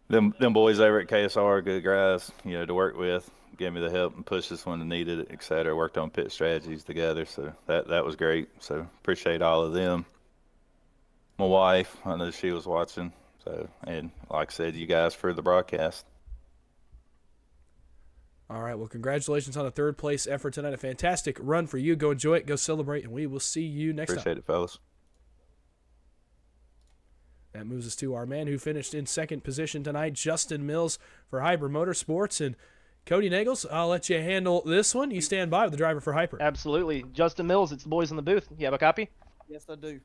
Them boys over at KSR are good guys, to work with, give me the help and push us when I needed it, et cetera. Worked on pit strategies together, so that was great. So appreciate all of them. My wife, I know she was watching, and like I said, you guys for the broadcast. All right, well, congratulations on a third-place effort tonight. A fantastic run for you. Go enjoy it. Go celebrate, and we will see you next time. Appreciate it, fellas. That moves us to our man who finished in second position tonight, Justin Mills for Hyper Motorsports. And Cody Nagels, I'll let you handle this one. You stand by with the driver for Hyper. Absolutely. Justin Mills, it's the boys in the booth. You have a copy? Yes, I do.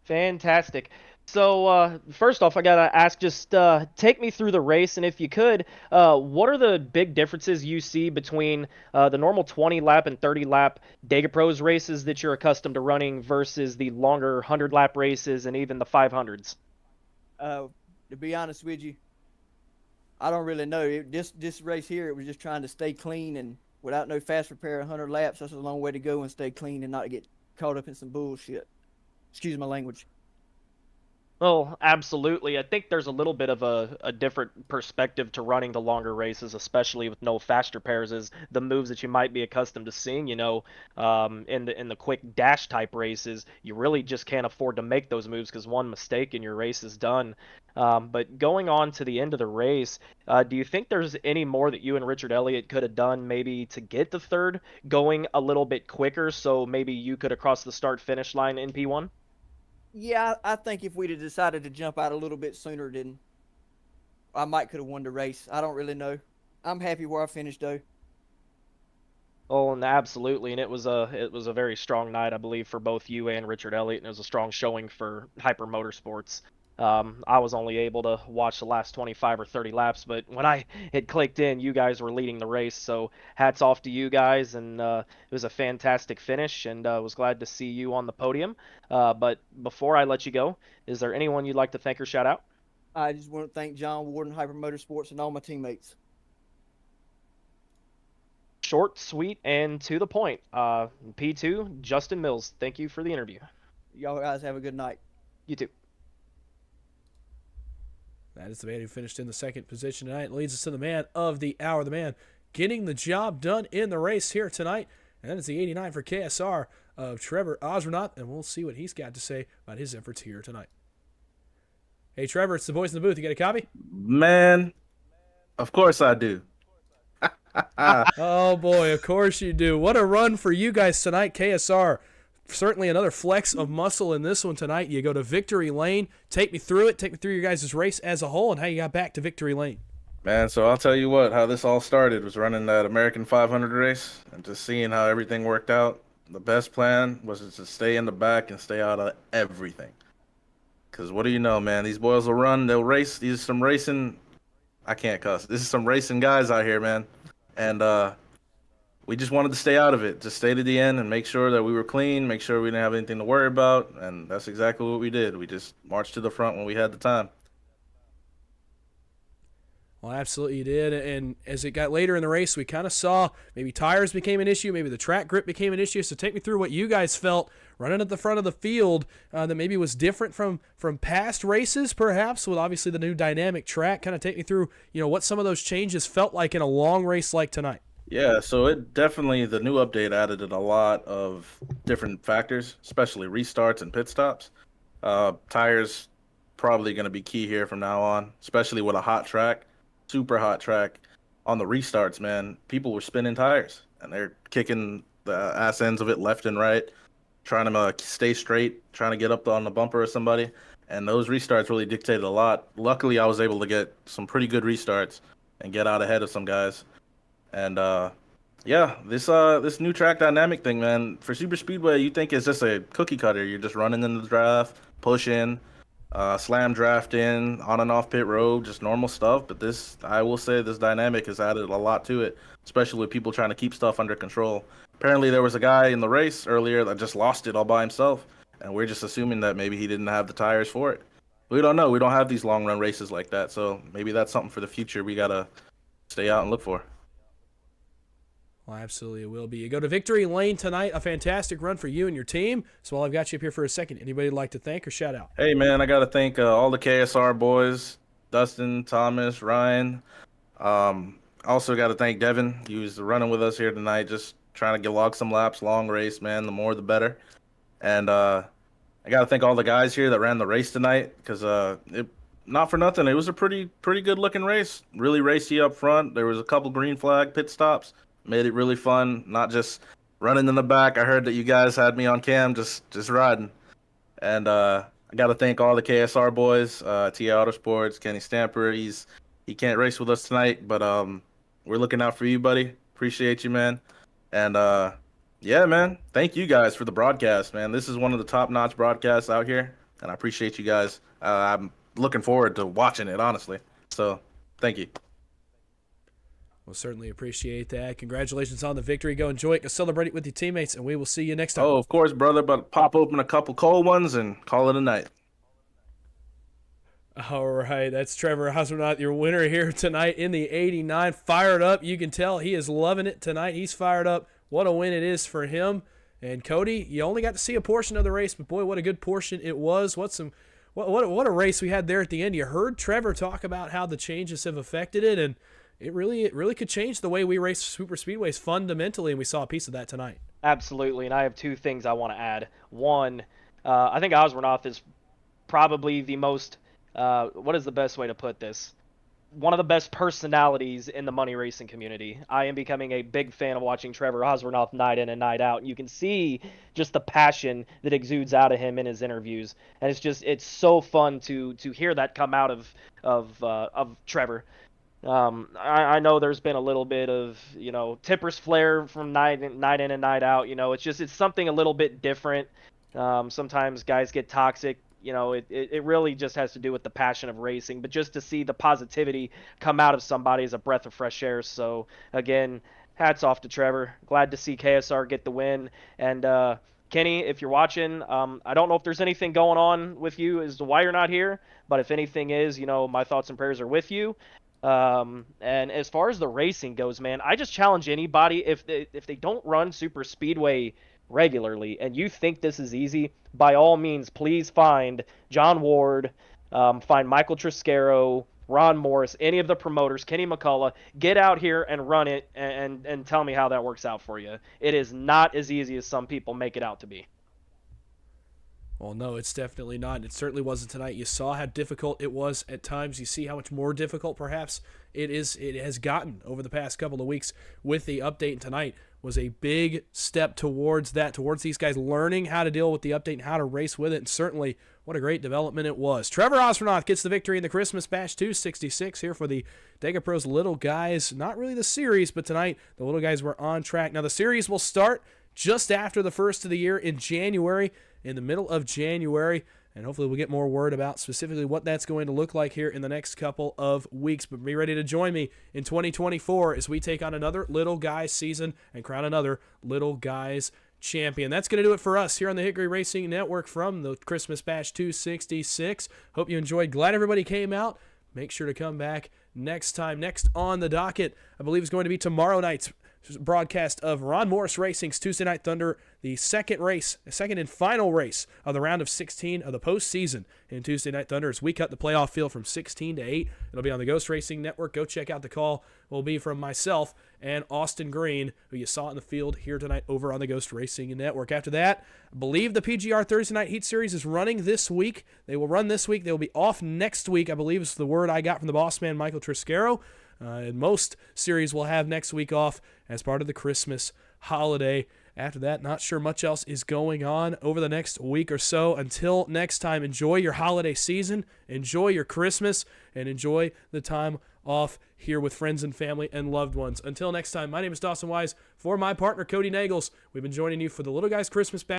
Fantastic. So first off, I gotta ask, just take me through the race, and if you could, what are the big differences you see between the normal 20-lap and 30-lap DegaPros races that you're accustomed to running versus the longer 100-lap races and even the 500s? To be honest with you, I don't really know. This race here, it was just trying to stay clean, and without no fast repair 100 laps, that's a long way to go and stay clean and not get caught up in some bullshit. Excuse my language. Well, absolutely. I think there's a little bit of a different perspective to running the longer races, especially with no fast repairs, is the moves that you might be accustomed to seeing. In the quick dash type races, you really just can't afford to make those moves because one mistake and your race is done. But going on to the end of the race, do you think there's any more that you and Richard Elliott could have done maybe to get the third going a little bit quicker, so maybe you could have crossed the start-finish line in P1? Yeah, I think if we'd have decided to jump out a little bit sooner, then I might could have won the race. I don't really know. I'm happy where I finished, though. Oh, and absolutely, and it was a very strong night, I believe, for both you and Richard Elliott, and it was a strong showing for Hyper Motorsports. I was only able to watch the last 25 or 30 laps, but when I had clicked in, you guys were leading the race, so hats off to you guys, and it was a fantastic finish, and was glad to see you on the podium. But before I let you go, is there anyone you'd like to thank or shout out? I just want to thank John Warden, Hyper Motorsports, and all my teammates. Short, sweet, and to the point. P2, Justin Mills, thank you for the interview. Y'all guys have a good night. You too. That is the man who finished in the second position tonight. It leads us to the man of the hour, the man getting the job done in the race here tonight. And that is the 89 for KSR of Trevor Osronath, and we'll see what he's got to say about his efforts here tonight. Hey, Trevor, it's the boys in the booth. You got a copy? Man, of course I do. Oh, boy, of course you do. What a run for you guys tonight, KSR. Certainly another flex of muscle in this one tonight. You go to victory lane. Take me through it. Take me through your guys' race as a whole and how you got back to victory lane. Man, so I'll tell you what, how this all started was running that American 500 race and just seeing how everything worked out. The best plan was to stay in the back and stay out of everything. Because what do you know, man? These boys will run. They'll race. These are some racing. I can't cuss. This is some racing guys out here, man. And we just wanted to stay out of it, just stay to the end and make sure that we were clean, make sure we didn't have anything to worry about, and that's exactly what we did. We just marched to the front when we had the time. Well, absolutely you did. And as it got later in the race, we kind of saw maybe tires became an issue, maybe the track grip became an issue. So take me through what you guys felt running at the front of the field that maybe was different from past races, perhaps, with obviously the new dynamic track. Kind of take me through, what some of those changes felt like in a long race like tonight. Yeah, so it definitely, the new update added in a lot of different factors, especially restarts and pit stops. Tires probably going to be key here from now on, especially with a hot track. Super hot track. On the restarts, man, people were spinning tires and they're kicking the ass ends of it left and right, trying to stay straight, trying to get up on the bumper of somebody. And those restarts really dictated a lot. Luckily, I was able to get some pretty good restarts and get out ahead of some guys. And yeah, this new track dynamic thing, man, for super speedway, you think it's just a cookie cutter. You're just running in the draft, push in, slam draft in, on and off pit road, just normal stuff. But this, I will say, this dynamic has added a lot to it, especially with people trying to keep stuff under control. Apparently there was a guy in the race earlier that just lost it all by himself, and we're just assuming that maybe he didn't have the tires for it. We don't know. We don't have these long run races like that, so maybe that's something for the future we gotta stay out and look for. Well, absolutely it will be. You go to victory lane tonight, a fantastic run for you and your team. So while I've got you up here for a second, anybody you'd like to thank or shout out? Hey, man, I got to thank all the KSR boys, Dustin, Thomas, Ryan. Also got to thank Devin. He was running with us here tonight, just trying to log some laps, long race, man. The more, the better. And I got to thank all the guys here that ran the race tonight because not for nothing, it was a pretty good looking race. Really racy up front. There was a couple green flag pit stops. Made it really fun, not just running in the back. I heard that you guys had me on cam just riding. And I got to thank all the KSR boys, TA Autosports, Kenny Stamper. He can't race with us tonight, but we're looking out for you, buddy. Appreciate you, man. And yeah, man, thank you guys for the broadcast, man. This is one of the top-notch broadcasts out here, and I appreciate you guys. I'm looking forward to watching it, honestly. So thank you. We'll certainly appreciate that. Congratulations on the victory. Go enjoy it. Go celebrate it with your teammates, and we will see you next time. Oh, of course, brother, but pop open a couple cold ones and call it a night. All right, that's Trevor Osbornoff, your winner here tonight in the 89. Fired up. You can tell he is loving it tonight. He's fired up. What a win it is for him. And Cody, you only got to see a portion of the race, but boy, what a good portion it was. What a race we had there at the end. You heard Trevor talk about how the changes have affected it, and it really could change the way we race super speedways fundamentally, and we saw a piece of that tonight. Absolutely, and I have two things I want to add. One, I think Osbornoff is probably the most, what is the best way to put this? One of the best personalities in the money racing community. I am becoming a big fan of watching Trevor Osbornoff night in and night out. And you can see just the passion that exudes out of him in his interviews, and it's so fun to hear that come out of Trevor. I know there's been a little bit of, tipper's flair from night in and night out. It's something a little bit different. Sometimes guys get toxic. It really just has to do with the passion of racing. But just to see the positivity come out of somebody is a breath of fresh air. So, again, hats off to Trevor. Glad to see KSR get the win. And Kenny, if you're watching, I don't know if there's anything going on with you as to why you're not here. But if anything is, my thoughts and prayers are with you. And as far as the racing goes, man, I just challenge anybody, if they don't run super speedway regularly and you think this is easy, by all means, please find John Ward, find Michael Triscaro, Ron Morris, any of the promoters, Kenny McCullough, get out here and run it and tell me how that works out for you. It is not as easy as some people make it out to be. Well, no, it's definitely not. It certainly wasn't tonight. You saw how difficult it was at times. You see how much more difficult, perhaps, it has gotten over the past couple of weeks with the update. And tonight was a big step towards that, towards these guys learning how to deal with the update and how to race with it. And certainly, what a great development it was. Trevor Osbornoff gets the victory in the Christmas Bash 266 here for the DegaPros Little Guys. Not really the series, but tonight the Little Guys were on track. Now, the series will start just after the first of the year in January, in the middle of January, and hopefully we'll get more word about specifically what that's going to look like here in the next couple of weeks. But be ready to join me in 2024 as we take on another Little Guys season and crown another Little Guys champion. That's going to do it for us here on the Hickory Racing Network from the Christmas Bash 266. Hope you enjoyed. Glad everybody came out. Make sure to come back next time. Next on the docket, I believe, is going to be tomorrow night's broadcast of Ron Morris Racing's Tuesday Night Thunder, the second and final race of the round of 16 of the postseason in Tuesday Night Thunder as we cut the playoff field from 16 to 8. It'll be on the Ghost Racing Network. Go check out the call. Will be from myself and Austin Green, who you saw in the field here tonight over on the Ghost Racing Network. After that, I believe the PGR Thursday Night Heat Series is running this week. They will run this week. They will be off next week, I believe is the word I got from the boss man, Michael Triscaro. And most series will have next week off as part of the Christmas holiday. After that, not sure much else is going on over the next week or so. Until next time, enjoy your holiday season, enjoy your Christmas, and enjoy the time off here with friends and family and loved ones. Until next time, my name is Dawson Wise. For my partner, Cody Nagels, we've been joining you for the Little Guys Christmas Bash.